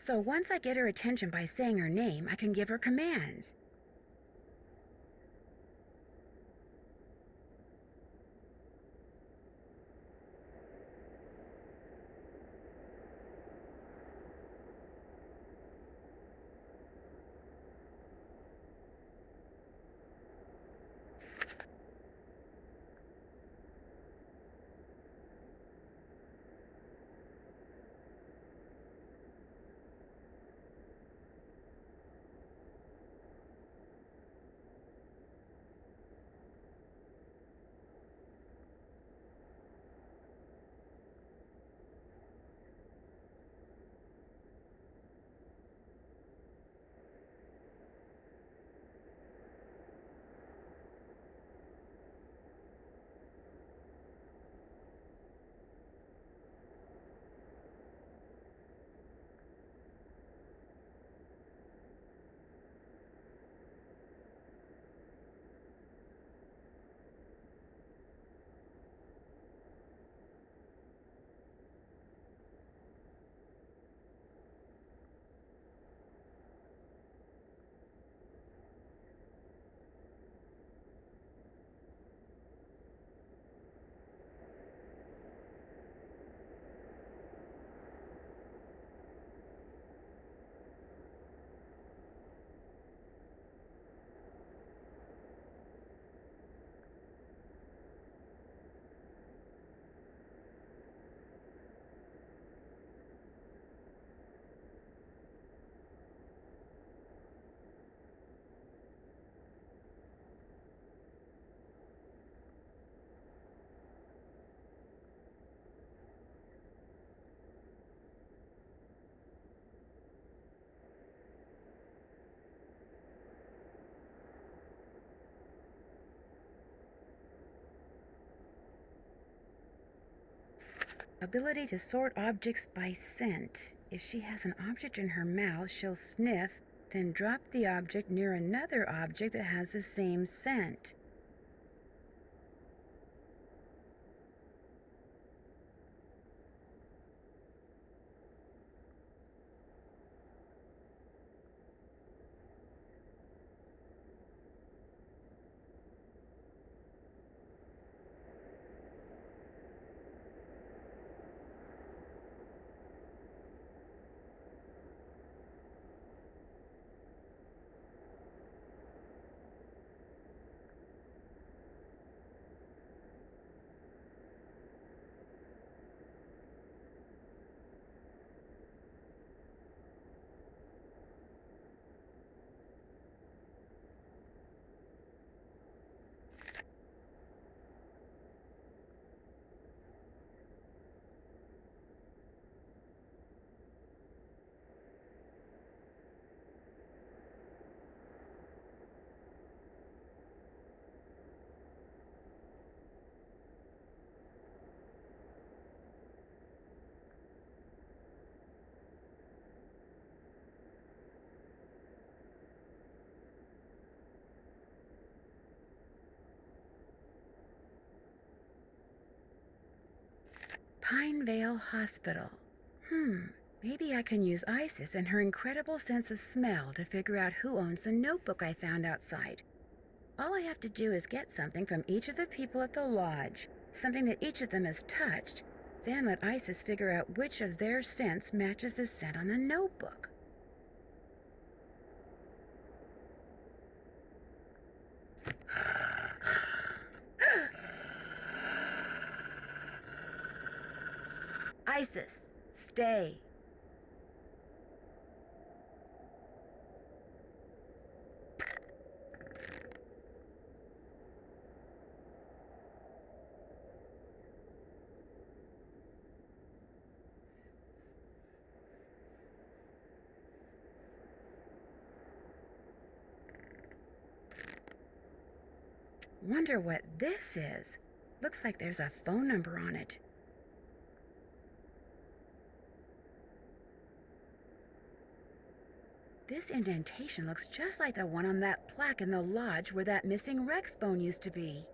So once I get her attention by saying her name, I can give her commands. Ability to sort objects by scent. If she has an object in her mouth, she'll sniff, then drop the object near another object that has the same scent. Pinevale Hospital. Maybe I can use Isis and her incredible sense of smell to figure out who owns the notebook I found outside. All I have to do is get something from each of the people at the lodge, something that each of them has touched, then let Isis figure out which of their scents matches the scent on the notebook. Isis, stay. Wonder what this is. Looks like there's a phone number on it. This indentation looks just like the one on that plaque in the lodge where that missing Rex bone used to be.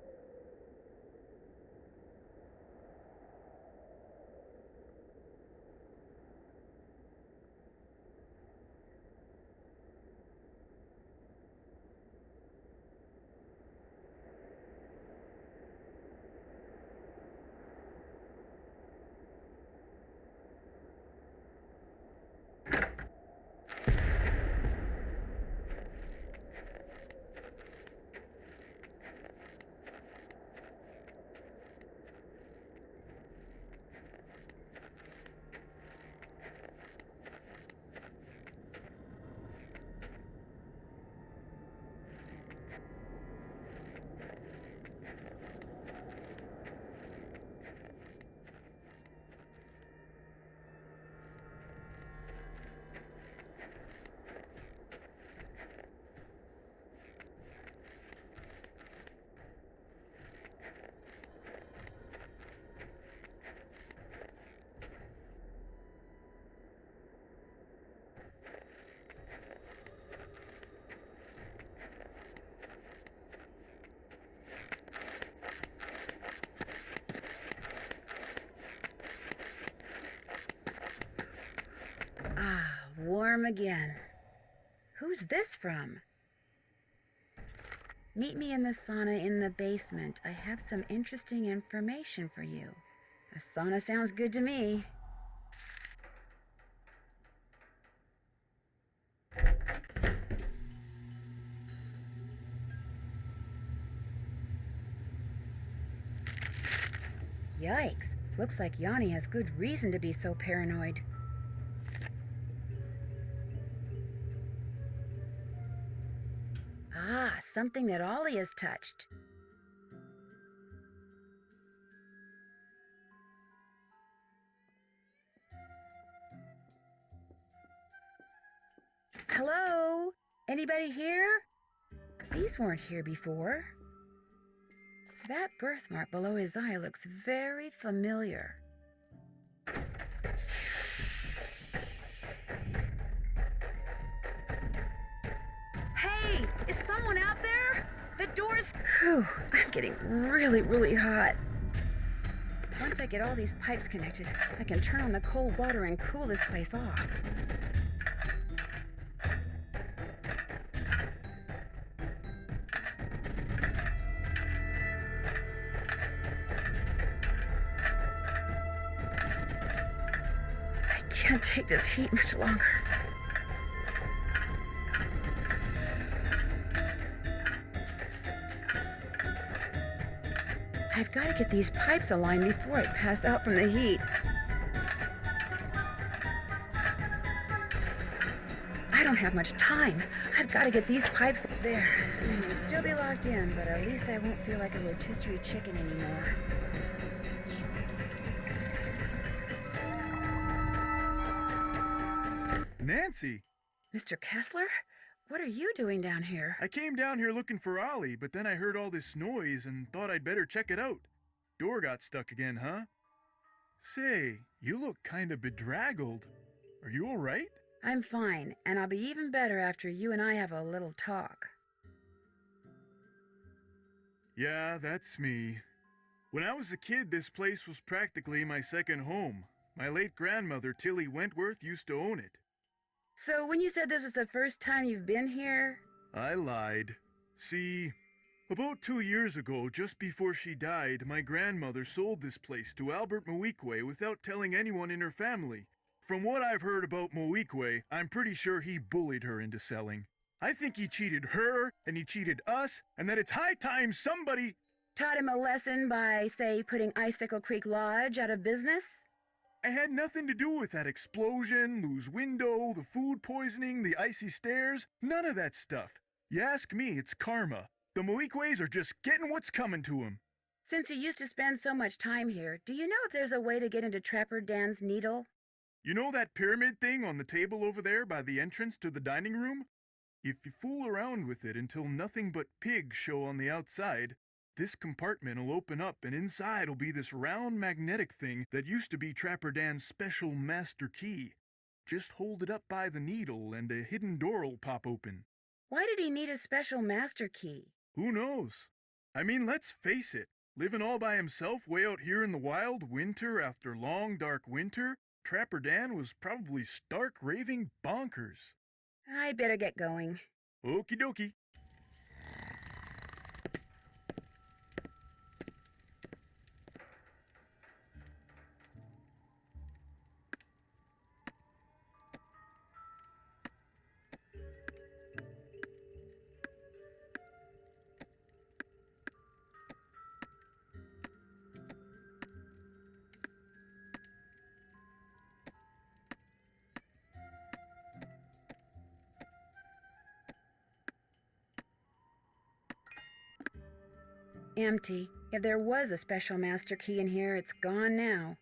alarm again. Who's this from? Meet me in the sauna in the basement. I have some interesting information for you. A sauna sounds good to me. Yikes. Looks like Yanni has good reason to be so paranoid. Ah, something that Ollie has touched. Hello? Anybody here? These weren't here before. That birthmark below his eye looks very familiar. Hey, is someone out there? The door's... Whew, I'm getting really hot. Once I get all these pipes connected, I can turn on the cold water and cool this place off. I can't take this heat much longer. I've got to get these pipes aligned before I pass out from the heat. I don't have much time. I've got to get these pipes there. They may still be locked in, but at least I won't feel like a rotisserie chicken anymore. Nancy! Mr. Kessler? What are you doing down here? I came down here looking for Ollie, but then I heard all this noise and thought I'd better check it out. Door got stuck again, huh? Say, you look kinda bedraggled. Are you alright? I'm fine, and I'll be even better after you and I have a little talk. Yeah, that's me. When I was a kid, this place was practically my second home. My late grandmother, Tilly Wentworth, used to own it. So when you said this was the first time you've been here? I lied. See, about 2 years ago, just before she died, my grandmother sold this place to Albert Moikwe without telling anyone in her family. From what I've heard about Moikwe, I'm pretty sure he bullied her into selling. I think he cheated her, and he cheated us, and that it's high time somebody... Taught him a lesson by, say, putting Icicle Creek Lodge out of business? I had nothing to do with that explosion, loose window, the food poisoning, the icy stairs, none of that stuff. You ask me, it's karma. The Moikways are just getting what's coming to them. Since you used to spend so much time here, do you know if there's a way to get into Trapper Dan's needle? You know that pyramid thing on the table over there by the entrance to the dining room? If you fool around with it until nothing but pigs show on the outside, this compartment will open up and inside will be this round magnetic thing that used to be Trapper Dan's special master key. Just hold it up by the needle and a hidden door will pop open. Why did he need a special master key? Who knows? I mean, let's face it. Living all by himself way out here in the wild, winter after long dark winter, Trapper Dan was probably stark raving bonkers. I better get going. Okie dokie. Empty. If there was a special master key in here, it's gone now.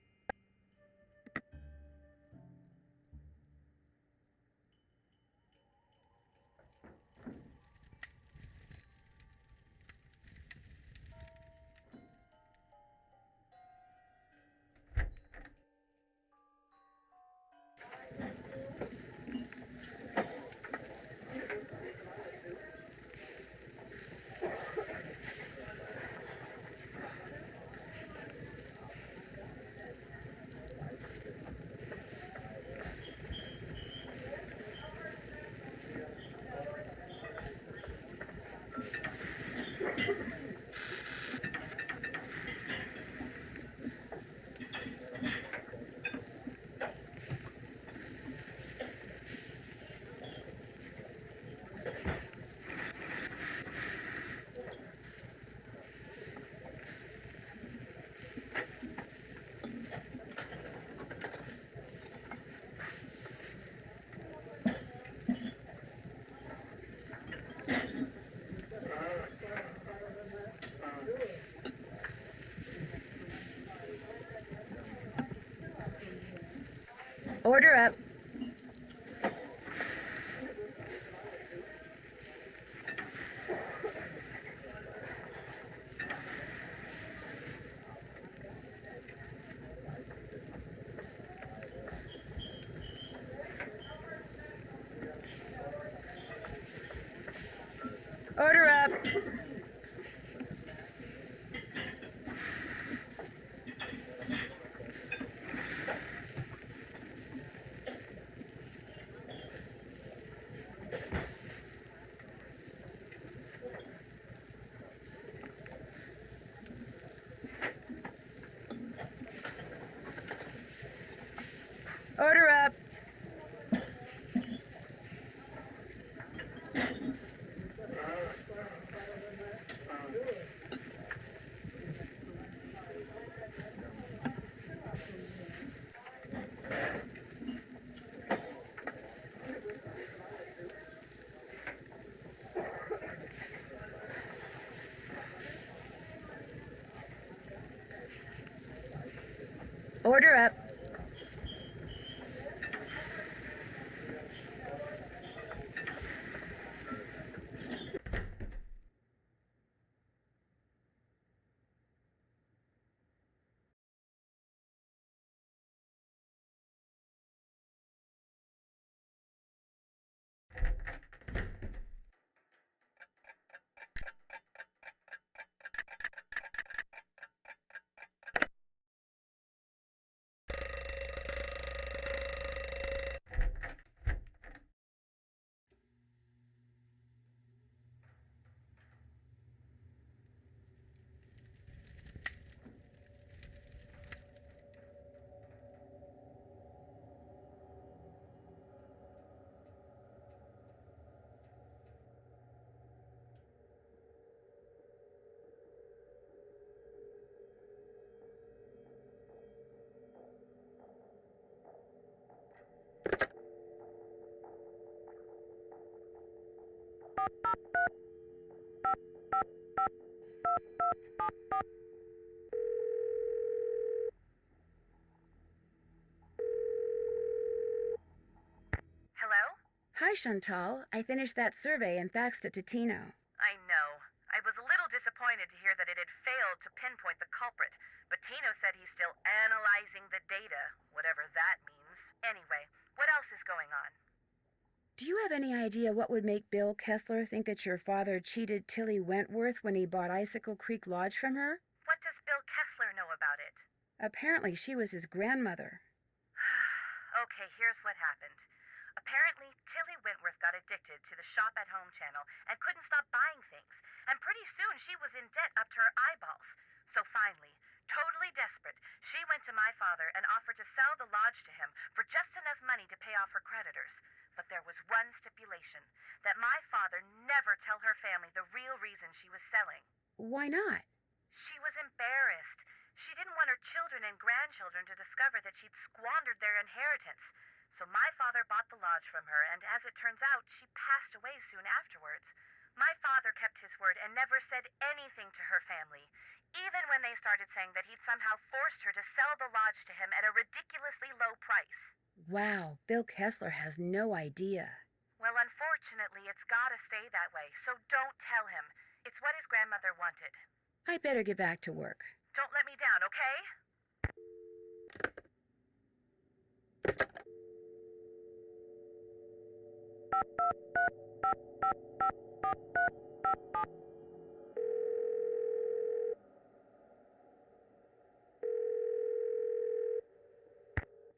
Order up. Order up. Order up. Order up. Hello? Hi, Chantal. I finished that survey and faxed it to Tino. I know. I was a little disappointed to hear that it had failed to pinpoint the culprit, but Tino said he's still analyzing the data, whatever that means. Anyway, what else is going on? Do you have any idea what would make Bill Kessler think that your father cheated Tilly Wentworth when he bought Icicle Creek Lodge from her? What does Bill Kessler know about it? Apparently she was his grandmother. Okay, here's what happened. Apparently, Tilly Wentworth got addicted to the shop-at-home channel and couldn't stop buying things. And pretty soon she was in debt up to her eyeballs. So finally, totally desperate, she went to my father and offered to sell the lodge to him for just enough money to pay off her creditors. But there was one stipulation, that my father never tell her family the real reason she was selling. Why not? She was embarrassed. She didn't want her children and grandchildren to discover that she'd squandered their inheritance. So my father bought the lodge from her, and as it turns out, she passed away soon afterwards. My father kept his word and never said anything to her family, even when they started saying that he'd somehow forced her to sell the lodge to him at a ridiculously low price. Wow, Bill Kessler has no idea. Well, unfortunately, it's gotta stay that way, so don't tell him. It's what his grandmother wanted. I better get back to work. Don't let me down, okay?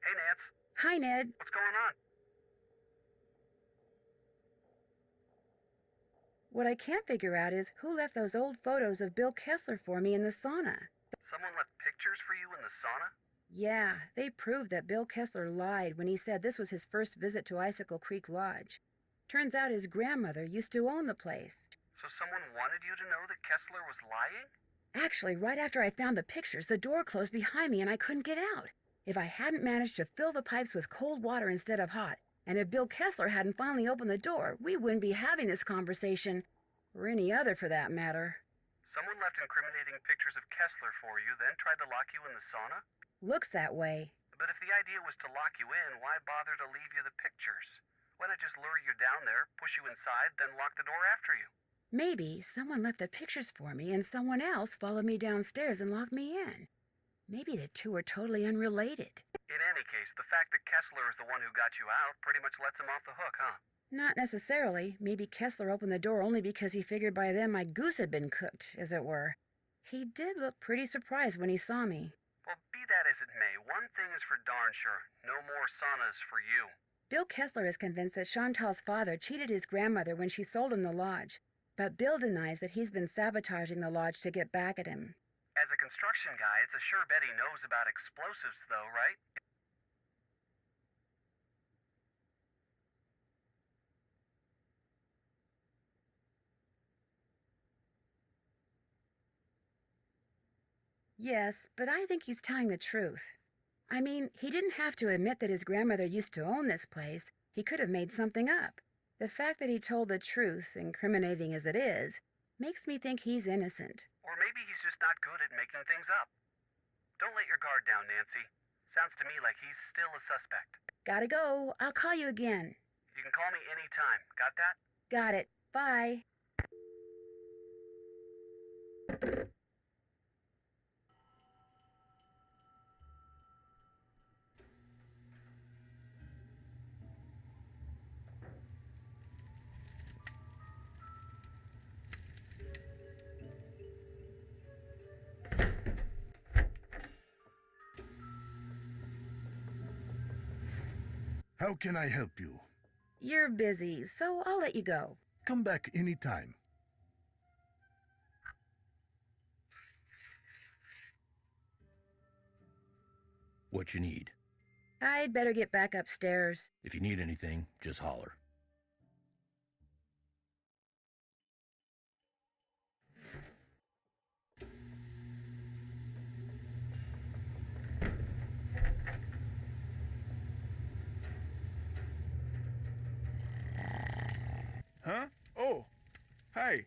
Hey, Nance. Hi, Ned. What's going on? What I can't figure out is who left those old photos of Bill Kessler for me in the sauna. Someone left pictures for you in the sauna? Yeah, they proved that Bill Kessler lied when he said this was his first visit to Icicle Creek Lodge. Turns out his grandmother used to own the place. So someone wanted you to know that Kessler was lying? Actually, right after I found the pictures, the door closed behind me and I couldn't get out. If I hadn't managed to fill the pipes with cold water instead of hot, and if Bill Kessler hadn't finally opened the door, we wouldn't be having this conversation, or any other for that matter. Someone left incriminating pictures of Kessler for you, then tried to lock you in the sauna? Looks that way. but if the idea was to lock you in, why bother to leave you the pictures? Why not just lure you down there, push you inside, then lock the door after you? Maybe someone left the pictures for me and someone else followed me downstairs and locked me in. Maybe the two are totally unrelated. In any case, the fact that Kessler is the one who got you out pretty much lets him off the hook, huh? Not necessarily. Maybe Kessler opened the door only because he figured by then my goose had been cooked, as it were. He did look pretty surprised when he saw me. Well, be that as it may, one thing is for darn sure. No more saunas for you. Bill Kessler is convinced that Chantal's father cheated his grandmother when she sold him the lodge. But Bill denies that he's been sabotaging the lodge to get back at him. As a construction guy, it's a sure bet he knows about explosives, though, right? Yes, but I think he's telling the truth. I mean, he didn't have to admit that his grandmother used to own this place. He could have made something up. The fact that he told the truth, incriminating as it is, makes me think he's innocent. Or maybe he's just not good at making things up. Don't let your guard down, Nancy. Sounds to me like he's still a suspect. Gotta go. I'll call you again. You can call me anytime. Got that? Got it. Bye. How can I help you? You're busy, so I'll let you go. Come back anytime. What you need? I'd better get back upstairs. If you need anything, just holler. Huh? Oh, hi.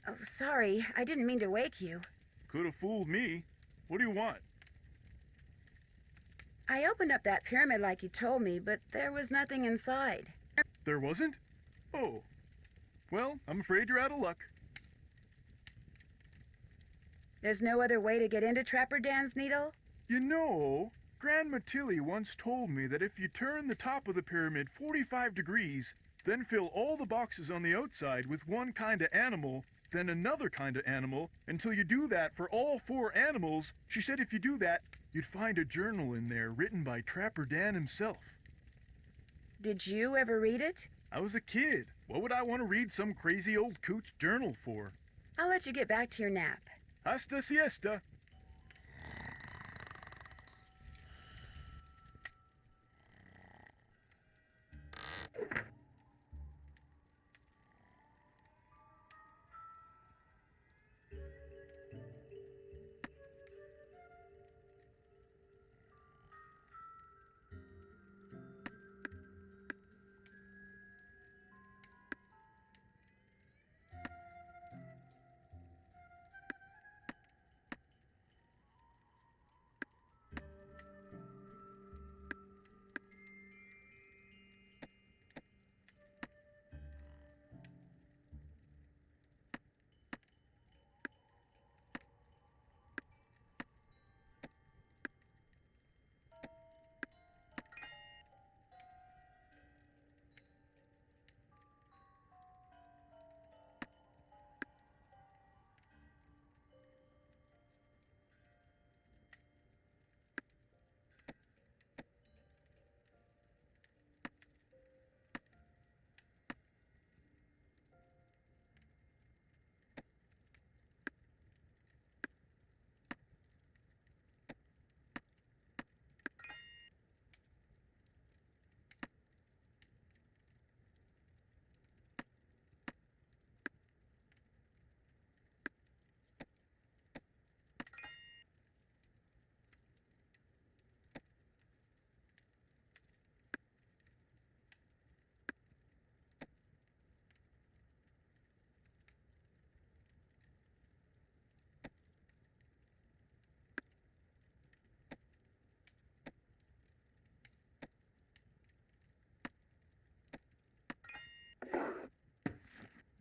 Oh, sorry. I didn't mean to wake you. Could have fooled me. What do you want? I opened up that pyramid like you told me, but there was nothing inside. There wasn't? Oh. Well, I'm afraid you're out of luck. There's no other way to get into Trapper Dan's Needle? You know, Grandma Tilly once told me that if you turn the top of the pyramid 45 degrees, then fill all the boxes on the outside with one kind of animal, then another kind of animal, until you do that for all 4 animals, she said if you do that, you'd find a journal in there written by Trapper Dan himself. Did you ever read it? I was a kid. What would I want to read some crazy old coot's journal for? I'll let you get back to your nap. Hasta siesta.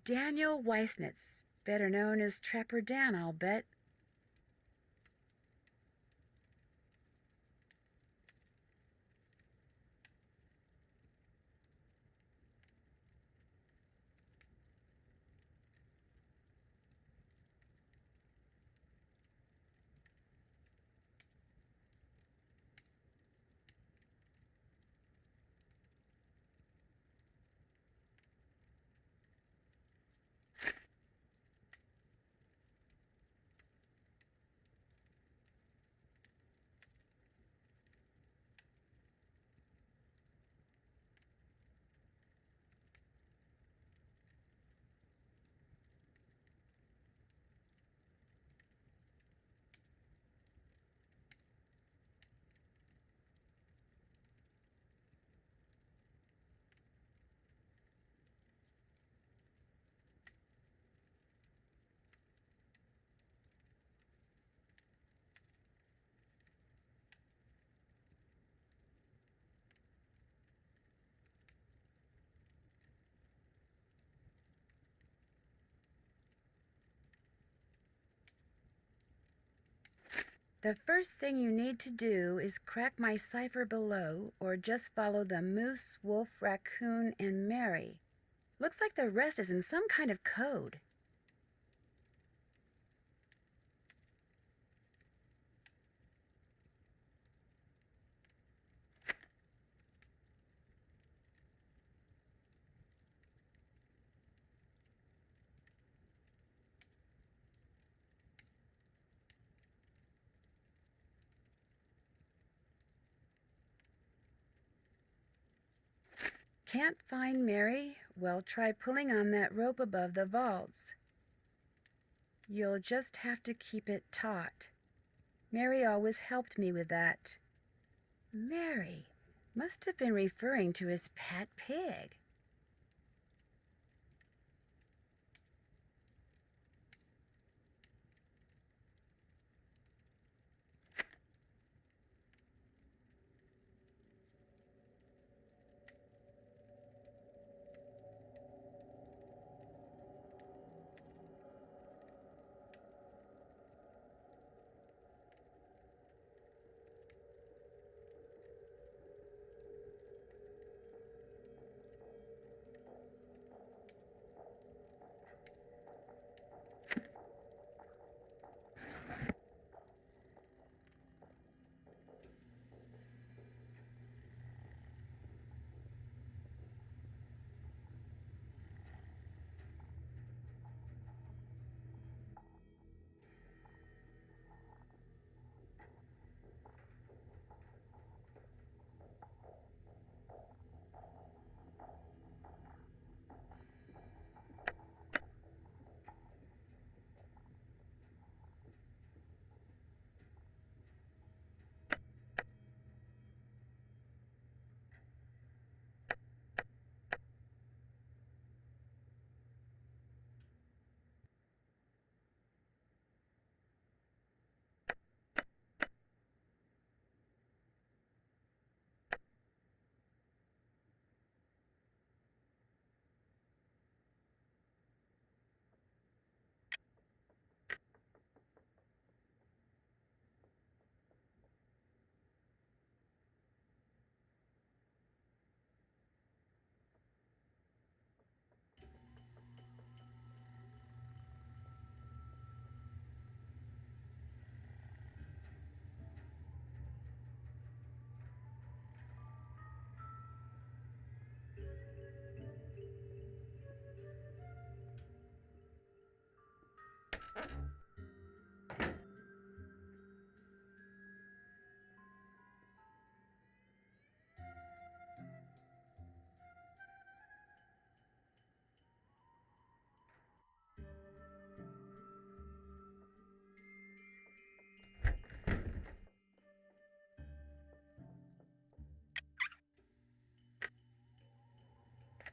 Daniel Weissnitz, better known as Trapper Dan, I'll bet. The first thing you need to do is crack my cipher below, or just follow the moose, wolf, raccoon, and Mary. Looks like the rest is in some kind of code. Can't find Mary? Well, try pulling on that rope above the vaults. You'll just have to keep it taut. Mary always helped me with that. Mary must have been referring to his pet pig.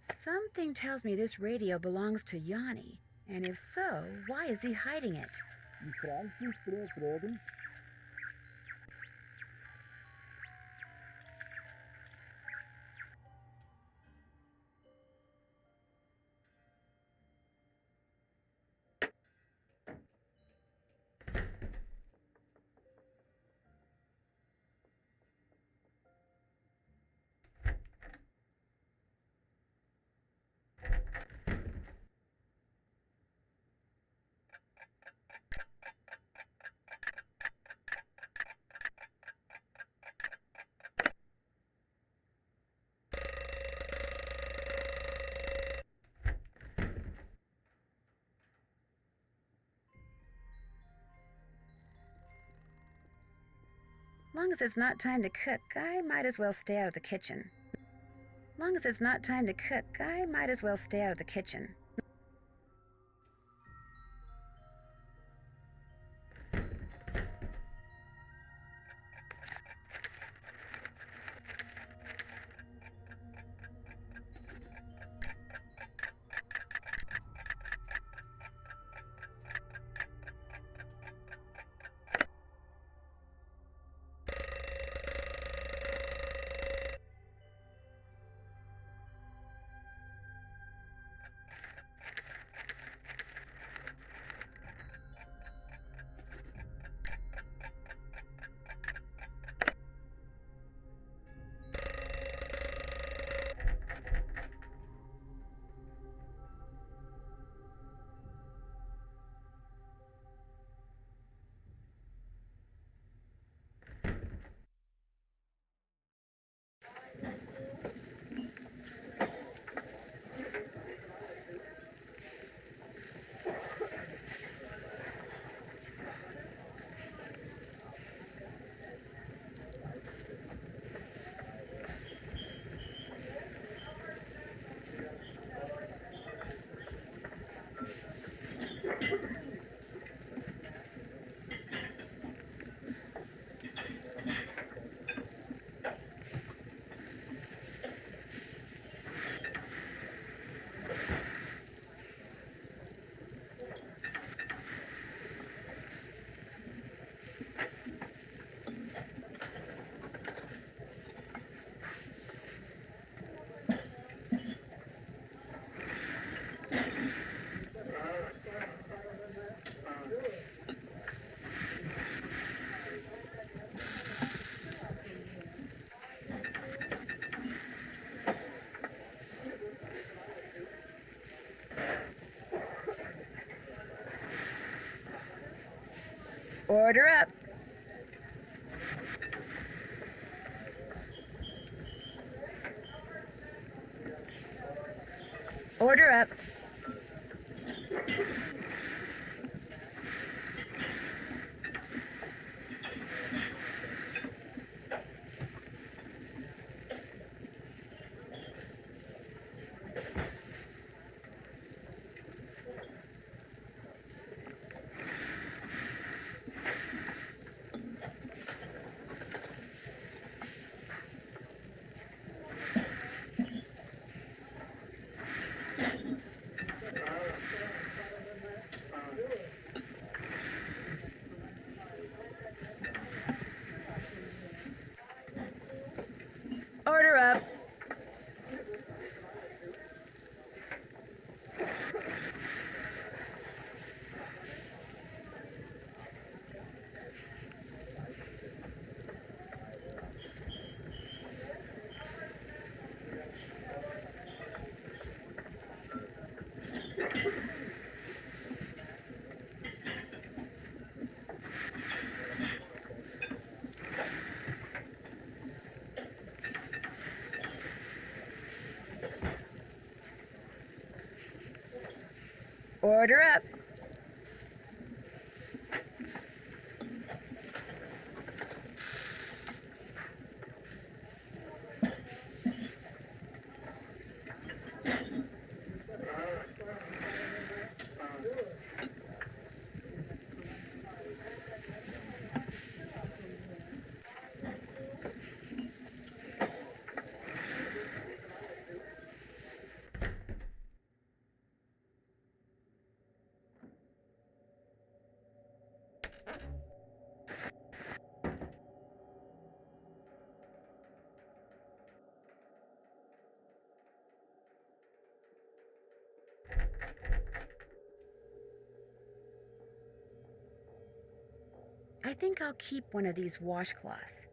Something tells me this radio belongs to Yanni, and if so, why is he hiding it? Long as it's not time to cook, I might as well stay out of the kitchen. Long as it's not time to cook, I might as well stay out of the kitchen. Order up. Order up. Order up. Order up. I think I'll keep one of these washcloths.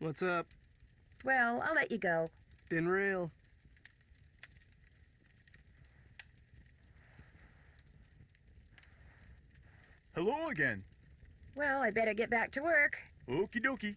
What's up? Well, I'll let you go. Been real. Hello again. Well, I better get back to work. Okie dokie.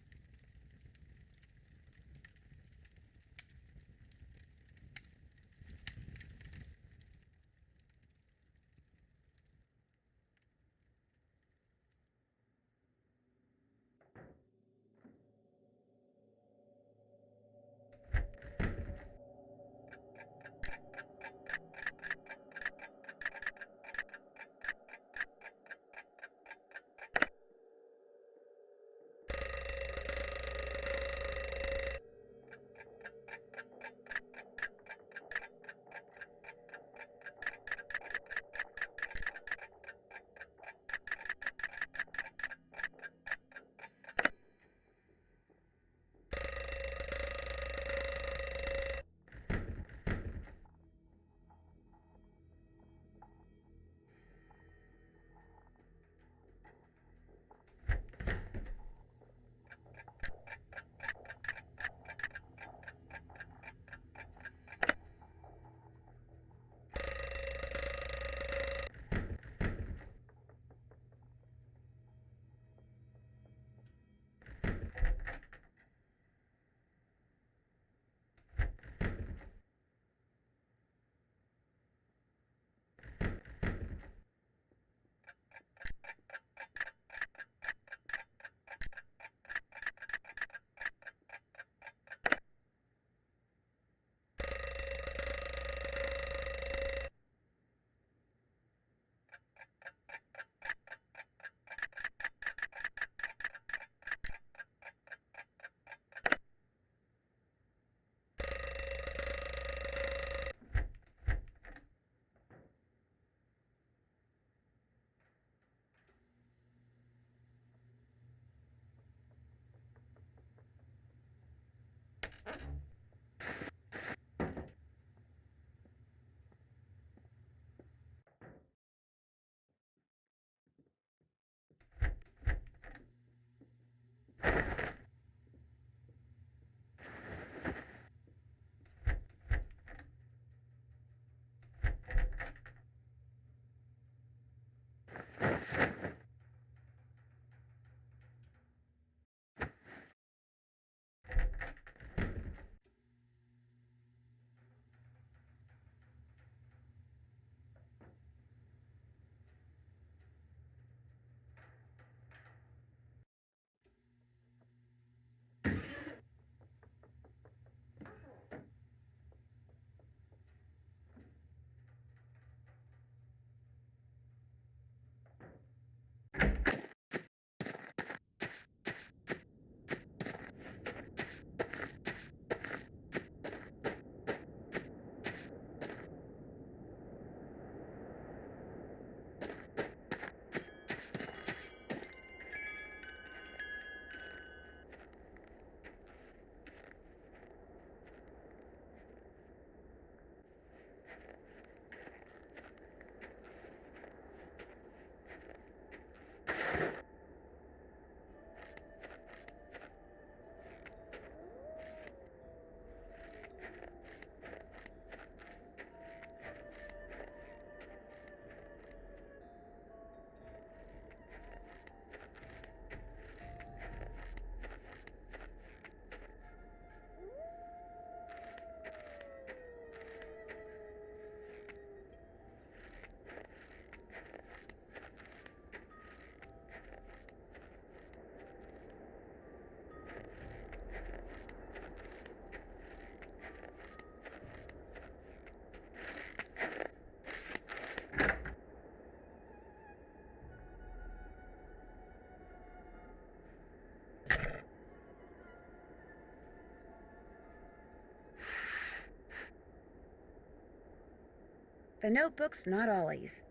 The notebook's not Ollie's.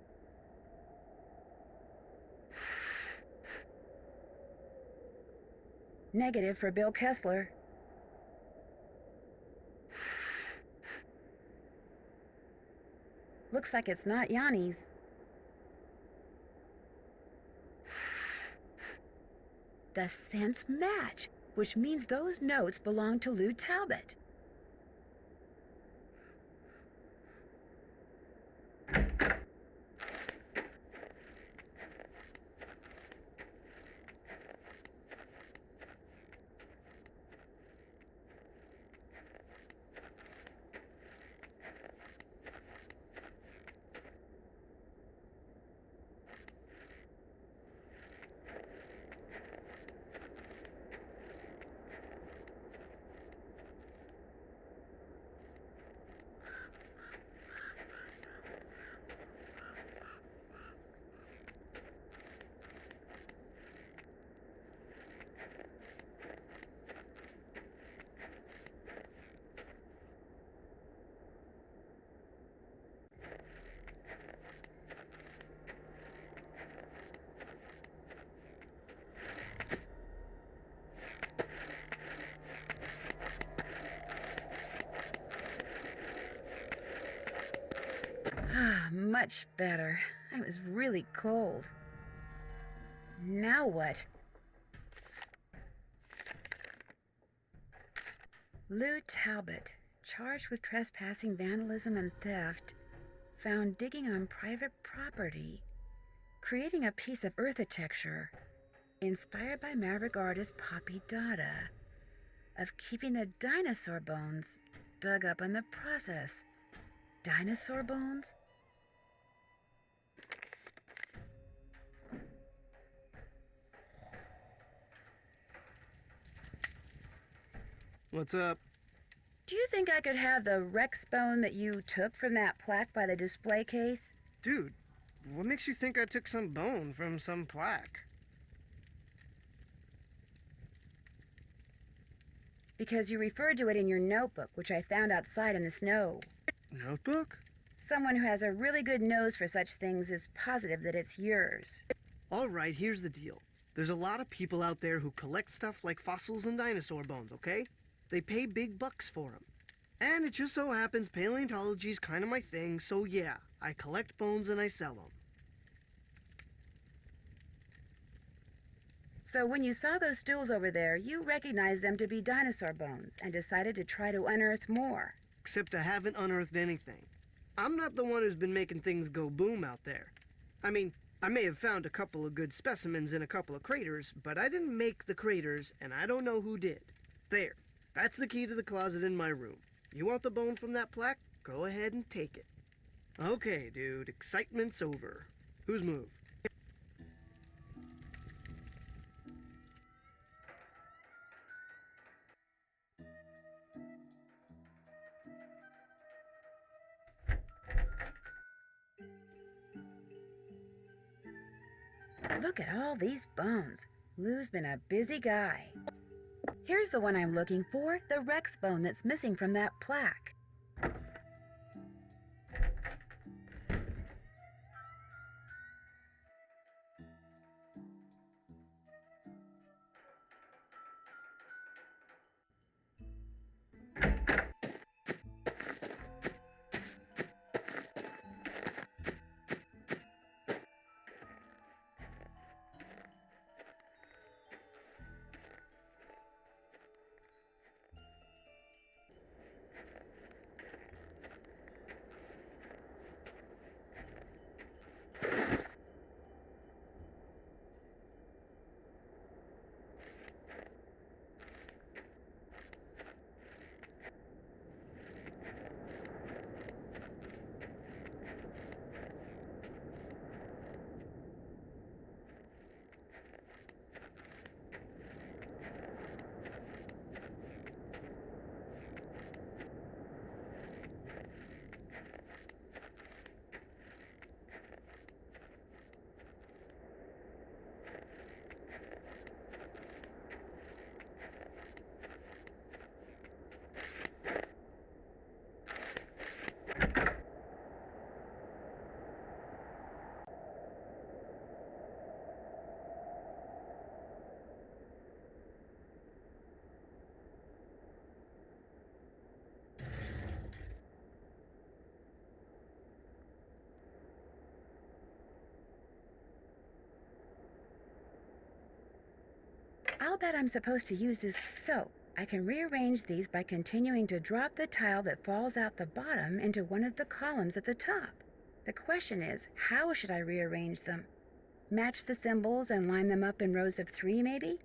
Negative for Bill Kessler. Looks like it's not Yanni's. The scents match. which means those notes belong to Lou Talbot. Ah, much better. I was really cold. Now what? Lou Talbot, charged with trespassing, vandalism, and theft, found digging on private property, creating a piece of architecture inspired by maverick artist Poppy Dada, of keeping the dinosaur bones dug up in the process. Dinosaur bones? What's up? Do you think I could have the Rex bone that you took from that plaque by the display case? Dude, what makes you think I took some bone from some plaque? Because you referred to it in your notebook, which I found outside in the snow. Notebook? Someone who has a really good nose for such things is positive that it's yours. All right, here's the deal. There's a lot of people out there who collect stuff like fossils and dinosaur bones, okay? They pay big bucks for them. And it just so happens paleontology's kind of my thing, so yeah, I collect bones and I sell them. So when you saw those stools over there, you recognized them to be dinosaur bones and decided to try to unearth more. Except I haven't unearthed anything. I'm not the one who's been making things go boom out there. I mean, I may have found a couple of good specimens in a couple of craters, but I didn't make the craters, and I don't know who did. There. That's the key to the closet in my room. You want the bone from that plaque? Go ahead and take it. Okay, dude, excitement's over. Whose move? Look at all these bones. Lou's been a busy guy. Here's the one I'm looking for, the Rex bone that's missing from that plaque. I'll bet I'm supposed to use this. So, I can rearrange these by continuing to drop the tile that falls out the bottom into one of the columns at the top. The question is, how should I rearrange them? Match the symbols and line them up in rows of 3, maybe?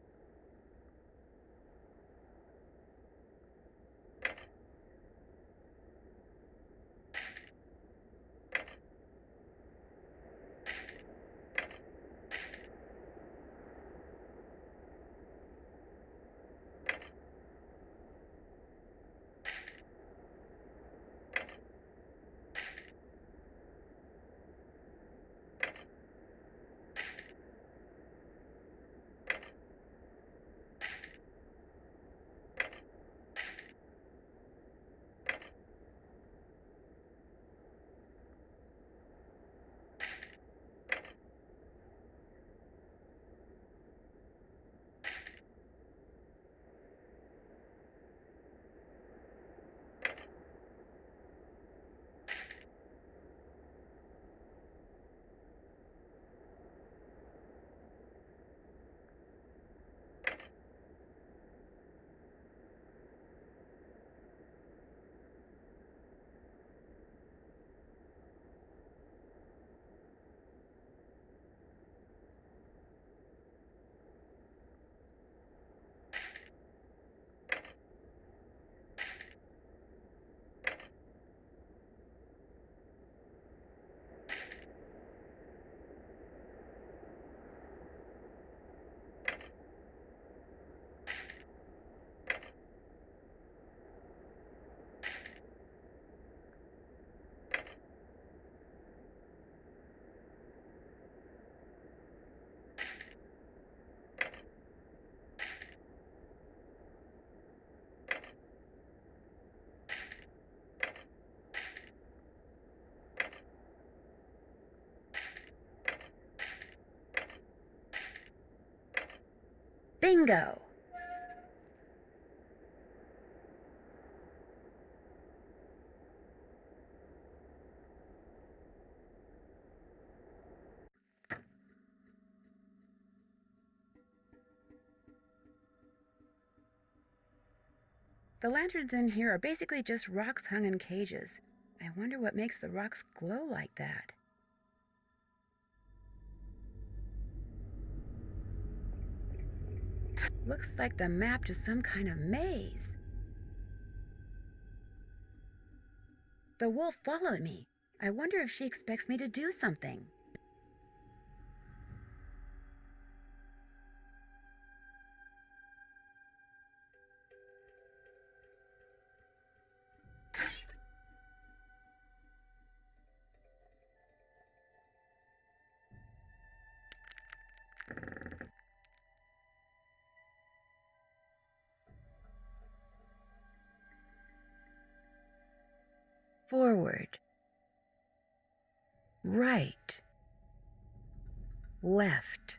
Bingo! The lanterns in here are basically just rocks hung in cages. I wonder what makes the rocks glow like that. Looks like the map to some kind of maze. The wolf followed me. I wonder if she expects me to do something. Forward, right, left,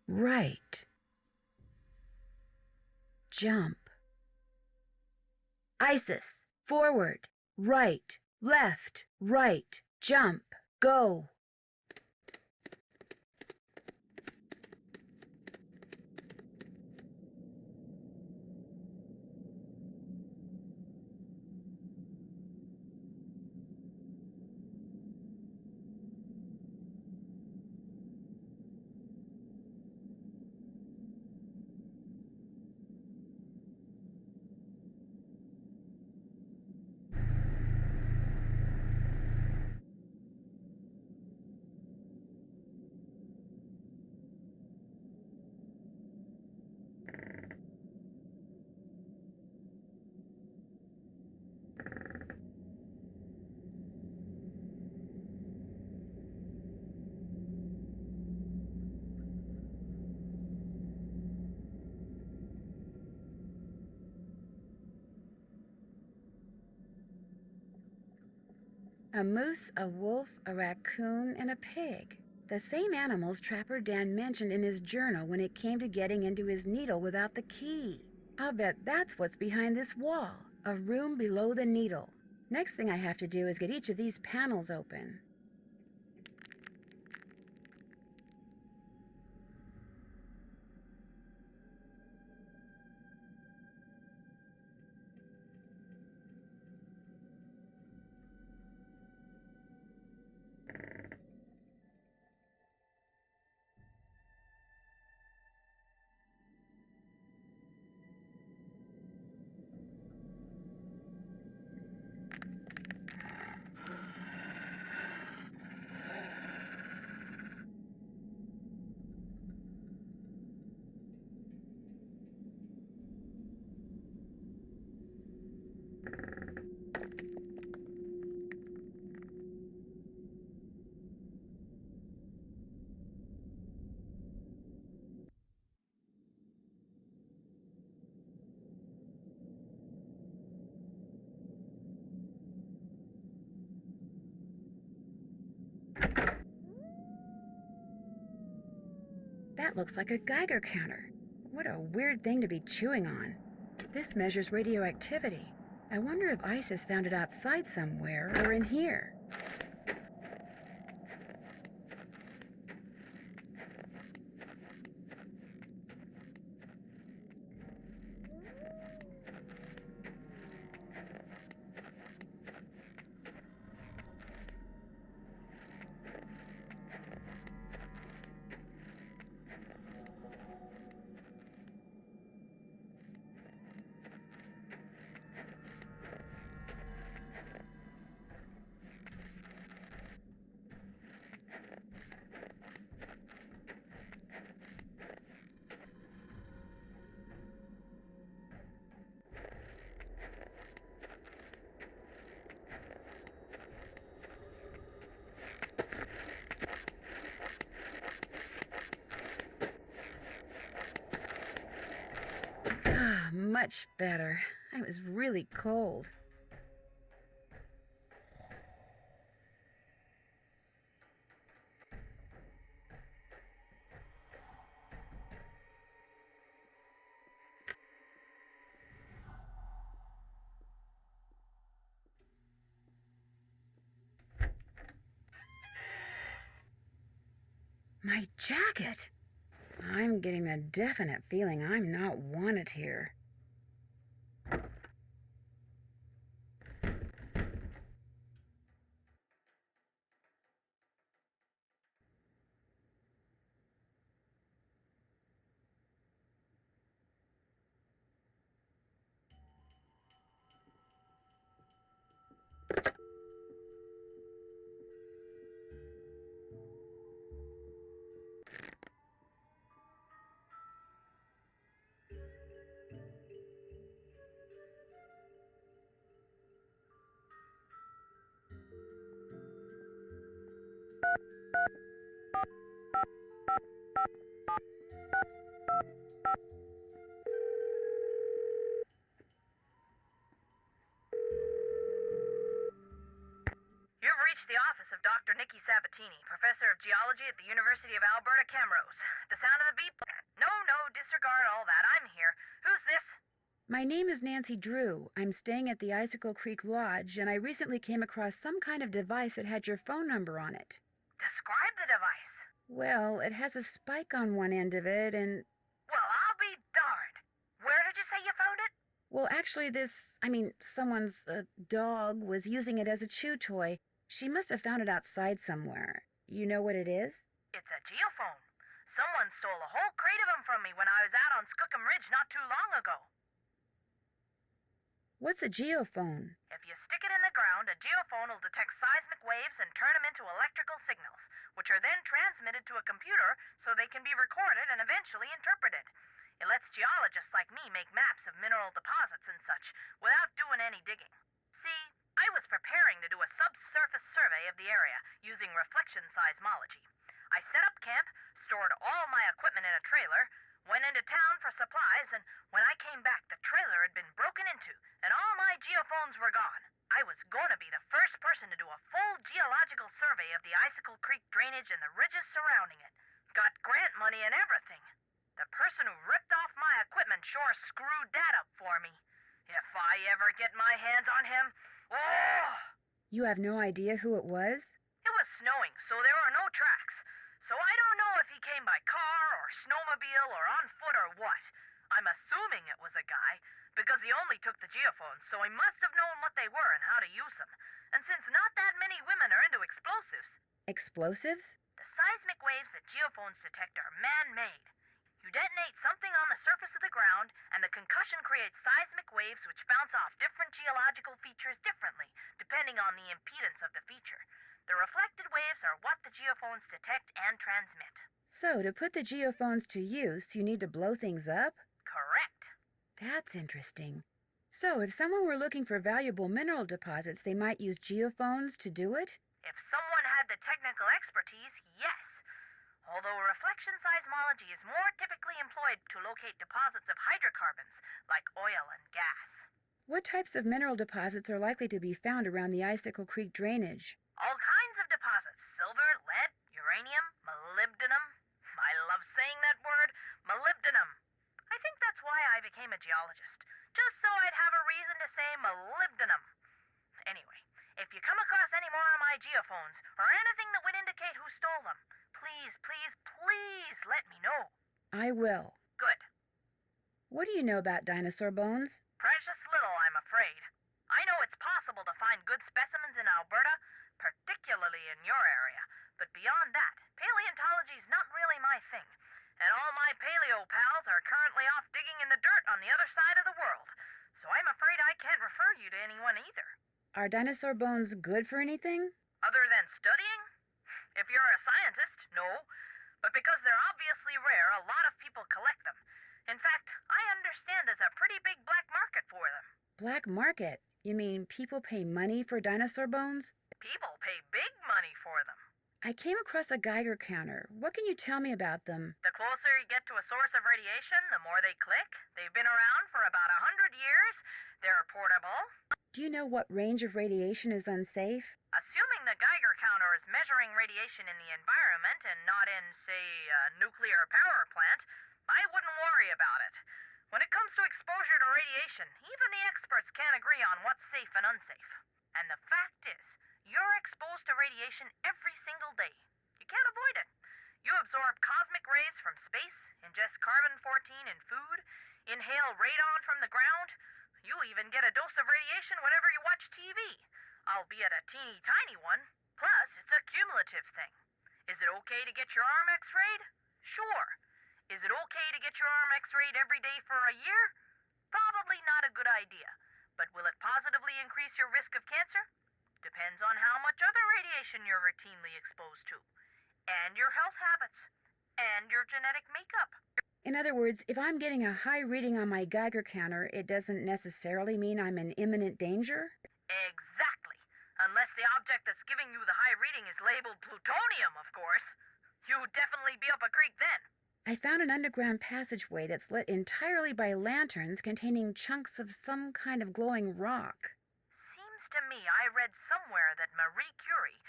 right, jump. Isis, forward, right, left, right, jump, go. A moose, a wolf, a raccoon, and a pig. The same animals Trapper Dan mentioned in his journal when it came to getting into his needle without the key. I'll bet that's what's behind this wall, a room below the needle. Next thing I have to do is get each of these panels open. That looks like a Geiger counter. What a weird thing to be chewing on. This measures radioactivity. I wonder if ISIS found it outside somewhere or in here. Much better. I was really cold. My jacket! I'm getting the definite feeling I'm not wanted here. You've reached the office of Dr. Nikki Sabatini, professor of geology at the University of Alberta, Camrose. The sound of the beep? No, disregard all that. I'm here. Who's this? My name is Nancy Drew. I'm staying at the Icicle Creek Lodge, and I recently came across some kind of device that had your phone number on it. Describe the device. Well, it has a spike on one end of it, and... Well, I'll be darned. Where did you say you found it? Well, actually, someone's dog was using it as a chew toy. She must have found it outside somewhere. You know what it is? It's a geophone. Someone stole a whole crate of them from me when I was out on Skookum Ridge not too long ago. What's a geophone? If you stick it in the ground, a geophone will detect seismic waves and turn them into electrical signals, which are then transmitted to a computer so they can be recorded and eventually interpreted. It lets geologists like me make maps of mineral deposits and such without doing any digging. See, I was preparing to do a subsurface survey of the area using reflection seismology. I set up camp, stored all my equipment in a trailer, went into town for supplies, and when I came back, the trailer had been broken into, and all my geophones were gone. I was going to be the first person to do a full geological survey of the Icicle Creek drainage and the ridges surrounding it. Got grant money and everything. The person who ripped off my equipment sure screwed that up for me. If I ever get my hands on him, oh! You have no idea who it was? It was snowing, so there were no tracks. So I don't know if he came by car or snowmobile or on foot or what. I'm assuming it was a guy, because he only took the geophones, so he must have known what they were and how to use them. And since not that many women are into explosives... Explosives? The seismic waves that geophones detect are man-made. You detonate something on the surface of the ground, and the concussion creates seismic waves which bounce off different geological features differently, depending on the impedance of the feature. The reflected waves are what the geophones detect and transmit. So, to put the geophones to use, you need to blow things up? Correct. That's interesting. So, if someone were looking for valuable mineral deposits, they might use geophones to do it? If someone had the technical expertise, yes. Although reflection seismology is more typically employed to locate deposits of hydrocarbons, like oil and gas. What types of mineral deposits are likely to be found around the Icicle Creek drainage? All kinds of deposits. Silver, lead, uranium, molybdenum. I love saying that let me know. I will. Good. What do you know about dinosaur bones? Precious little, I'm afraid. I know it's possible to find good specimens in Alberta, particularly in your area. But beyond that, paleontology's not really my thing. And all my paleo pals are currently off digging in the dirt on the other side of the world. So I'm afraid I can't refer you to anyone either. Are dinosaur bones good for anything? Other than studying? If you're a scientist, no. But because they're obviously rare, a lot of people collect them. In fact, I understand there's a pretty big black market for them. Black market? You mean people pay money for dinosaur bones? People pay big money for them. I came across a Geiger counter. What can you tell me about them? The closer you get to a source of radiation, the more they click. They've been around for about 100 years. They're portable. Do you know what range of radiation is unsafe? Assuming the Geiger counter is measuring radiation in the environment and not in, say, a nuclear power plant, I wouldn't worry about it. When it comes to exposure to radiation, even the experts can't agree on what's safe and unsafe. And the fact is, you're exposed to radiation every single day. You can't avoid it. You absorb cosmic rays from space, ingest carbon-14 in food, inhale radon from the ground. You even get a dose of radiation whenever you watch TV, albeit a teeny tiny one. Plus, it's a cumulative thing. Is it okay to get your arm x-rayed? Sure. Is it okay to get your arm x-rayed every day for a year? Probably not a good idea. But will it positively increase your risk of cancer? Depends on how much other radiation you're routinely exposed to, and your health habits, and your genetic makeup. In other words, if I'm getting a high reading on my Geiger counter, it doesn't necessarily mean I'm in imminent danger? Exactly. Unless the object that's giving you the high reading is labeled plutonium, of course. You'd definitely be up a creek then. I found an underground passageway that's lit entirely by lanterns containing chunks of some kind of glowing rock. Seems to me I read somewhere that Marie Curie,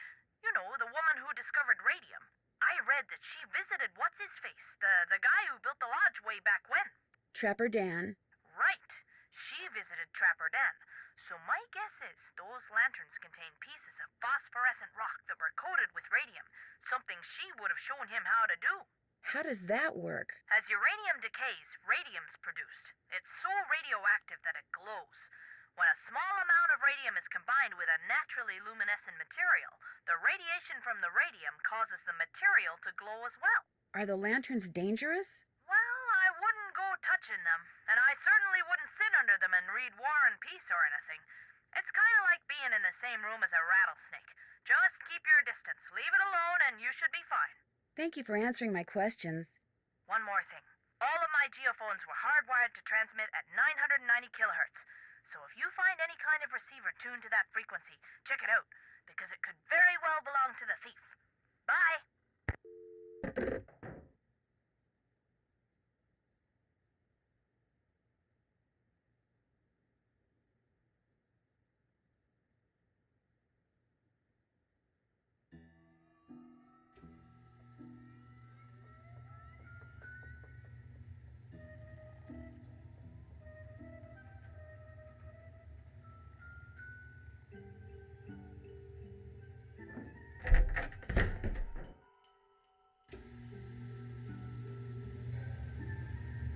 you know, the woman who discovered radium, I read that she visited what's-his-face, the guy who built the lodge way back when. Trapper Dan. Right. She visited Trapper Dan. So my guess is those lanterns contain pieces of phosphorescent rock that were coated with radium, something she would have shown him how to do. How does that work? As uranium decays, radium's produced. It's so radioactive that it glows. When a small amount of radium is combined with a naturally luminescent material, the radiation from the radium causes the material to glow as well. Are the lanterns dangerous? Well, I wouldn't go touching them, and I certainly wouldn't sit under them and read War and Peace or anything. It's kind of like being in the same room as a rattlesnake. Just keep your distance, leave it alone, and you should be fine. Thank you for answering my questions. One more thing. All of my geophones were hardwired to transmit at 990 kilohertz. So if you find any kind of receiver tuned to that frequency, check it out, because it could very well belong to the thief. Bye!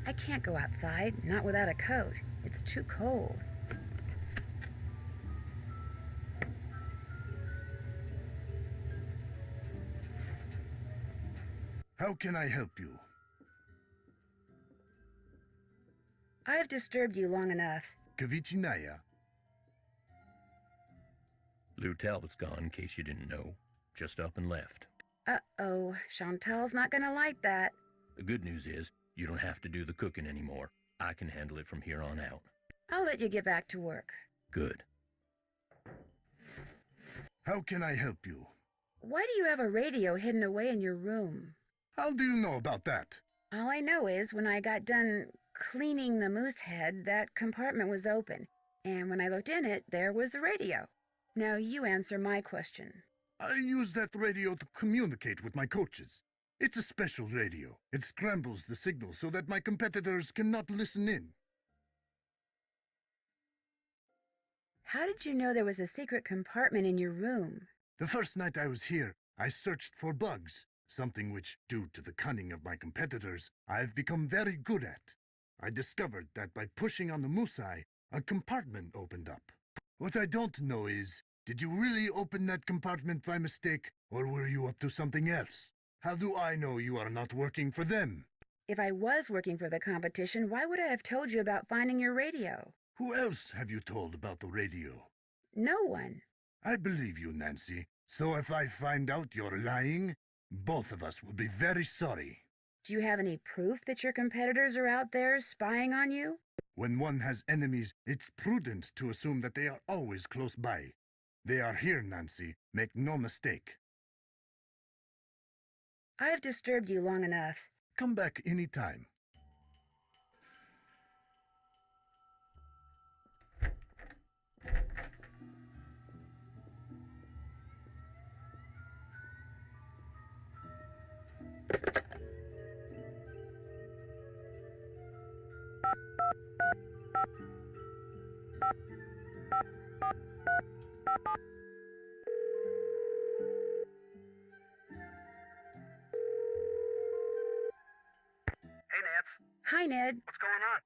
I can't go outside, not without a coat. It's too cold. How can I help you? I've disturbed you long enough. Kavichinaya. Lou Talbot's gone, in case you didn't know. Just up and left. Uh-oh, Chantal's not gonna like that. The good news is, you don't have to do the cooking anymore. I can handle it from here on out. I'll let you get back to work. Good. How can I help you? Why do you have a radio hidden away in your room? How do you know about that? All I know is when I got done cleaning the moose head, that compartment was open. And when I looked in it, there was the radio. Now you answer my question. I use that radio to communicate with my coaches. It's a special radio. It scrambles the signal so that my competitors cannot listen in. How did you know there was a secret compartment in your room? The first night I was here, I searched for bugs. something which, due to the cunning of my competitors, I have become very good at. I discovered that by pushing on the Musai, a compartment opened up. What I don't know is, did you really open that compartment by mistake, or were you up to something else? How do I know you are not working for them? If I was working for the competition, why would I have told you about finding your radio? Who else have you told about the radio? No one. I believe you, Nancy. So if I find out you're lying, both of us will be very sorry. Do you have any proof that your competitors are out there spying on you? When one has enemies, it's prudent to assume that they are always close by. They are here, Nancy. Make no mistake. I've disturbed you long enough. Come back any time. Hey, Nance. Hi, Ned. What's going on?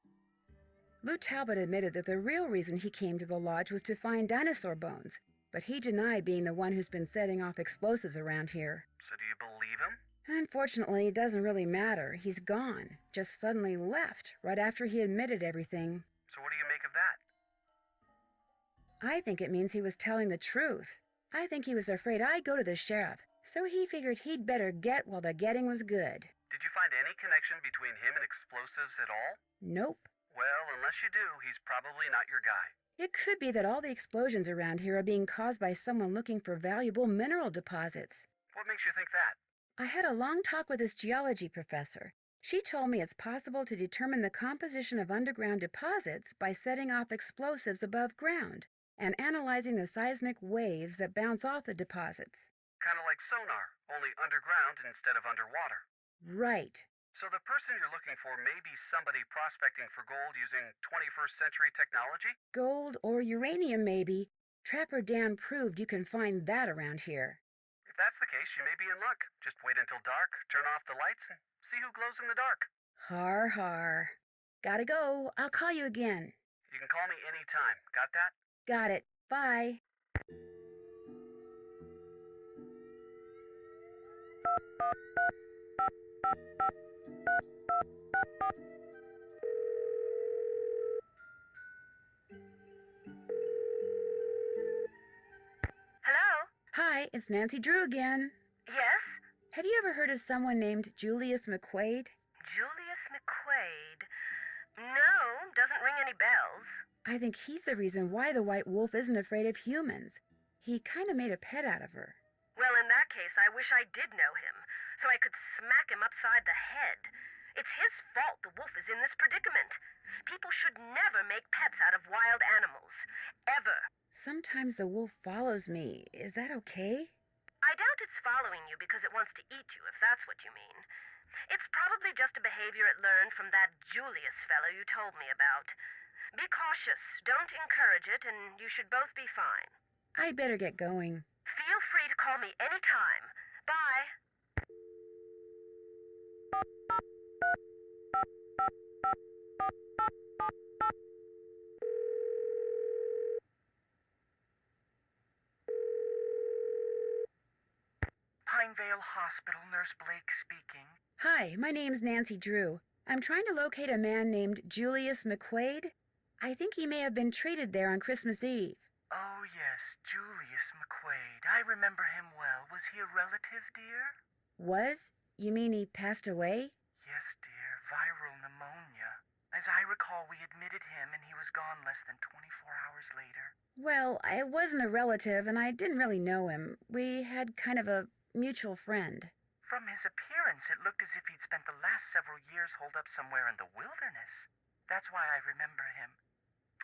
Lou Talbot admitted that the real reason he came to the lodge was to find dinosaur bones, but he denied being the one who's been setting off explosives around here. So do you believe him? Unfortunately, it doesn't really matter. He's gone. Just suddenly left, right after he admitted everything. So what do you make of that? I think it means he was telling the truth. I think he was afraid I'd go to the sheriff, so he figured he'd better get while the getting was good. Did you find any connection between him and explosives at all? Nope. Well, unless you do, he's probably not your guy. It could be that all the explosions around here are being caused by someone looking for valuable mineral deposits. What makes you think that? I had a long talk with this geology professor. She told me it's possible to determine the composition of underground deposits by setting off explosives above ground and analyzing the seismic waves that bounce off the deposits. Kind of like sonar, only underground instead of underwater. Right. So the person you're looking for may be somebody prospecting for gold using 21st century technology? Gold or uranium, maybe. Trapper Dan proved you can find that around here. If that's the case, you may be in luck. Just wait until dark, turn off the lights, and see who glows in the dark. Har har. Gotta go. I'll call you again. You can call me anytime. Got that? Got it. Bye. Hello? Hi, it's Nancy Drew again. Yes? Have you ever heard of someone named Julius McQuaid? Julius McQuaid. No, doesn't ring any bells. I think he's the reason why the white wolf isn't afraid of humans. He kind of made a pet out of her. Well, in that case, I wish I did know him, so I could smack him upside the head. It's his fault the wolf is in this predicament. People should never make pets out of wild animals. Ever. Sometimes the wolf follows me. Is that okay? I doubt it's following you because it wants to eat you, if that's what you mean. It's probably just a behavior it learned from that Julius fellow you told me about. Be cautious. Don't encourage it, and you should both be fine. I'd better get going. Feel free to call me anytime. Bye. Pinevale Hospital, Nurse Blake speaking. Hi, my name's Nancy Drew. I'm trying to locate a man named Julius McQuaid. I think he may have been treated there on Christmas Eve. Oh, yes, Julius McQuaid. I remember him well. Was he a relative, dear? Was? You mean he passed away? Yes, dear. Viral pneumonia. As I recall, we admitted him and he was gone less than 24 hours later. Well, I wasn't a relative and I didn't really know him. We had kind of a mutual friend. From his appearance, it looked as if he'd spent the last several years holed up somewhere in the wilderness. That's why I remember him.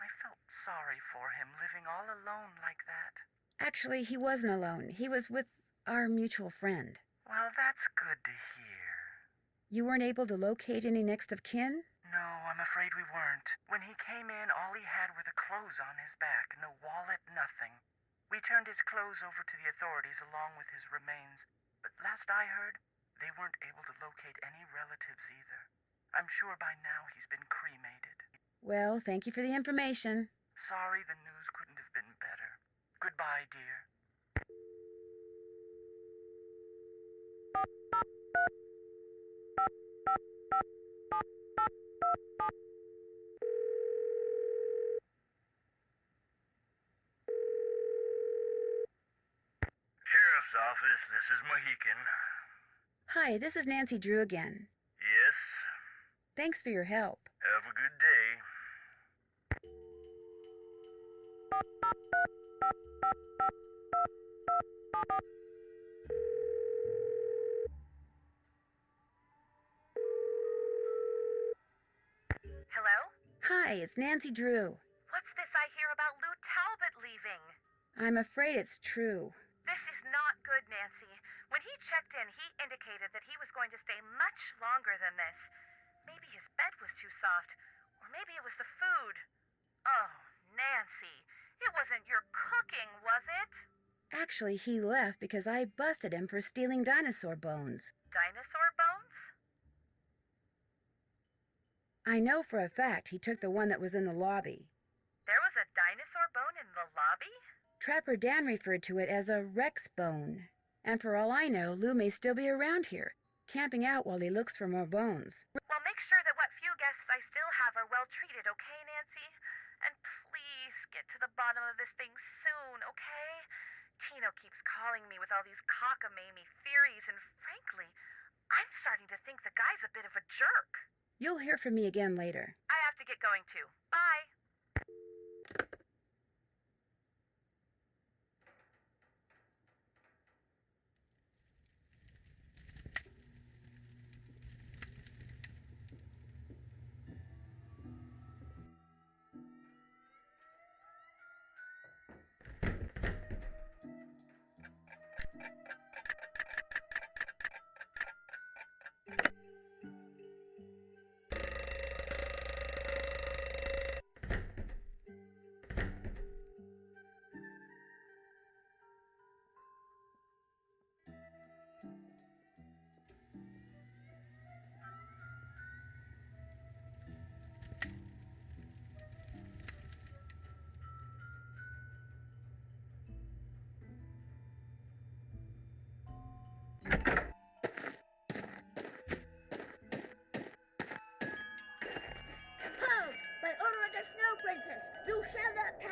I felt sorry for him, living all alone like that. Actually, he wasn't alone. He was with our mutual friend. Well, that's good to hear. You weren't able to locate any next of kin? No, I'm afraid we weren't. When he came in, all he had were the clothes on his back, no wallet, nothing. We turned his clothes over to the authorities along with his remains, but last I heard, They weren't able to locate any relatives either. I'm sure by now he's been cremated. Well, thank you for the information. Sorry the news couldn't have been better. Goodbye, dear. Sheriff's Office, this is Mohican. Hi, this is Nancy Drew again. Yes? Thanks for your help. Have a good day. Hello? Hi, it's Nancy Drew. What's this I hear about Lou Talbot leaving? I'm afraid it's true. This is not good, Nancy. When he checked in, he indicated that he was going to stay much longer than this. Maybe his bed was too soft, or maybe it was the food. Oh, Nancy, it wasn't your cooking, was it? Actually, he left because I busted him for stealing dinosaur bones. Dinosaur bones? I know for a fact he took the one that was in the lobby. There was a dinosaur bone in the lobby? Trapper Dan referred to it as a Rex bone. And for all I know, Lou may still be around here, camping out while he looks for more bones. Well, make sure that what few guests I still have are well treated, okay, Nancy? And please get to the bottom of this thing soon, okay? Tino keeps calling me with all these cockamamie theories, and frankly, I'm starting to think the guy's a bit of a jerk. You'll hear from me again later. I have to get going too. Bye. Halt! By order of the Snow Princess, you shall not pass!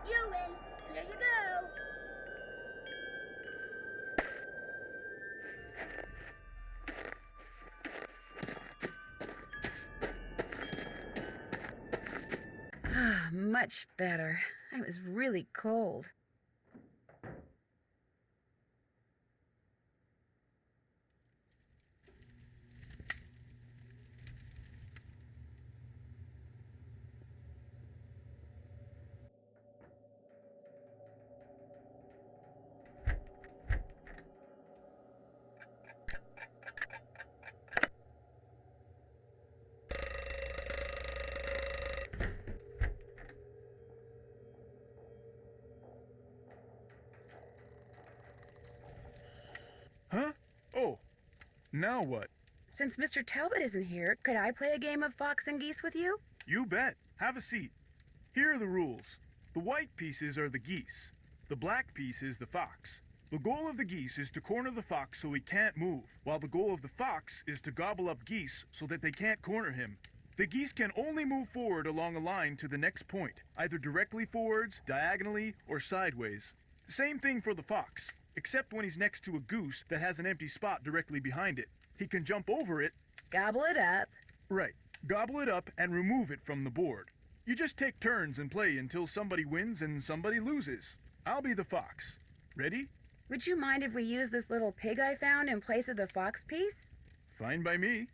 You win! Here you go! Ah, much better. I was really cold. Huh? Oh, now what? Since Mr. Talbot isn't here, could I play a game of fox and geese with you? You bet. Have a seat. Here are the rules. The white pieces are the geese. The black piece is the fox. The goal of the geese is to corner the fox so he can't move, while the goal of the fox is to gobble up geese so that they can't corner him. The geese can only move forward along a line to the next point, either directly forwards, diagonally, or sideways. Same thing for the fox, except when he's next to a goose that has an empty spot directly behind it. He can jump over it. Gobble it up. Right. Gobble it up and remove it from the board. You just take turns and play until somebody wins and somebody loses. I'll be the fox. Ready? Would you mind if we use this little pig I found in place of the fox piece? Fine by me.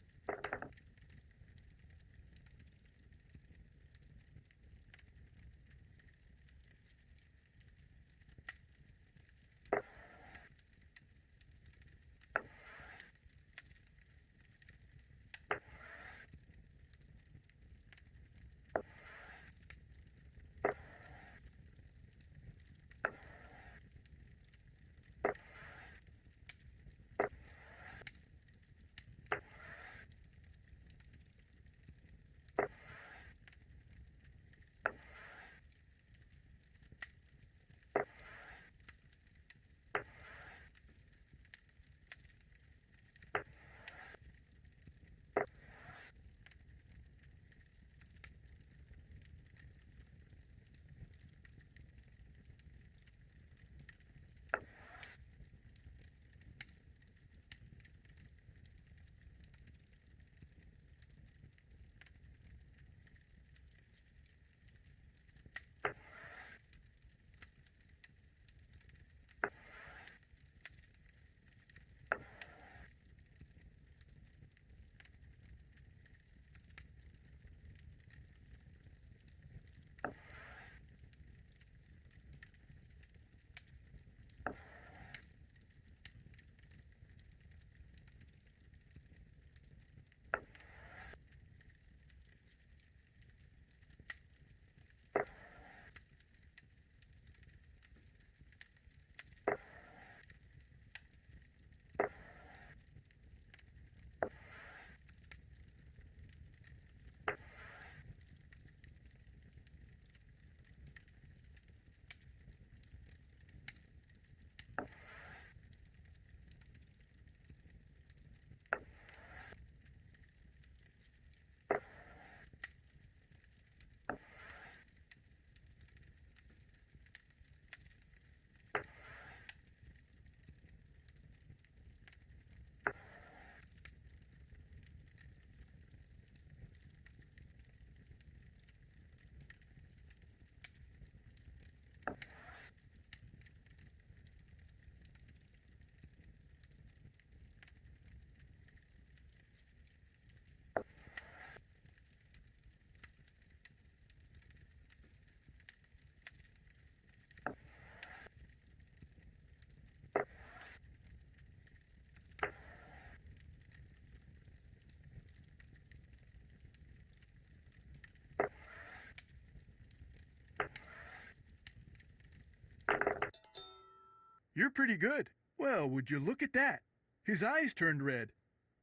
You're pretty good. Well, would you look at that? His eyes turned red.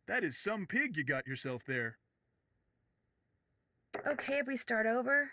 That is some pig you got yourself there. Okay if we start over?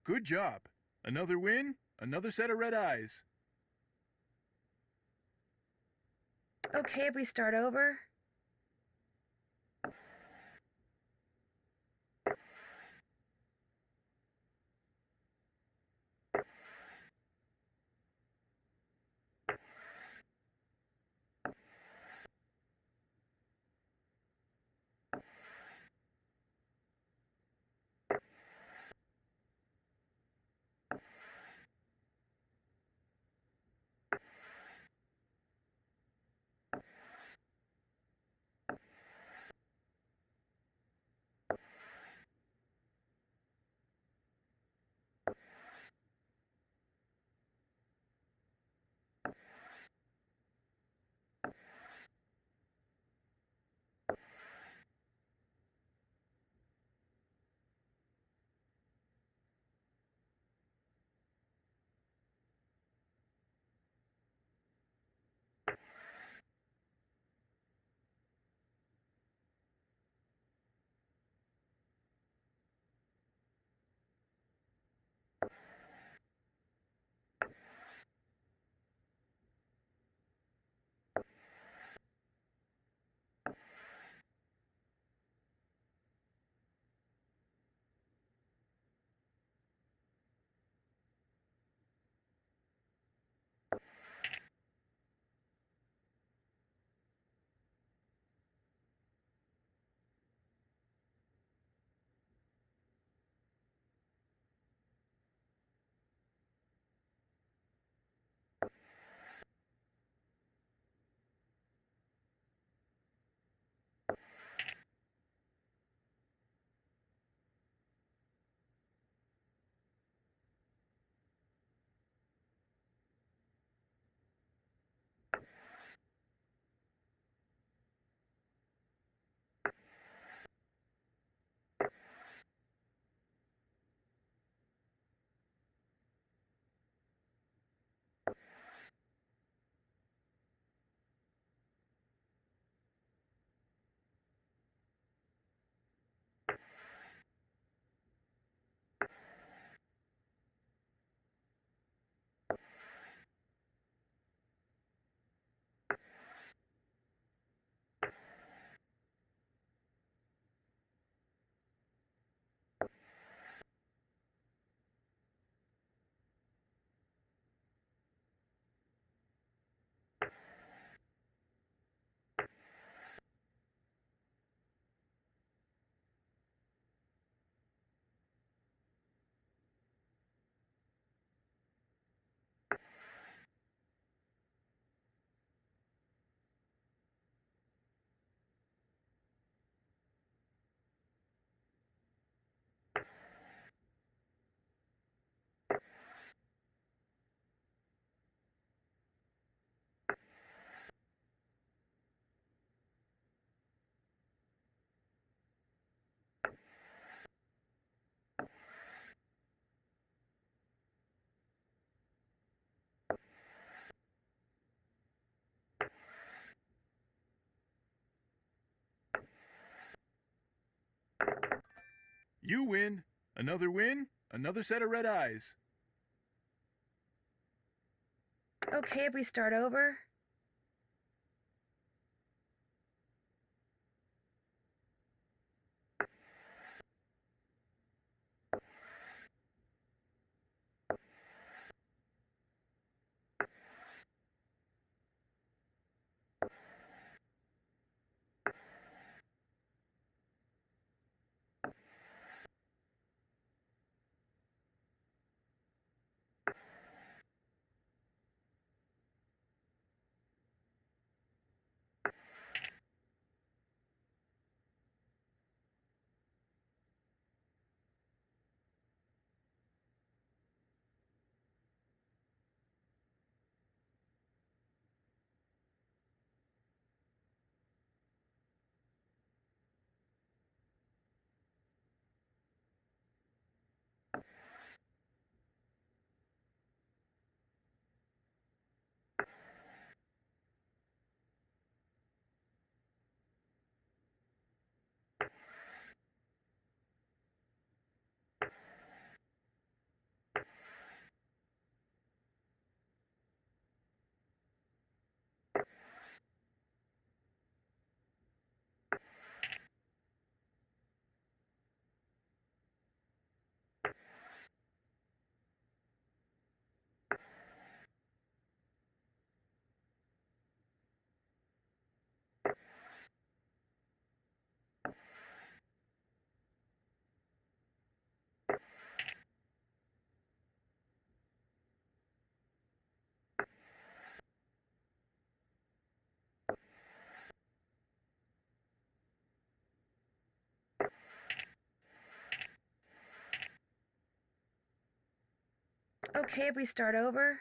Good job. Another win, another set of red eyes. Okay if we start over? You win. Another win, another set of red eyes. Okay if we start over? Okay if we start over?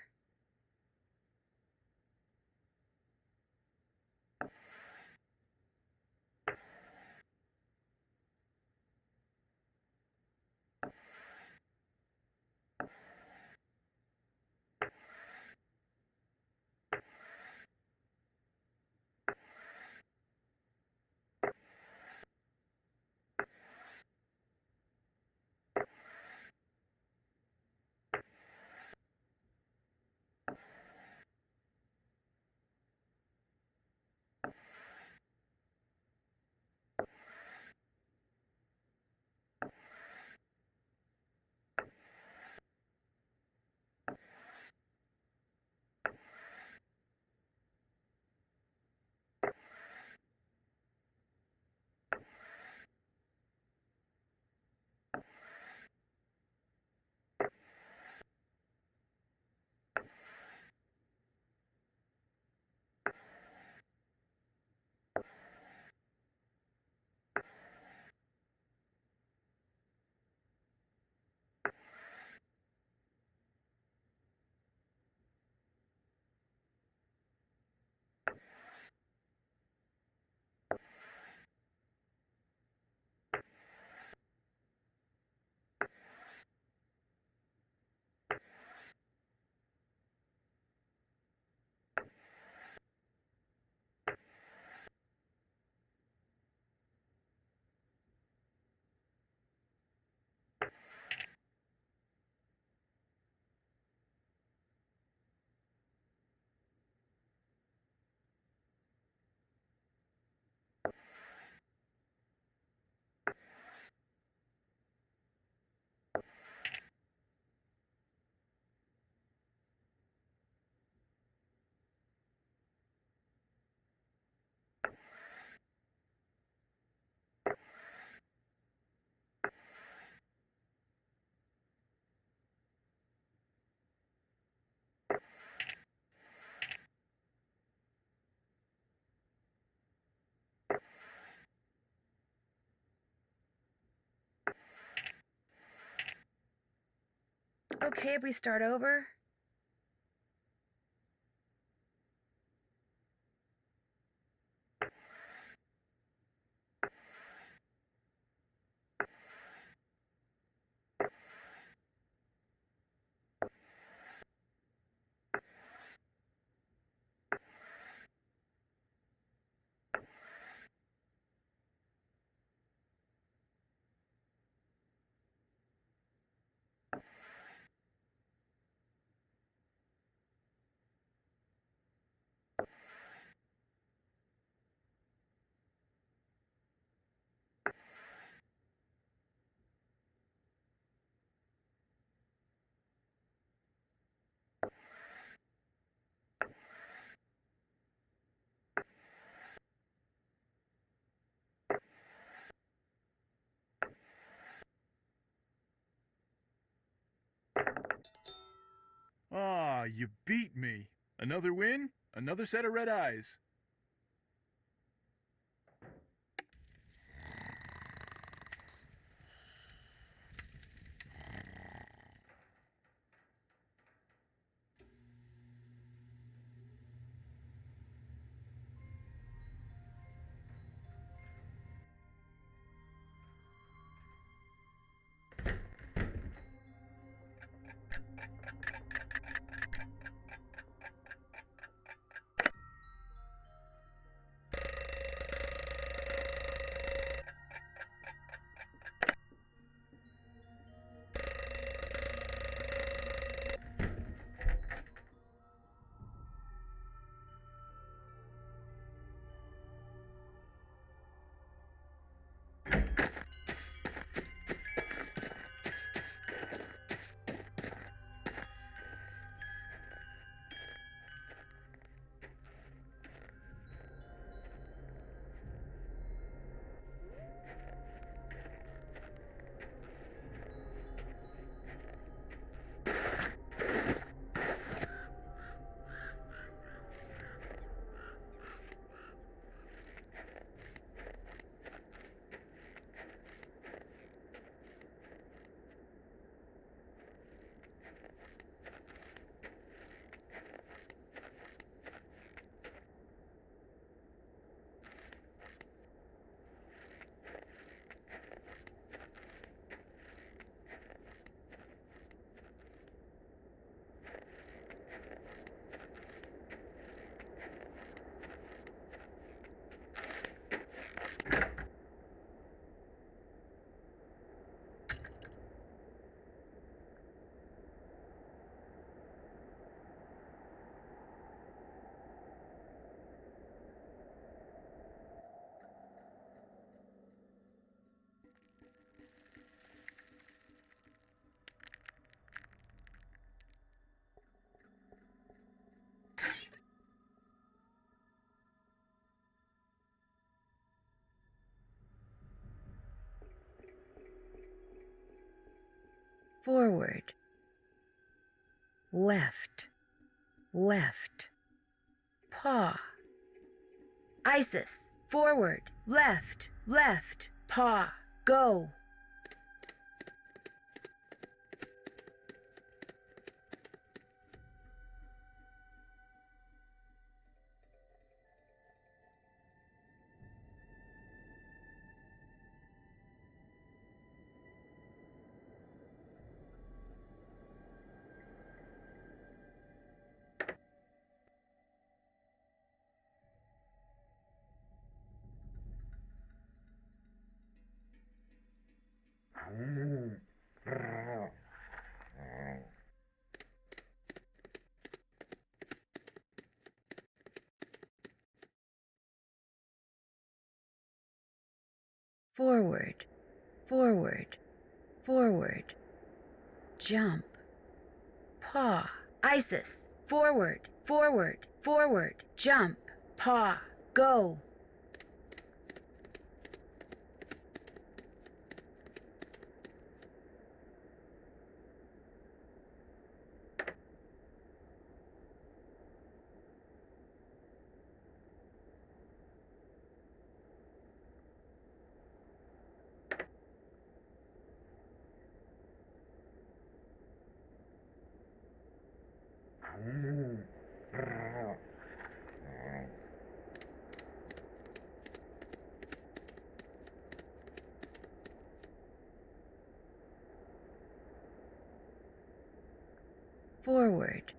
Okay if we start over? you beat me. Another win, another set of red eyes. Forward. Left. Left. Paw. Isis. Forward. Left. Left. Paw. Go. Forward. Forward. Forward. Jump. Paw. Isis. Forward. Forward. Forward. Jump. Paw. Go. Forward.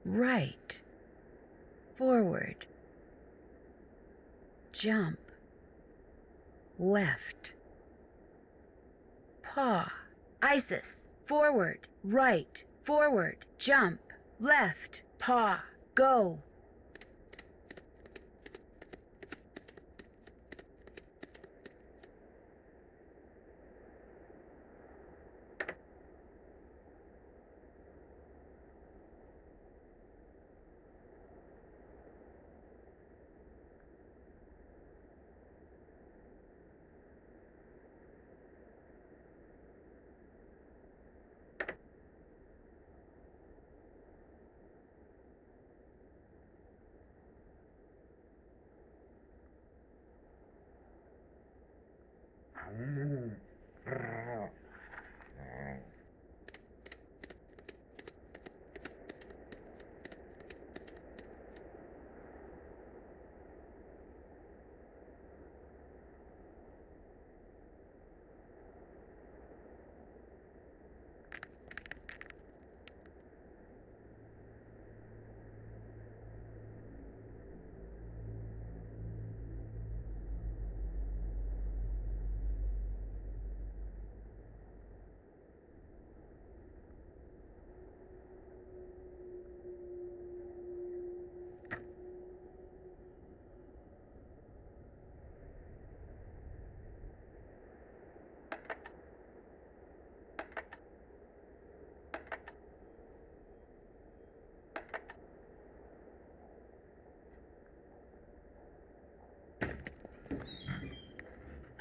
Right. Forward. Jump. Left. Paw. Isis. Forward. Right. Forward. Jump. Left. Paw. Go.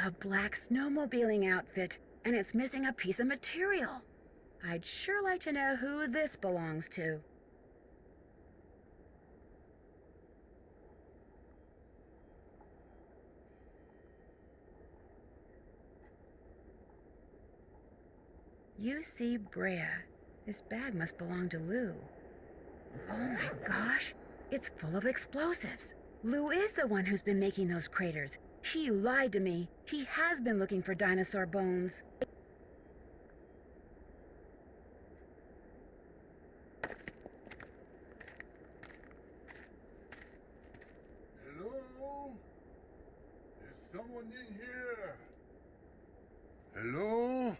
A black snowmobiling outfit, and it's missing a piece of material. I'd sure like to know who this belongs to. UC Brea. This bag must belong to Lou. Oh my gosh, it's full of explosives. Lou is the one who's been making those craters. He lied to me. He has been looking for dinosaur bones. Hello? Is someone in here? Hello?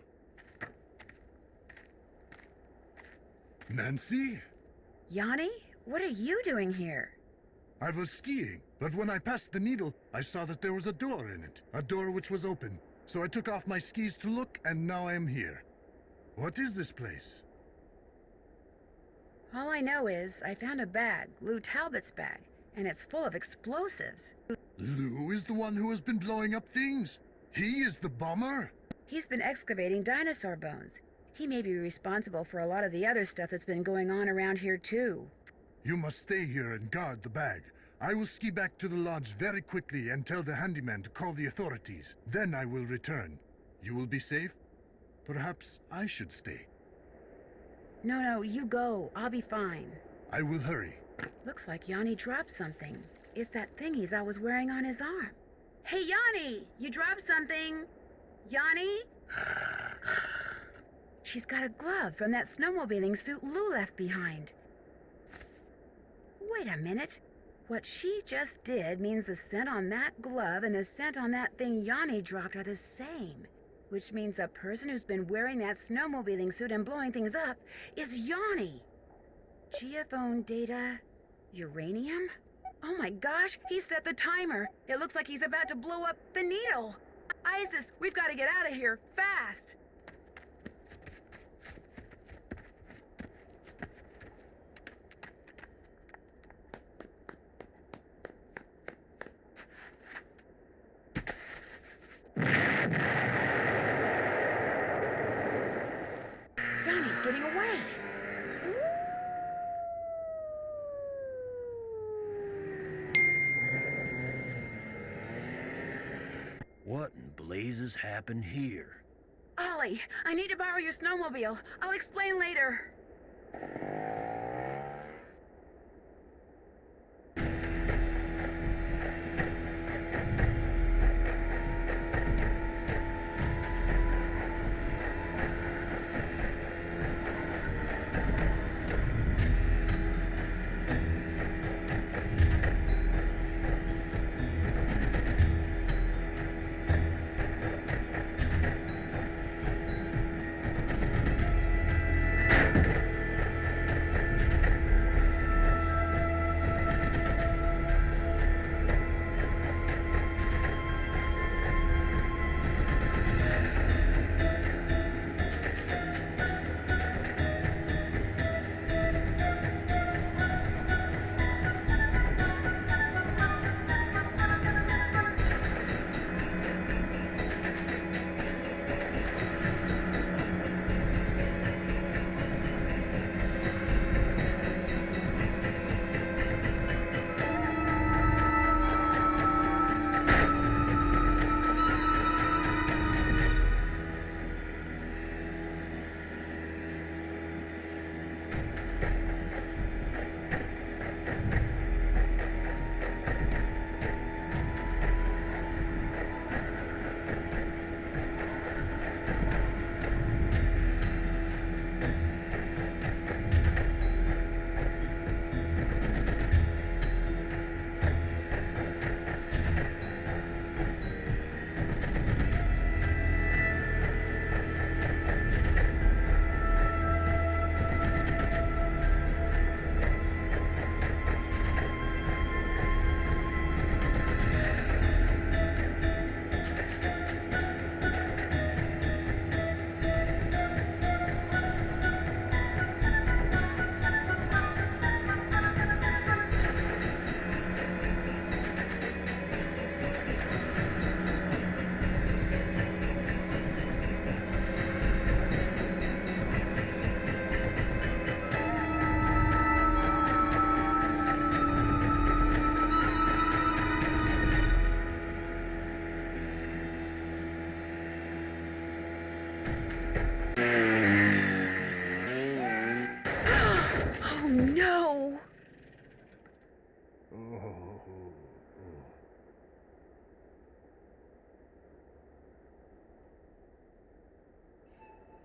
Nancy? Yanni, what are you doing here? I was skiing, but when I passed the needle, I saw that there was a door in it. A door which was open. So I took off my skis to look, and now I am here. What is this place? All I know is I found a bag, Lou Talbot's bag, and it's full of explosives. Lou is the one who has been blowing up things? He is the bomber? He's been excavating dinosaur bones. He may be responsible for a lot of the other stuff that's been going on around here, too. You must stay here and guard the bag. I will ski back to the lodge very quickly and tell the handyman to call the authorities. Then I will return. You will be safe? Perhaps I should stay. No, you go. I'll be fine. I will hurry. Looks like Yanni dropped something. It's that thing he's always wearing on his arm. Hey, Yanni! You dropped something! Yanni? She's got a glove from that snowmobiling suit Lou left behind. Wait a minute. What she just did means the scent on that glove and the scent on that thing Yanni dropped are the same. Which means the person who's been wearing that snowmobiling suit and blowing things up is Yanni. Geophone data... uranium? Oh my gosh, he set the timer. It looks like he's about to blow up the needle. Isis, we've got to get out of here, fast! Yanni's getting away. What in blazes happened here? Ollie, I need to borrow your snowmobile. I'll explain later.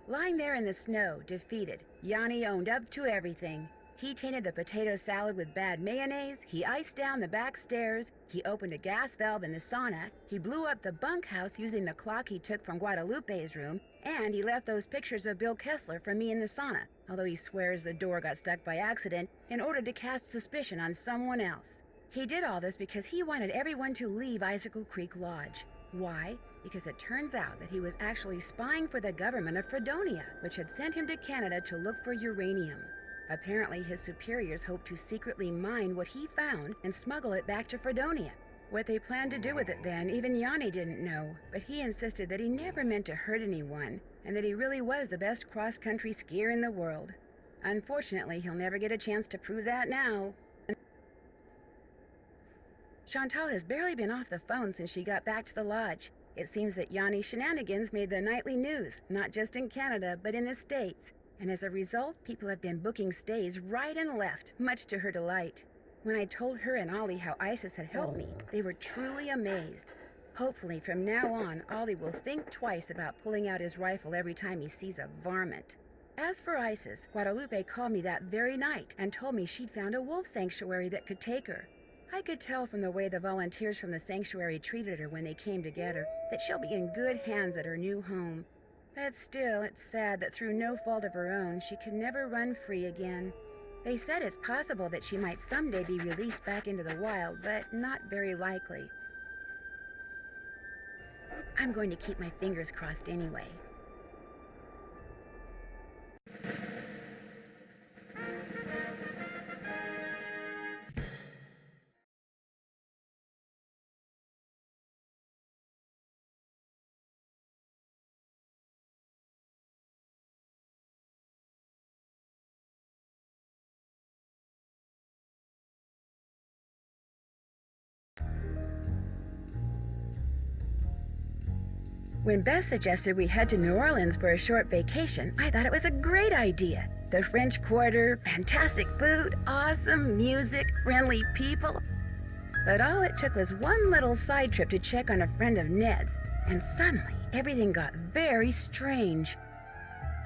Lying there in the snow, defeated, Yanni owned up to everything. He tainted the potato salad with bad mayonnaise, he iced down the back stairs, he opened a gas valve in the sauna, he blew up the bunkhouse using the clock he took from Guadalupe's room, and he left those pictures of Bill Kessler from me in the sauna, although he swears the door got stuck by accident in order to cast suspicion on someone else. He did all this because he wanted everyone to leave Icicle Creek Lodge. Why? Because it turns out that he was actually spying for the government of Fredonia, which had sent him to Canada to look for uranium. Apparently, his superiors hoped to secretly mine what he found and smuggle it back to Fredonia. What they planned to do with it then, even Yanni didn't know, but he insisted that he never meant to hurt anyone, and that he really was the best cross-country skier in the world. Unfortunately, he'll never get a chance to prove that now. Chantal has barely been off the phone since she got back to the lodge. It seems that Yanni's shenanigans made the nightly news, not just in Canada, but in the States. And as a result, people have been booking stays right and left, much to her delight. When I told her and Ollie how Isis had helped me, they were truly amazed. Hopefully, from now on, Ollie will think twice about pulling out his rifle every time he sees a varmint. As for Isis, Guadalupe called me that very night and told me she'd found a wolf sanctuary that could take her. I could tell from the way the volunteers from the sanctuary treated her when they came to get her that she'll be in good hands at her new home. But still, it's sad that through no fault of her own, she could never run free again. They said it's possible that she might someday be released back into the wild, but not very likely. I'm going to keep my fingers crossed anyway. When Beth suggested we head to New Orleans for a short vacation, I thought it was a great idea. The French Quarter, fantastic food, awesome music, friendly people. But all it took was one little side trip to check on a friend of Ned's, and suddenly everything got very strange.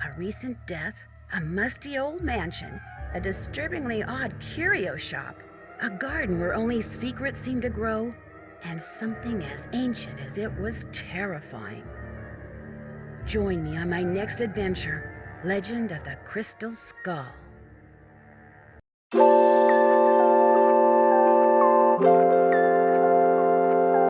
A recent death, a musty old mansion, a disturbingly odd curio shop, a garden where only secrets seemed to grow, and something as ancient as it was terrifying. Join me on my next adventure, Legend of the Crystal Skull.